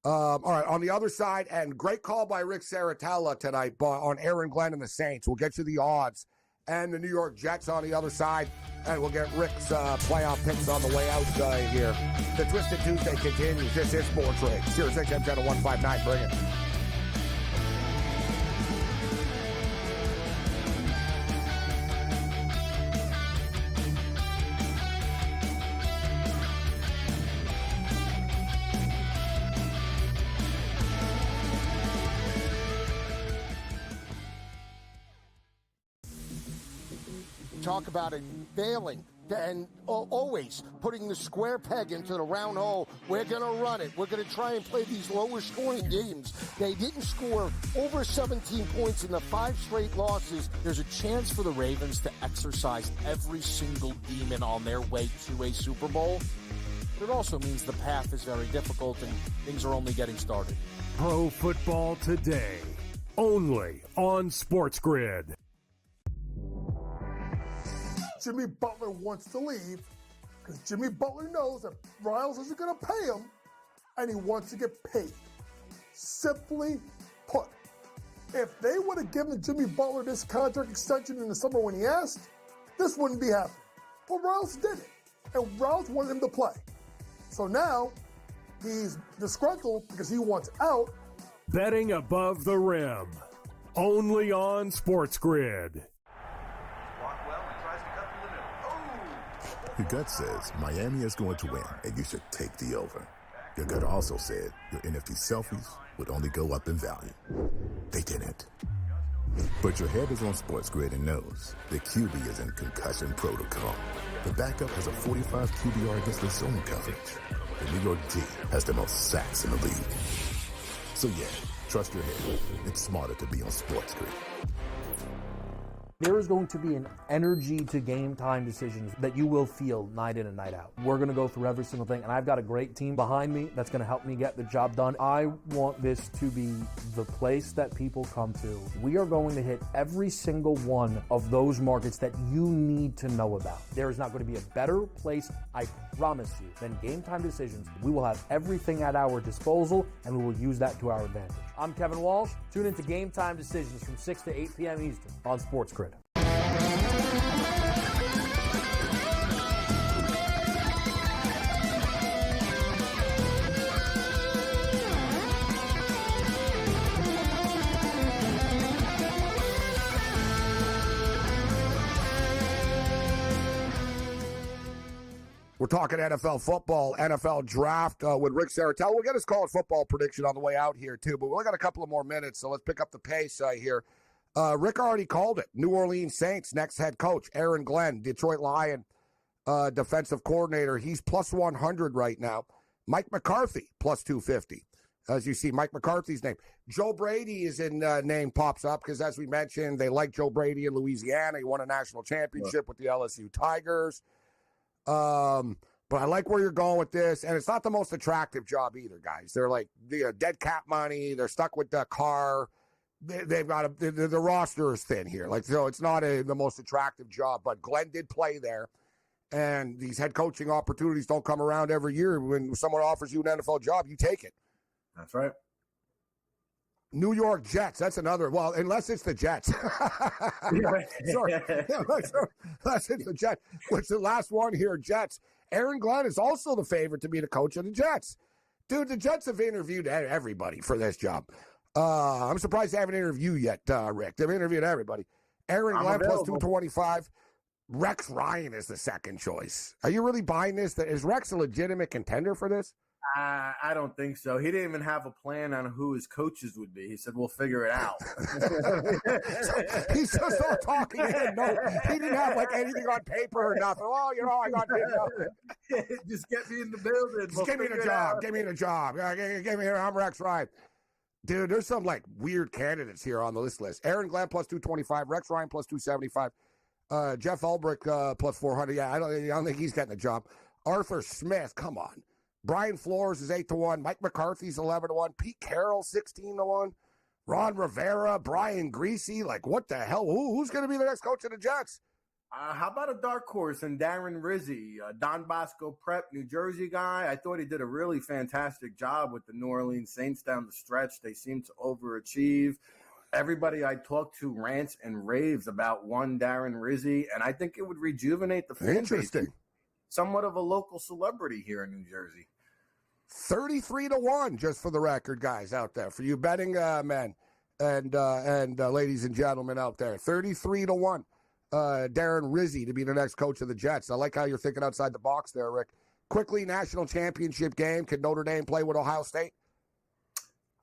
All right, on the other side, and great call by Rick Saratella tonight on Aaron Glenn and the Saints. We'll get you the odds and the New York Jets on the other side, and we'll get Rick's playoff picks on the way out here. The Twisted Tuesday continues. This is SportsRage. Sirius XM Channel 159. Bring it. Talk about it failing and always putting the square peg into the round hole. We're going to run it. We're going to try and play these lower scoring games. They didn't score over 17 points in the 5 straight losses. There's a chance for the Ravens to exercise every single demon on their way to a Super Bowl. But it also means the path is very difficult and things are only getting started. Pro Football Today, only on SportsGrid. Jimmy Butler wants to leave because Jimmy Butler knows that Riles isn't going to pay him, and he wants to get paid. Simply put, if they would have given Jimmy Butler this contract extension in the summer when he asked, this wouldn't be happening. But Riles did it, and Riles wanted him to play. So now he's disgruntled because he wants out. Betting above the rim, only on SportsGrid. Your gut says Miami is going to win, and you should take the over. Your gut also said your NFT selfies would only go up in value. They didn't. But your head is on SportsGrid and knows the QB is in concussion protocol. The backup has a 45 QBR against the zone coverage. The New York D has the most sacks in the league. So yeah, trust your head. It's smarter to be on SportsGrid. There is going to be an energy to game time decisions that you will feel night in and night out. We're going to go through every single thing, and I've got a great team behind me that's going to help me get the job done. I want this to be the place that people come to. We are going to hit every single one of those markets that you need to know about. There is not going to be a better place, I promise you, than Game Time Decisions. We will have everything at our disposal, and we will use that to our advantage. I'm Kevin Walsh. Tune into Game Time Decisions from 6 to 8 p.m. Eastern on SportsGrid. We're talking NFL football, NFL draft with Rick Saratella. We'll get his college football prediction on the way out here, too. But we only got a couple of more minutes, so let's pick up the pace here. Rick already called it. New Orleans Saints next head coach, Aaron Glenn, Detroit Lion defensive coordinator. He's plus 100 right now. Mike McCarthy, plus 250. As you see, Mike McCarthy's name. Joe Brady is in name pops up because, as we mentioned, they like Joe Brady in Louisiana. He won a national championship with the LSU Tigers. But I like where you're going with this, and it's not the most attractive job either, guys. They're like dead cap money. They're stuck with the car. They've got the roster is thin here. Like, so it's not the most attractive job. But Glenn did play there, and these head coaching opportunities don't come around every year. When someone offers you an NFL job, you take it. That's right. New York Jets. That's another. Well, unless it's the Jets. Sorry. Unless it's the Jets. What's the last one here? Jets. Aaron Glenn is also the favorite to be the coach of the Jets. Dude, the Jets have interviewed everybody for this job. I'm surprised they haven't interviewed yet, Rick. They've interviewed everybody. Aaron Glenn plus 225. Rex Ryan is the second choice. Are you really buying this? Is Rex a legitimate contender for this? I don't think so. He didn't even have a plan on who his coaches would be. He said, we'll figure it out. He's just all talking. He didn't have like anything on paper or nothing. Oh, I got video. Just get me in the building. Just give me the job. Give me the job. Give me here. I'm Rex Ryan. Dude, there's some like weird candidates here on the list. Aaron Glenn plus 225. Rex Ryan plus 275. Jeff Ulbrich plus 400. Yeah, I don't think he's getting the job. Arthur Smith, come on. Brian Flores is 8-1. Mike McCarthy's 11-1. Pete Carroll 16-1. Ron Rivera, Brian Greasy. Like, what the hell? Who's going to be the next coach of the Jets? How about a dark horse and Darren Rizzi, Don Bosco Prep, New Jersey guy? I thought he did a really fantastic job with the New Orleans Saints down the stretch. They seem to overachieve. Everybody I talk to rants and raves about one Darren Rizzi, and I think it would rejuvenate the fan base. Somewhat of a local celebrity here in New Jersey. 33-1, just for the record, guys out there, for you betting men and ladies and gentlemen out there. 33-1, Darren Rizzi to be the next coach of the Jets. I like how you're thinking outside the box there, Rick. Quickly, national championship game. Can Notre Dame play with Ohio State?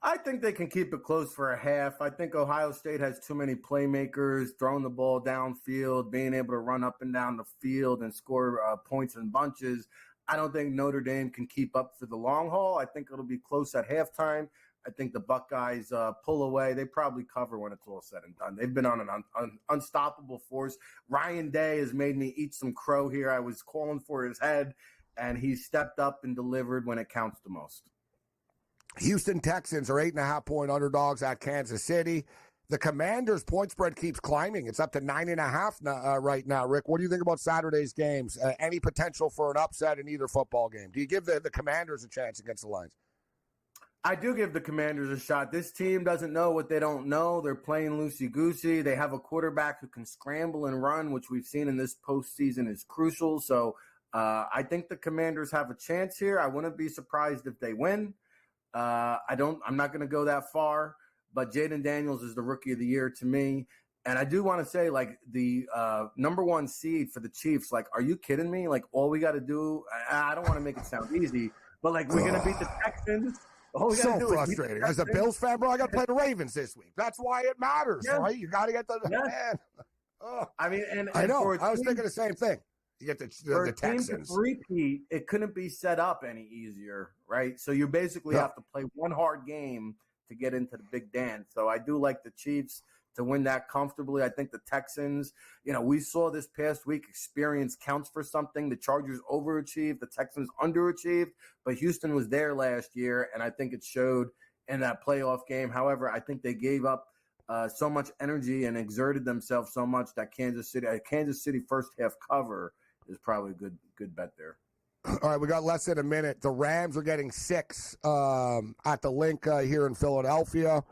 I think they can keep it close for a half. I think Ohio State has too many playmakers, throwing the ball downfield, being able to run up and down the field and score points in bunches. I don't think Notre Dame can keep up for the long haul. I think it'll be close at halftime. I think the Buckeyes pull away. They probably cover when it's all said and done. They've been on an unstoppable force. Ryan Day has made me eat some crow here. I was calling for his head, and he stepped up and delivered when it counts the most. Houston Texans are 8.5-point underdogs at Kansas City. The Commanders' point spread keeps climbing. It's up to 9.5 right now. Rick, what do you think about Saturday's games? Any potential for an upset in either football game? Do you give the Commanders a chance against the Lions? I do give the Commanders a shot. This team doesn't know what they don't know. They're playing loosey-goosey. They have a quarterback who can scramble and run, which we've seen in this postseason is crucial. So I think the Commanders have a chance here. I wouldn't be surprised if they win. I'm not going to go that far, but Jaden Daniels is the rookie of the year to me. And I do want to say, like, the number one seed for the Chiefs, like, are you kidding me? Like, all we got to do, I don't want to make it sound easy, but, like, we're going to beat the Texans. So frustrating. As a Bills fan, bro, I got to play the Ravens this week. That's why it matters, right? You got to get the man. I mean, I know. I was thinking the same thing. You get the Texans. Repeat, it couldn't be set up any easier, right? So you basically have to play one hard game to get into the big dance. So I do like the Chiefs to win that comfortably. I think the Texans, we saw this past week, experience counts for something. The Chargers overachieved, the Texans underachieved, but Houston was there last year, and I think it showed in that playoff game. However, I think they gave up so much energy and exerted themselves so much that Kansas City first half cover is probably a good bet there. All right, we got less than a minute. The Rams are getting 6 at the Link here in Philadelphia.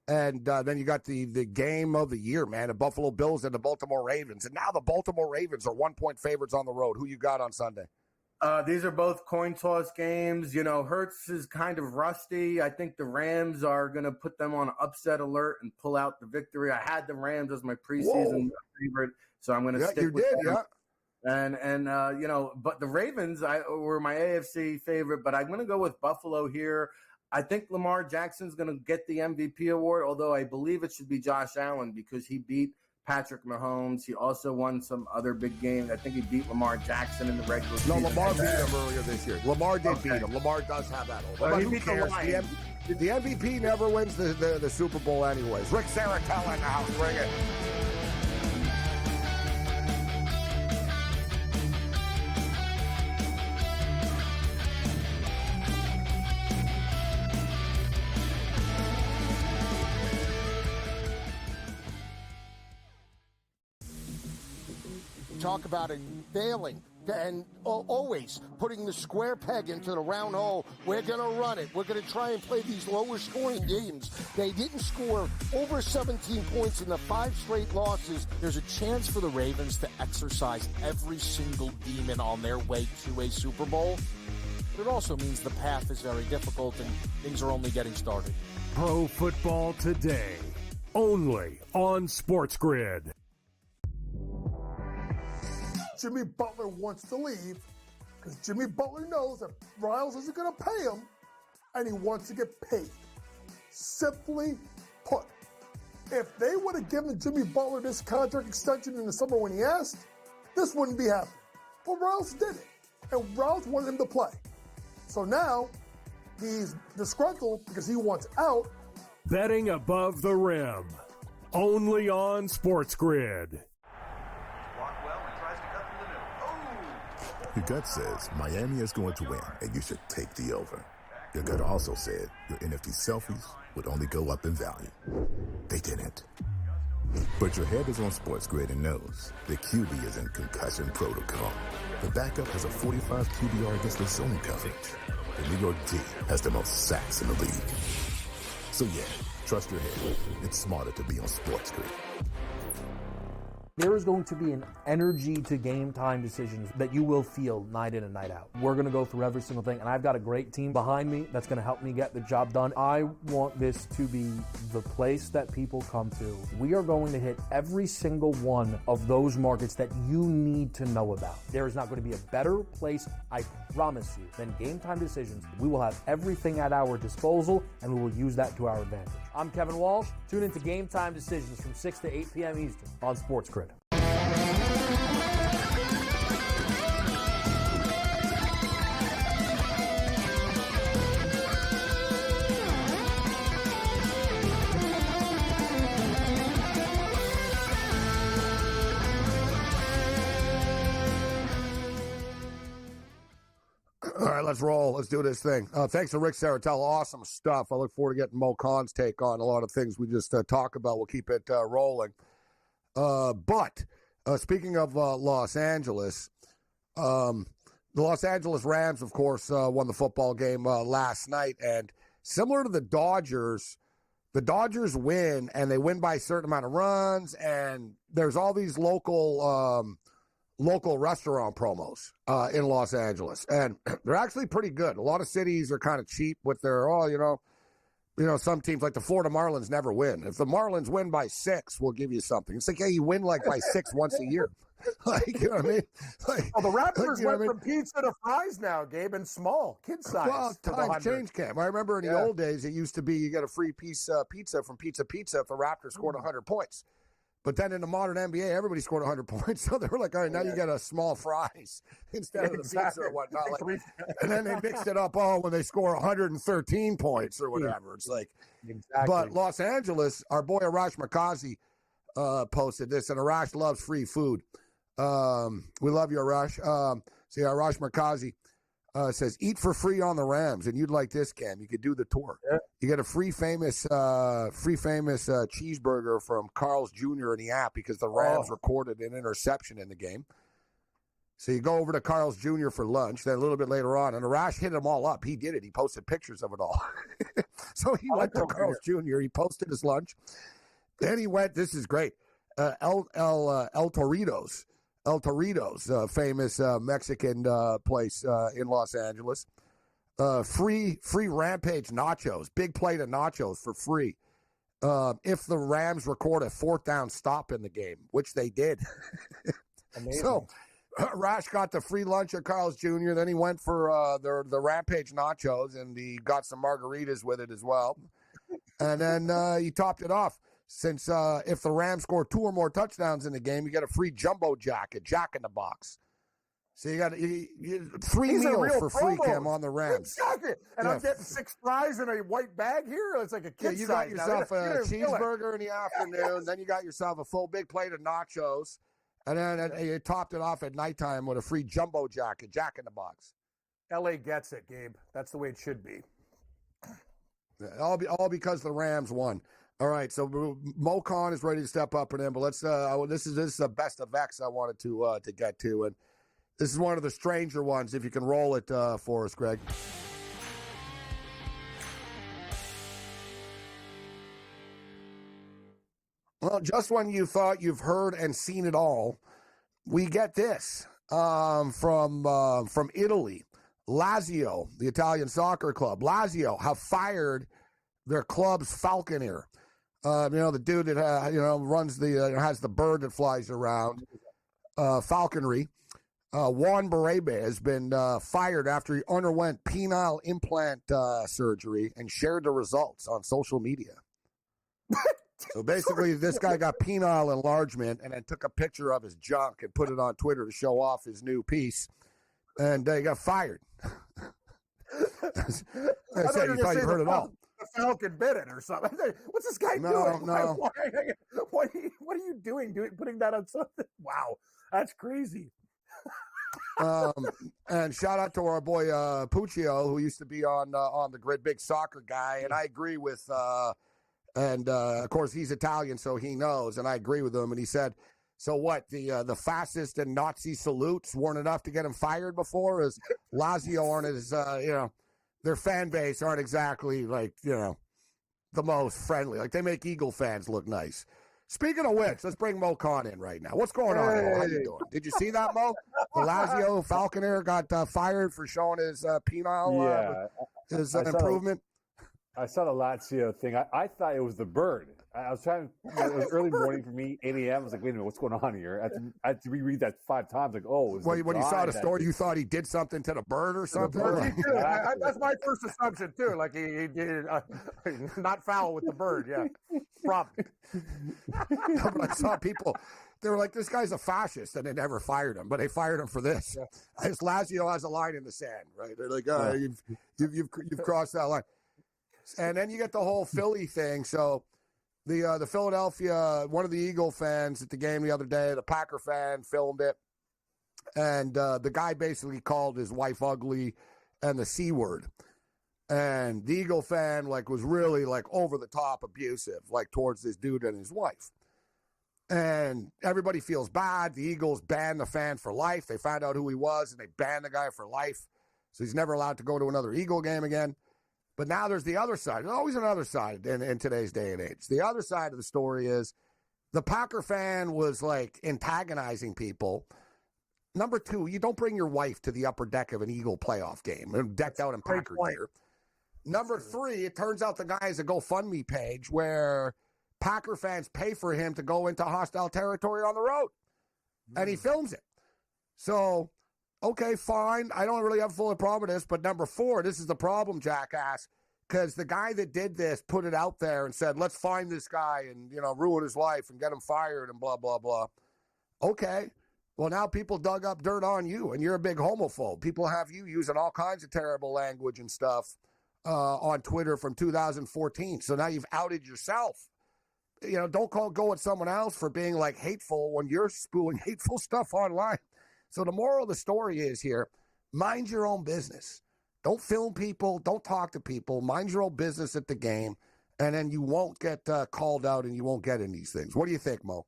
And then you got the game of the year, man, the Buffalo Bills and the Baltimore Ravens. And now the Baltimore Ravens are 1-point favorites on the road. Who you got on Sunday? These are both coin toss games. Hurts is kind of rusty. I think the Rams are going to put them on upset alert and pull out the victory. I had the Rams as my preseason favorite, so I'm going to stick with them. Yeah. And but the Ravens were my AFC favorite, but I'm going to go with Buffalo here. I think Lamar Jackson's going to get the MVP award, although I believe it should be Josh Allen because he beat Patrick Mahomes. He also won some other big games. I think he beat Lamar Jackson in the regular season. No, Lamar beat him earlier this year. Lamar did beat him. Lamar does have that over. But who cares? The MVP never wins the Super Bowl anyways. Rick Saratella in the house. Bring it. Talk about it failing and always putting the square peg into the round hole. We're going to run it. We're going to try and play these lower scoring games. They didn't score over 17 points in the 5 straight losses. There's a chance for the Ravens to exercise every single demon on their way to a Super Bowl, but it also means the path is very difficult and things are only getting started. Pro Football Today, only on SportsGrid. Jimmy Butler wants to leave because Jimmy Butler knows that Riles isn't going to pay him, and he wants to get paid. Simply put, if they would have given Jimmy Butler this contract extension in the summer when he asked, this wouldn't be happening. But Riles did it, and Riles wanted him to play. So now he's disgruntled because he wants out. Betting above the rim, only on SportsGrid. Your gut says Miami is going to win, and you should take the over. Your gut also said your NFT selfies would only go up in value. They didn't. But your head is on SportsGrid and knows the QB is in concussion protocol. The backup has a 45 QBR against the zone coverage. The New York D has the most sacks in the league. So yeah, trust your head. It's smarter to be on SportsGrid. There is going to be an energy to game time decisions that you will feel night in and night out. We're going to go through every single thing, and I've got a great team behind me that's going to help me get the job done. I want this to be the place that people come to. We are going to hit every single one of those markets that you need to know about. There is not going to be a better place, I promise you, than game time decisions. We will have everything at our disposal, and we will use that to our advantage. I'm Kevin Walsh. Tune into Game Time Decisions from 6 to 8 p.m. Eastern on SportsGrid. All right, let's roll. Let's do this thing. Thanks to Rick Saratella. Awesome stuff. I look forward to getting Mo Khan's take on a lot of things we just talk about. We'll keep it rolling. But speaking of Los Angeles, the Los Angeles Rams, of course, won the football game last night. And similar to the Dodgers win, and they win by a certain amount of runs. And there's all these local restaurant promos in Los Angeles. And they're actually pretty good. A lot of cities are kind of cheap with their, some teams like the Florida Marlins never win. If the Marlins win by 6, we'll give you something. It's like, yeah, you win like by 6 once a year. Like, you know what I mean? Like, the Raptors you know went from pizza to fries now, Gabe, and small, kid size. Well, times change, Cam. I remember in the old days, it used to be you get a free piece pizza from Pizza if the Raptors scored 100 points. But then in the modern NBA, everybody scored 100 points. So they were like, all right, now you get a small fries instead of the pizza or whatnot. Like, and then they mixed it up when they score 113 points or whatever. It's like, But Los Angeles, our boy Arash Markazi posted this, and Arash loves free food. We love you, Arash. Arash Markazi says, eat for free on the Rams, and you'd like this, Cam. You could do the tour. Yeah. You get a free famous cheeseburger from Carl's Jr. in the app because the Rams recorded an interception in the game. So you go over to Carl's Jr. for lunch. Then a little bit later on, and Arash hit them all up. He did it. He posted pictures of it all. So he went to Carl's Jr. He posted his lunch. Then he went, this is great, El Torito's. El Torito's, famous Mexican place in Los Angeles. Free Rampage nachos, big plate of nachos for free. If the Rams record a 4th down stop in the game, which they did. Amazing. So Rash got the free lunch at Carl's Jr. Then he went for the Rampage nachos, and he got some margaritas with it as well. And then he topped it off. since if the Rams score 2 or more touchdowns in the game, you get a free jumbo jacket, Jack in the Box. So you got 3 meals for free, Kim, on the Rams. Exactly. And I'm getting 6 fries in a white bag here. It's like a kid's you got size yourself now. a cheeseburger in the afternoon. Then you got yourself a full big plate of nachos. And then you topped it off at nighttime with a free jumbo jacket, Jack in the Box. LA gets it, Gabe. That's the way it should be. All because the Rams won. All right, so Mo Khan is ready to step up and in, but let's. This is the best of X I wanted to get to, and this is one of the stranger ones. If you can roll it for us, Greg. Well, just when you thought you've heard and seen it all, we get this from Italy. Lazio, the Italian soccer club. Lazio have fired their club's falconer. The dude that runs has the bird that flies around, falconry. Juan Barebe has been fired after he underwent penile implant surgery and shared the results on social media. So basically, this guy got penile enlargement and then took a picture of his junk and put it on Twitter to show off his new piece, and he got fired. I said, you thought you heard it all. The Falcon bit it or something. What's this guy doing? No. What are you doing? Putting that on something? Wow, that's crazy. And shout out to our boy Puccio, who used to be on the grid, big soccer guy, and I agree with. Of course, he's Italian, so he knows, and I agree with him. And he said, "So what? The fascist and Nazi salutes weren't enough to get him fired before? As Lazio aren't as their fan base aren't exactly the most friendly. Like they make Eagle fans look nice." Speaking of which, let's bring Mo Khan in right now. What's going on, Mo? How you doing? Did you see that, Mo? The Lazio falconer got fired for showing his penile his improvement. I saw the Lazio thing. I thought it was the bird. I was trying. It was early morning for me, 8 a.m. I was like, wait a minute, what's going on here? I had to reread that 5 times. Like, oh, when you saw the story, you thought he did something to the bird or something? That's my first assumption too. Like he did not foul with the bird. Yeah, probably. No, but I saw people. They were like, "This guy's a fascist," and they never fired him. But they fired him for this. Yeah. As Lazio has a line in the sand, right? They're like, "You've crossed that line." And then you get the whole Philly thing. So the Philadelphia, one of the Eagle fans at the game the other day, the Packer fan filmed it. And the guy basically called his wife ugly and the C word. And the Eagle fan was really over the top abusive, towards this dude and his wife. And everybody feels bad. The Eagles banned the fan for life. They found out who he was and they banned the guy for life. So he's never allowed to go to another Eagle game again. But now there's the other side. There's always another side in today's day and age. The other side of the story is the Packer fan was antagonizing people. Number 2, you don't bring your wife to the upper deck of an Eagle playoff game and decked out in Packer gear. Number 3, it turns out the guy has a GoFundMe page where Packer fans pay for him to go into hostile territory on the road. And he films it. So, okay, fine. I don't really have a full problem with this. But number 4, this is the problem, jackass. Because the guy that did this put it out there and said, let's find this guy and, ruin his life and get him fired and blah, blah, blah. Okay. Well, now people dug up dirt on you and you're a big homophobe. People have you using all kinds of terrible language and stuff on Twitter from 2014. So now you've outed yourself. Don't go at someone else for being hateful when you're spewing hateful stuff online. So the moral of the story is here, mind your own business. Don't film people. Don't talk to people. Mind your own business at the game, and then you won't get called out and you won't get in these things. What do you think, Mo?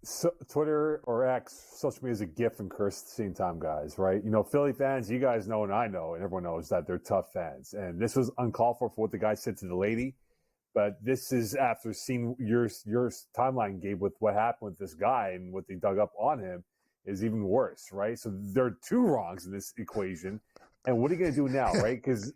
So, Twitter or X, social media is a gift and curse at the same time, guys, right? Philly fans, you guys know and I know and everyone knows that they're tough fans. And this was uncalled for what the guy said to the lady. But this is after seeing your timeline, Gabe, with what happened with this guy and what they dug up on him. Is even worse, right? So there are 2 wrongs in this equation. And what are you going to do now, right? Because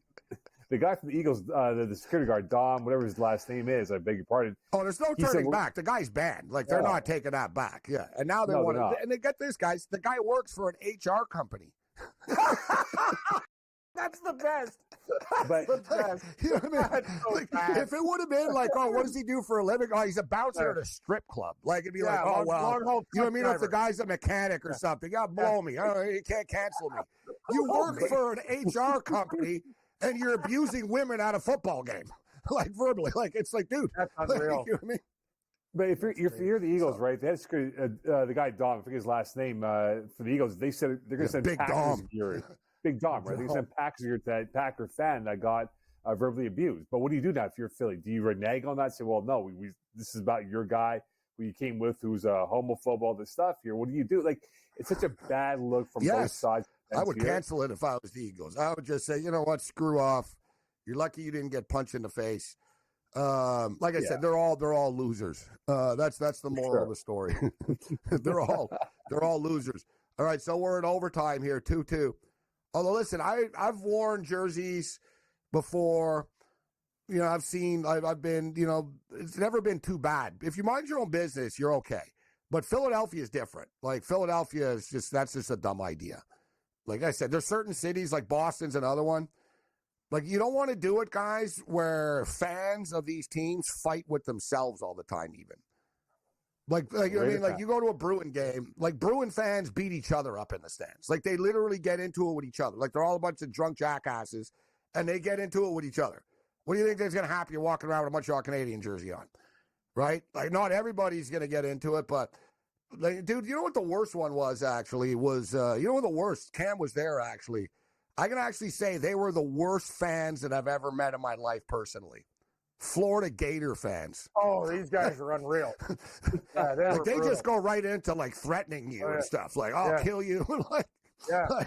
the guy from the Eagles, the security guard, Dom, whatever his last name is, I beg your pardon. Oh, there's no turning back. The guy's banned. They're not taking that back. Yeah. And now they want to. And they get this, guys. The guy works for an HR company. That's the best. But That's the best. You know what I mean? That's so Like, bad. if it would have been like, oh, what does he do for a living? Oh, he's a bouncer at a strip club. Like, it'd be like, oh, well, long-haul you know what I mean? truck If the driver. guy's a mechanic or something, yeah, blow me. Oh, you can't cancel me. You work for an HR company and you're abusing women at a football game, like verbally. Like, it's like, dude, That's like, unreal. you know what I mean? But if you're the Eagles, right? That's the guy Dom, I forget his last name for the Eagles. They said they're going to send Big Packers Dom. gear. Big Dom, right? They send Packers gear to that Packer fan that got verbally abused. But what do you do now if you're Philly? Do you renege on that? Say, well, no, this is about your guy who you came with, who's a homophobe, all this stuff here. What do you do? Like, it's such a bad look from both sides. I would cancel it if I was the Eagles. I would just say, you know what, screw off. You're lucky you didn't get punched in the face. Like I said, they're all losers. That's the moral of the story. they're all losers. All right, so we're in overtime here, 2-2. Although, listen, I've worn jerseys before. You know, I've been, you know, it's never been too bad. If you mind your own business, you're okay. But Philadelphia is different. Like, Philadelphia is that's just a dumb idea. Like I said, there's certain cities, like Boston's another one. Like, you don't want to do it, guys, where fans of these teams fight with themselves all the time, even. Like you know what I mean? Like, you go to a Bruin game, like, Bruin fans beat each other up in the stands. Like, they literally get into it with each other. Like, they're all a bunch of drunk jackasses, and they get into it with each other. What do you think is going to happen? You're walking around with a Montreal Canadian jersey on, right? Like, not everybody's going to get into it, but, like, dude, you know what the worst one was, actually? You know what the worst? Cam was there, actually. I can actually say they were the worst fans that I've ever met in my life personally. Florida Gator fans. Oh, these guys are unreal. Yeah, like, they just go right into, like, threatening you and stuff. Like, I'll kill you. Like,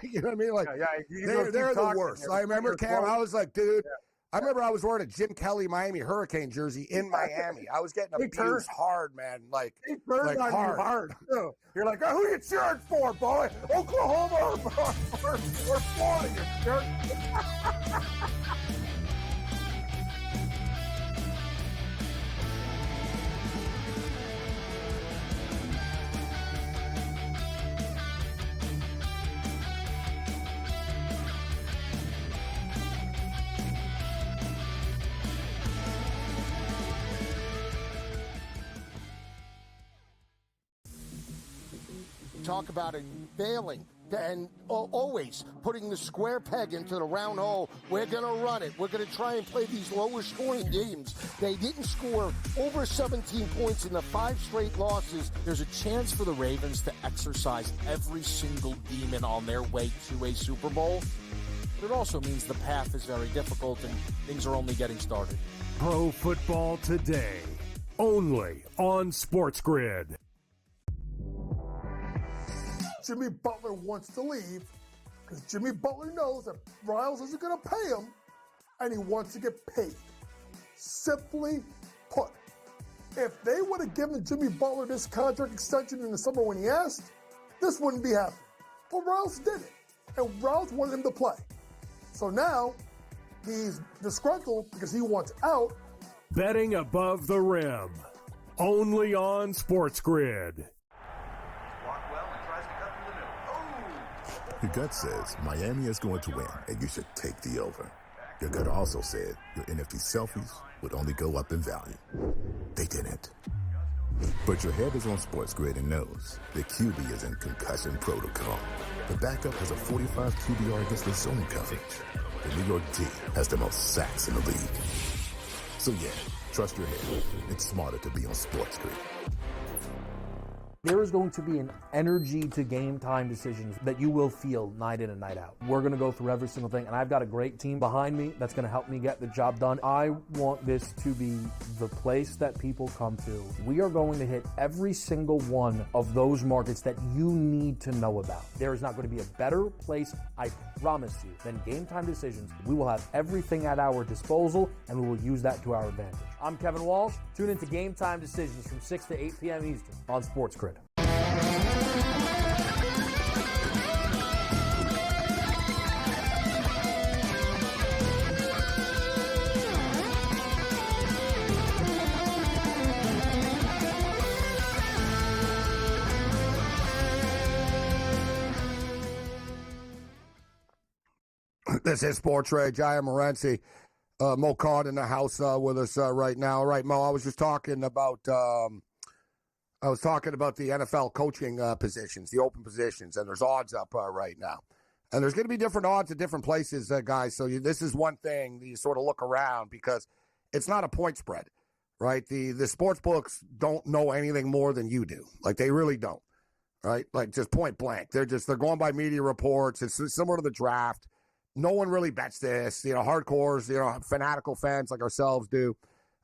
you know what I mean? Like, they're the worst. I remember, Cam, I was like, dude, I remember I was wearing a Jim Kelly Miami Hurricane jersey in Miami. I was getting abused hard, man. Like, he turned on you hard, too. You're like, oh, who you cheering for, boy? Oklahoma or Florida, you jerk. Talk about it failing and always putting the square peg into the round hole. We're going to run it. We're going to try and play these lower scoring games. They didn't score over 17 points in the 5 straight losses. There's a chance for the Ravens to exercise every single demon on their way to a Super Bowl. But it also means the path is very difficult and things are only getting started. Pro Football Today, only on SportsGrid. Jimmy Butler wants to leave because Jimmy Butler knows that Riles isn't going to pay him, and he wants to get paid. Simply put, if they would have given Jimmy Butler this contract extension in the summer when he asked, this wouldn't be happening. But Riles did it, and Riles wanted him to play. So now he's disgruntled because he wants out. Betting above the rim, only on SportsGrid. Your gut says Miami is going to win, and you should take the over. Your gut also said your NFT selfies would only go up in value. They didn't. But your head is on SportsGrid and knows the QB is in concussion protocol. The backup has a 45 QBR against the zone coverage. The New York D has the most sacks in the league. So yeah, trust your head. It's smarter to be on SportsGrid. There is going to be an energy to game time decisions that you will feel night in and night out. We're going to go through every single thing, and I've got a great team behind me that's going to help me get the job done. I want this to be the place that people come to. We are going to hit every single one of those markets that you need to know about. There is not going to be a better place, I promise you, than Game Time Decisions. We will have everything at our disposal, and we will use that to our advantage. I'm Kevin Walsh. Tune into Game Time Decisions from 6 to 8 p.m. Eastern on SportsGrid. This is SportsRage. I am Morency. Mo Card in the house with us right now. All right, Mo, I was just talking about the NFL coaching positions, the open positions, and there's odds up right now. And there's going to be different odds at different places, guys. So this is one thing that you sort of look around because it's not a point spread, right? The sports books don't know anything more than you do. Like, they really don't, right? Like, just point blank. They're going by media reports. It's similar to the draft. No one really bets this, hardcores, fanatical fans like ourselves do.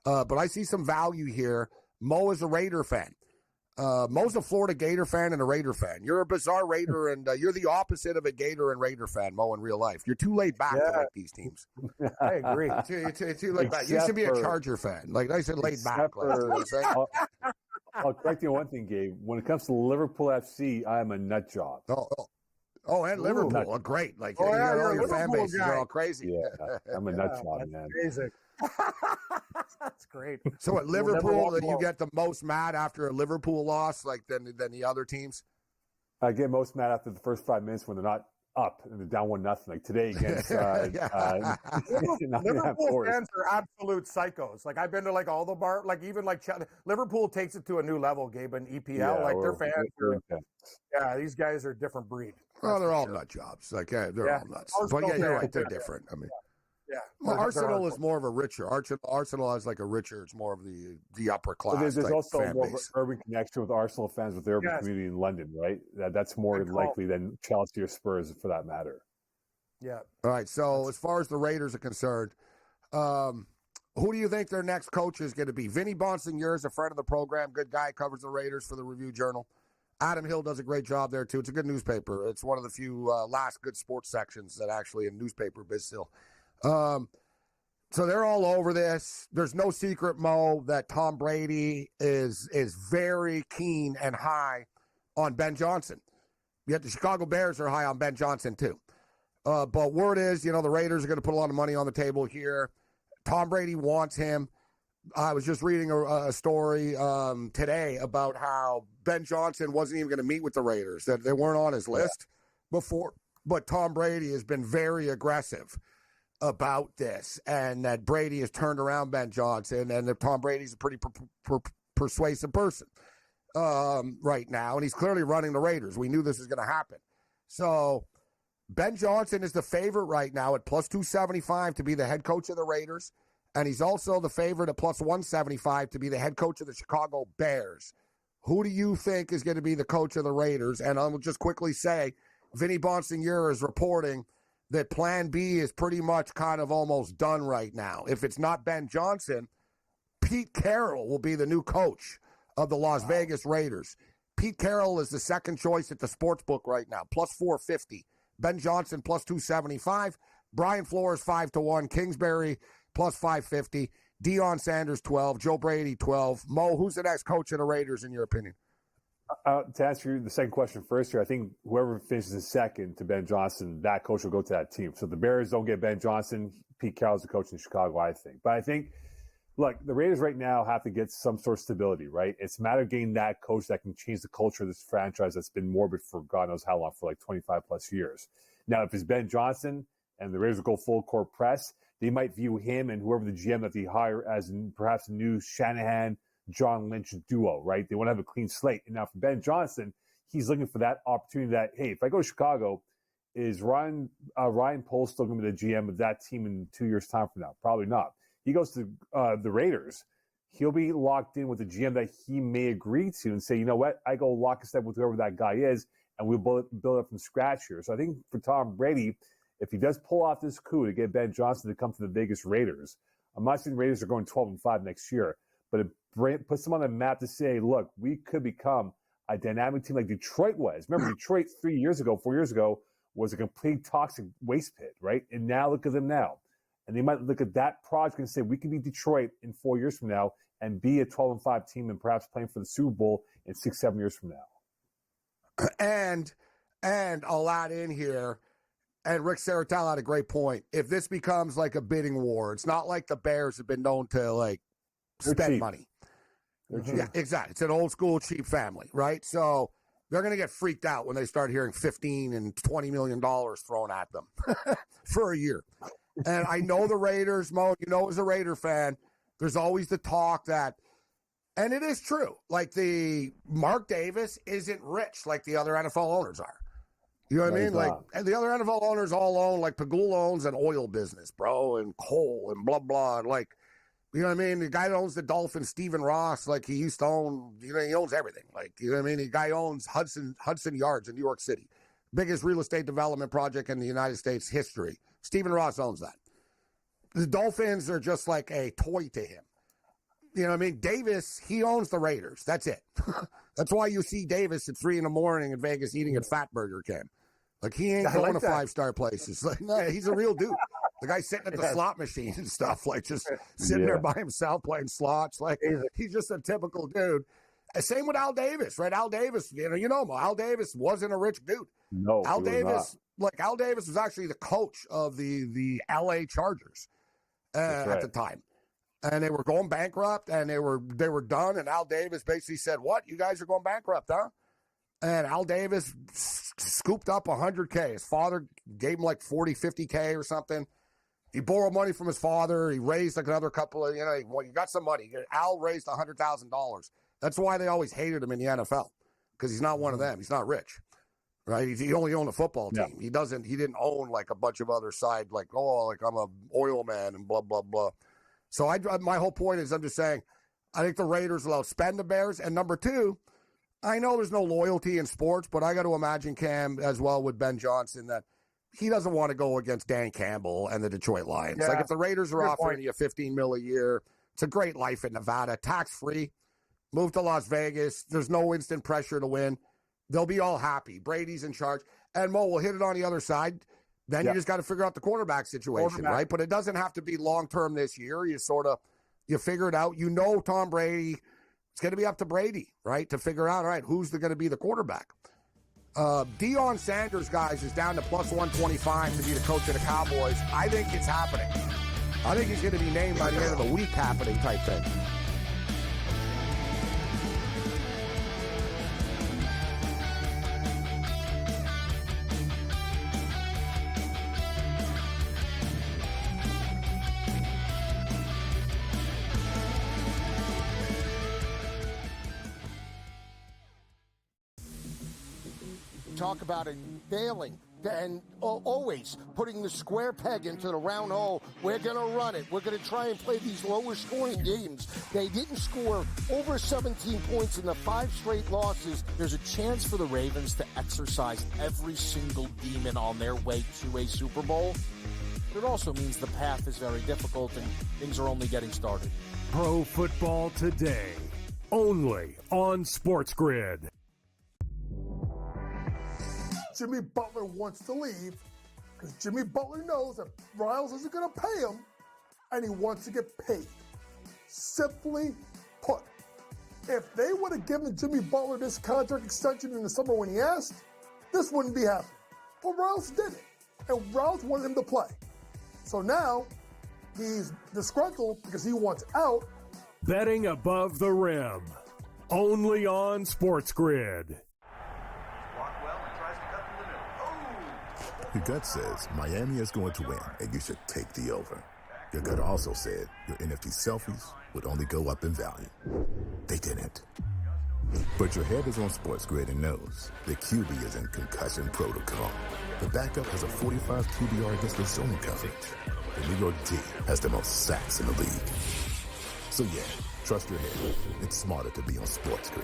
But I see some value here. Mo is a Raider fan. Mo's a Florida Gator fan and a Raider fan. You're a bizarre Raider, and you're the opposite of a Gator and Raider fan, Mo, in real life. You're too laid back to like these teams. I agree. Too laid back. You should be a Charger fan. Like, I said, laid back. I'll correct you on one thing, Gabe. When it comes to Liverpool FC, I'm a nut job. Oh, and Liverpool. Oh, great. Like, your fan bases are all crazy. Yeah, I'm a nut job, man. Amazing. That's great. So at Liverpool, you get the most mad after a Liverpool loss, like than the other teams? I get most mad after the first 5 minutes when they're not up and they're down 1-0. Like today against Liverpool fans are absolute psychos. Like, I've been to like all the bar, like even like Liverpool takes it to a new level, Gabe, in EPL. Yeah, their fans these guys are a different breed. Well, they're all nut jobs. Like, they're all nuts. But yeah, you're right. They're different. I mean, well, Arsenal is more of a richer. Arsenal has like a richer. It's more of the upper class. But there's also fan more base. of an urban connection with Arsenal fans with the urban community in London, right? That's more likely than Chelsea or Spurs, for that matter. Yeah. All right. So as far as the Raiders are concerned, who do you think their next coach is going to be? Vinny Bonsignor is a friend of the program. Good guy, covers the Raiders for the Review Journal. Adam Hill does a great job there, too. It's a good newspaper. It's one of the few last good sports sections that actually in newspaper biz still. So they're all over this. There's no secret, Mo, that Tom Brady is very keen and high on Ben Johnson. Yet the Chicago Bears are high on Ben Johnson, too. But word is, the Raiders are going to put a lot of money on the table here. Tom Brady wants him. I was just reading a story today about how Ben Johnson wasn't even going to meet with the Raiders, that they weren't on his list before. But Tom Brady has been very aggressive about this, and that Brady has turned around Ben Johnson, and that Tom Brady's a pretty persuasive person right now, and he's clearly running the Raiders. We knew this was going to happen. So Ben Johnson is the favorite right now at plus 275 to be the head coach of the Raiders, and he's also the favorite at plus 175 to be the head coach of the Chicago Bears. Who do you think is going to be the coach of the Raiders? And I'll just quickly say, Vinny Bonsignor is reporting that Plan B is pretty much kind of almost done right now. If it's not Ben Johnson, Pete Carroll will be the new coach of the Las Vegas Raiders. Pete Carroll is the second choice at the sports book right now, plus 450. Ben Johnson, plus 275. Brian Flores, 5-1. Kingsbury, plus 550. Deion Sanders, 12. Joe Brady, 12. Mo, who's the next coach of the Raiders, in your opinion? To answer the second question first here, I think whoever finishes second to Ben Johnson, that coach will go to that team. So the Bears don't get Ben Johnson. Pete Carroll's the coach in Chicago, I think. But I think, look, the Raiders right now have to get some sort of stability, right? It's a matter of getting that coach that can change the culture of this franchise that's been morbid for God knows how long, for like 25 plus years. Now, if it's Ben Johnson and the Raiders will go full court press, they might view him and whoever the GM that they hire as perhaps a new Shanahan, John Lynch duo, right? They want to have a clean slate. And now for Ben Johnson, he's looking for that opportunity that, hey, if I go to Chicago, is Ryan Poles still going to be the GM of that team in 2 years' time from now? Probably not. He goes to the Raiders. He'll be locked in with the GM that he may agree to and say, you know what, I go lock and step with whoever that guy is, and we'll build up from scratch here. So I think for Tom Brady, if he does pull off this coup to get Ben Johnson to come to the Vegas Raiders, I'm not saying the Raiders are going 12-5 next year, but it puts them on the map to say, look, we could become a dynamic team like Detroit was. Remember, Detroit 4 years ago, was a complete toxic waste pit, right? And now look at them now. And they might look at that project and say, we can be Detroit in 4 years from now and be a 12-5 team and perhaps playing for the Super Bowl in 6-7 years from now. And I'll add in here, and Rick Serritella had a great point. If this becomes like a bidding war, it's not like the Bears have been known to like spend money. Yeah, exactly. It's an old school cheap family, right? So they're going to get freaked out when they start hearing $15 and $20 million thrown at them for a year. And I know the Raiders, Mo, as a Raider fan, there's always the talk that, and it is true, like the Mark Davis isn't rich like the other NFL owners are. You know what I mean? Like, and the other NFL owners all own, like Pagula owns an oil business, bro, and coal and blah, blah. And like, you know what I mean? The guy that owns the Dolphins, Stephen Ross, like he used to own, he owns everything. Like, you know what I mean? The guy owns Hudson Yards in New York City. Biggest real estate development project in the United States history. Stephen Ross owns that. The Dolphins are just like a toy to him. You know what I mean? Davis, he owns the Raiders. That's it. That's why you see Davis at 3 a.m. in Vegas eating at Fat Burger King. Like, he ain't going to 5-star places. Like, no, he's a real dude. The guy's sitting at the slot machine and stuff, like just sitting there by himself playing slots. Like, he's just a typical dude. Same with Al Davis, right? Al Davis, Al Davis wasn't a rich dude. No, Al Davis was actually the coach of the LA Chargers at the time. And they were going bankrupt, and they were done. And Al Davis basically said, "What? You guys are going bankrupt, huh?" And Al Davis scooped up $100K. His father gave him like $40, $50K or something. He borrowed money from his father. He raised like another couple of, you got some money. Al raised $100,000. That's why they always hated him in the NFL, because he's not one of them. He's not rich, right? He only owned a football team. He didn't own like a bunch of other side, like, I'm a oil man and blah, blah, blah. So my whole point is I'm just saying, I think the Raiders will outspend the Bears. And number two, I know there's no loyalty in sports, but I got to imagine, Cam, as well with Ben Johnson, that he doesn't want to go against Dan Campbell and the Detroit Lions. Yeah. Like, if the Raiders are offering you $15 million a year, it's a great life in Nevada, tax-free, move to Las Vegas. There's no instant pressure to win. They'll be all happy. Brady's in charge. And Mo will hit it on the other side. Then you just got to figure out the quarterback situation, right? But it doesn't have to be long-term this year. You figure it out. Tom Brady, it's going to be up to Brady, right, to figure out, all right, who's going to be the quarterback. Deion Sanders, guys, is down to plus 125 to be the coach of the Cowboys. I think it's happening. I think he's going to be named by the end of the week happening type thing. Talk about it failing and always putting the square peg into the round hole. We're going to run it. We're going to try and play these lower scoring games. They didn't score over 17 points in the 5 straight losses. There's a chance for the Ravens to exercise every single demon on their way to a Super Bowl. But it also means the path is very difficult and things are only getting started. Pro Football Today, only on SportsGrid. Jimmy Butler wants to leave because Jimmy Butler knows that Riles isn't going to pay him, and he wants to get paid. Simply put, if they would have given Jimmy Butler this contract extension in the summer when he asked, this wouldn't be happening. But Riles did it, and Riles wanted him to play. So now he's disgruntled because he wants out. Betting above the rim, only on SportsGrid. Your gut says Miami is going to win, and you should take the over. Your gut also said your NFT selfies would only go up in value. They didn't. But your head is on SportsGrid and knows the QB is in concussion protocol. The backup has a 45 QBR against the zone coverage. The New York D has the most sacks in the league. So yeah, trust your head. It's smarter to be on SportsGrid.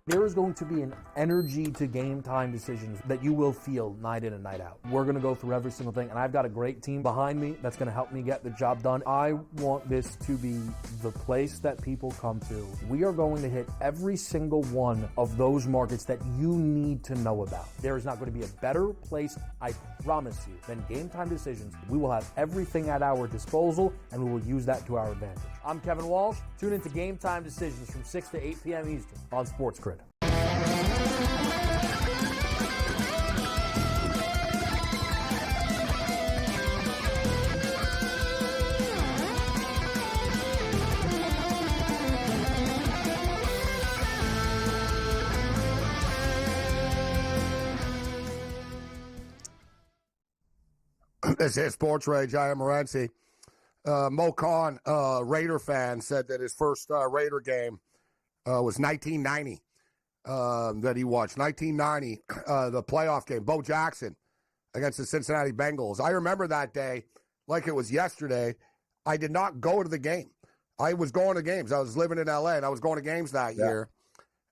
There is going to be an energy to game time decisions that you will feel night in and night out. We're going to go through every single thing, and I've got a great team behind me that's going to help me get the job done. I want this to be the place that people come to. We are going to hit every single one of those markets that you need to know about. There is not going to be a better place, I promise you, than Game Time Decisions. We will have everything at our disposal, and we will use that to our advantage. I'm Kevin Walsh. Tune into Game Time Decisions from 6 to 8 p.m. Eastern on SportsGrid. This is Sports Rage. I am Morency. Mo Khan, Raider fan, said that his first Raider game was 1990 that he watched. 1990, the playoff game, Bo Jackson against the Cincinnati Bengals. I remember that day like it was yesterday. I did not go to the game. I was going to games. I was living in L.A., and I was going to games that year.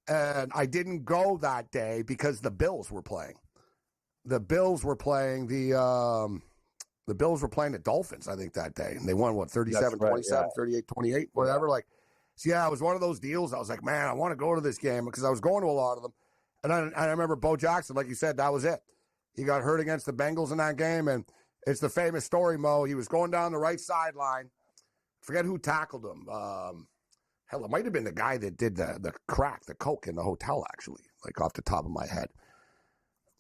And I didn't go that day because the Bills were playing. The Bills were playing the Dolphins, I think, that day. And they won, 37-27, 38-28, whatever. Like, so, yeah, it was one of those deals. I was like, man, I want to go to this game because I was going to a lot of them. And I remember Bo Jackson, like you said, that was it. He got hurt against the Bengals in that game. And it's the famous story, Mo. He was going down the right sideline. Forget who tackled him. Hell, it might have been the guy that did the coke in the hotel, actually, like off the top of my head.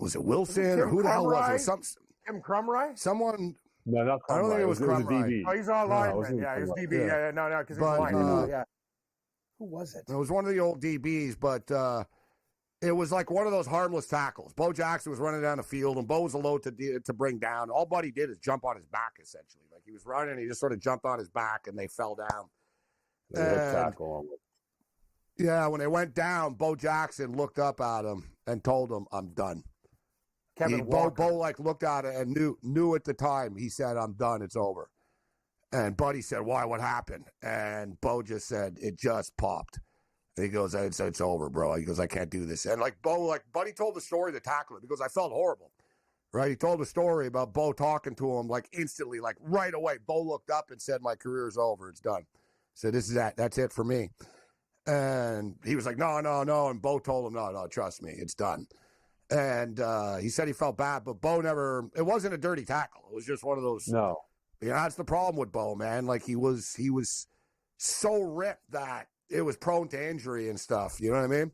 Was it Wilson or who the hell was it? Tim Crumry? Someone. No, not Crumry. I don't think it was Crumry. Oh, he's on lineman. Yeah, he was DB. Yeah, no, because he was lineman. Yeah. Who was it? It was one of the old DBs, but it was like one of those harmless tackles. Bo Jackson was running down the field, and Bo was a load to bring down. All Buddy did is jump on his back, essentially. Like, he was running, he just sort of jumped on his back, and they fell down. Yeah, when they went down, Bo Jackson looked up at him and told him, "I'm done." Bo looked at it and knew at the time. He said, "I'm done. It's over." And Buddy said, "Why? What happened?" And Bo just said, "It just popped." And he goes, "It's over, bro." He goes, "I can't do this." And Buddy told the story to tackle it because I felt horrible. Right? He told the story about Bo talking to him like instantly, like right away. Bo looked up and said, "My career's over. It's done." So this is that. That's it for me. And he was like, no. And Bo told him, no, trust me, it's done. And he said he felt bad, but Bo never, it wasn't a dirty tackle. It was just one of those. No. That's the problem with Bo, man. Like, he was so ripped that it was prone to injury and stuff. You know what I mean?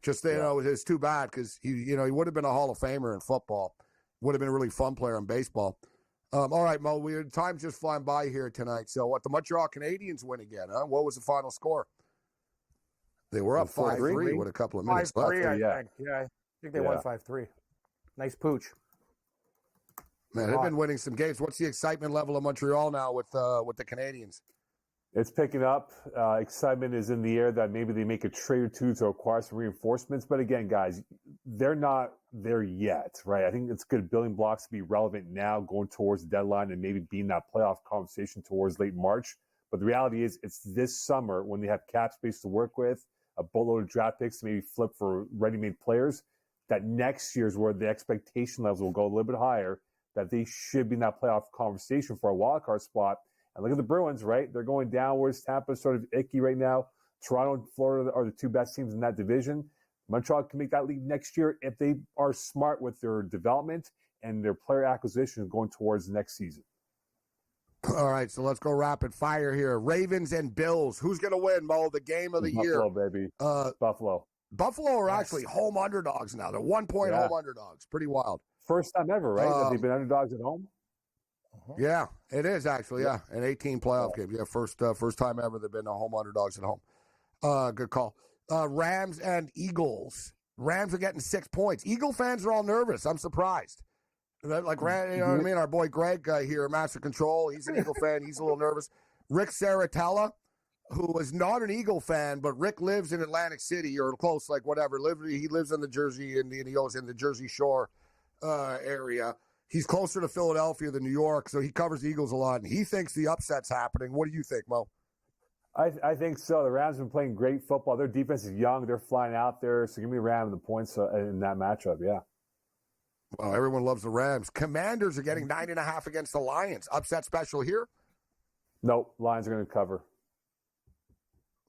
Just, it's too bad because he would have been a Hall of Famer in football. Would have been a really fun player in baseball. All right, Mo, time's just flying by here tonight. So the Montreal Canadiens win again, huh? What was the final score? They were up 5-3 with a couple of minutes left. 5-3, I think. Yeah, I think they won 5-3. Nice pooch. Man, they've been winning some games. What's the excitement level of Montreal now with the Canadiens? It's picking up. Excitement is in the air that maybe they make a trade or two to acquire some reinforcements. But again, guys, they're not there yet, right? I think it's good building blocks to be relevant now going towards the deadline and maybe being that playoff conversation towards late March. But the reality is it's this summer when they have cap space to work with, a boatload of draft picks to maybe flip for ready-made players, that next year's where the expectation levels will go a little bit higher, that they should be in that playoff conversation for a wild card spot. And look at the Bruins, right? They're going downwards. Tampa's sort of icky right now. Toronto and Florida are the two best teams in that division. Montreal can make that leap next year if they are smart with their development and their player acquisition going towards next season. All right, so let's go rapid fire here. Ravens and Bills. Who's going to win, Mo? The game of the year. Buffalo, baby. Buffalo. Buffalo are actually home underdogs now. They're 1-point home underdogs. Pretty wild. First time ever, right? That they've been underdogs at home? Yeah, it is actually. Yeah, an 18 playoff game. Yeah, first time ever they've been home underdogs at home. Good call. Rams and Eagles. Rams are getting 6 points. Eagle fans are all nervous. I'm surprised. Like, you know what I mean? Our boy Greg here, Master Control. He's an Eagle fan. He's a little nervous. Rick Saratella, who is not an Eagle fan, but Rick lives in Atlantic City or close, like whatever. He lives in the Jersey and he goes in the Jersey Shore area. He's closer to Philadelphia than New York, so he covers the Eagles a lot, and he thinks the upset's happening. What do you think, Mo? I think so. The Rams have been playing great football. Their defense is young. They're flying out there. So give me Rams the points in that matchup, yeah. Well, everyone loves the Rams. Commanders are getting 9.5 against the Lions. Upset special here? Nope. Lions are going to cover.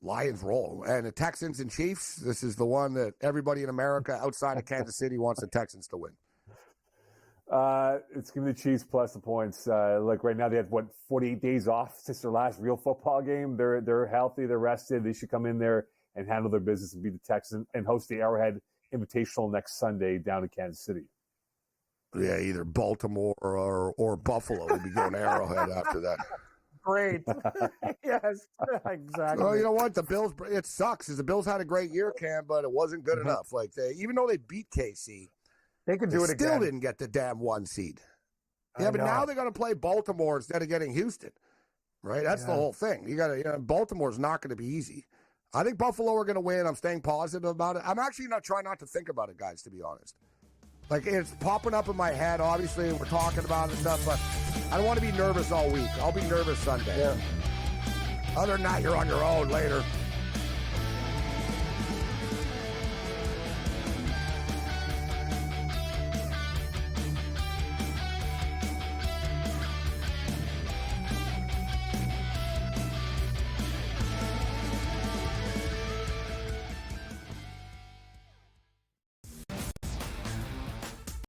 Lions roll. And the Texans and Chiefs, this is the one that everybody in America outside of Kansas City wants the Texans to win. It's going to be the Chiefs plus the points. Like right now, they have 48 days off since their last real football game. They're healthy, they're rested. They should come in there and handle their business and beat the Texans and host the Arrowhead Invitational next Sunday down in Kansas City. Yeah, either Baltimore or Buffalo will be going to Arrowhead after that. Great. Yes, exactly. Well, you know what? The Bills, it sucks because the Bills had a great year, Cam, but it wasn't good enough. Like even though they beat KC, they could do it again. Still didn't get the damn 1 seed. Yeah, but now they're going to play Baltimore instead of getting Houston, right? That's the whole thing. You got to. Baltimore's not going to be easy. I think Buffalo are going to win. I'm staying positive about it. I'm actually trying not to think about it, guys, to be honest. Like, it's popping up in my head. Obviously, we're talking about it and stuff, but I don't want to be nervous all week. I'll be nervous Sunday. Yeah. Other than that, you're on your own later.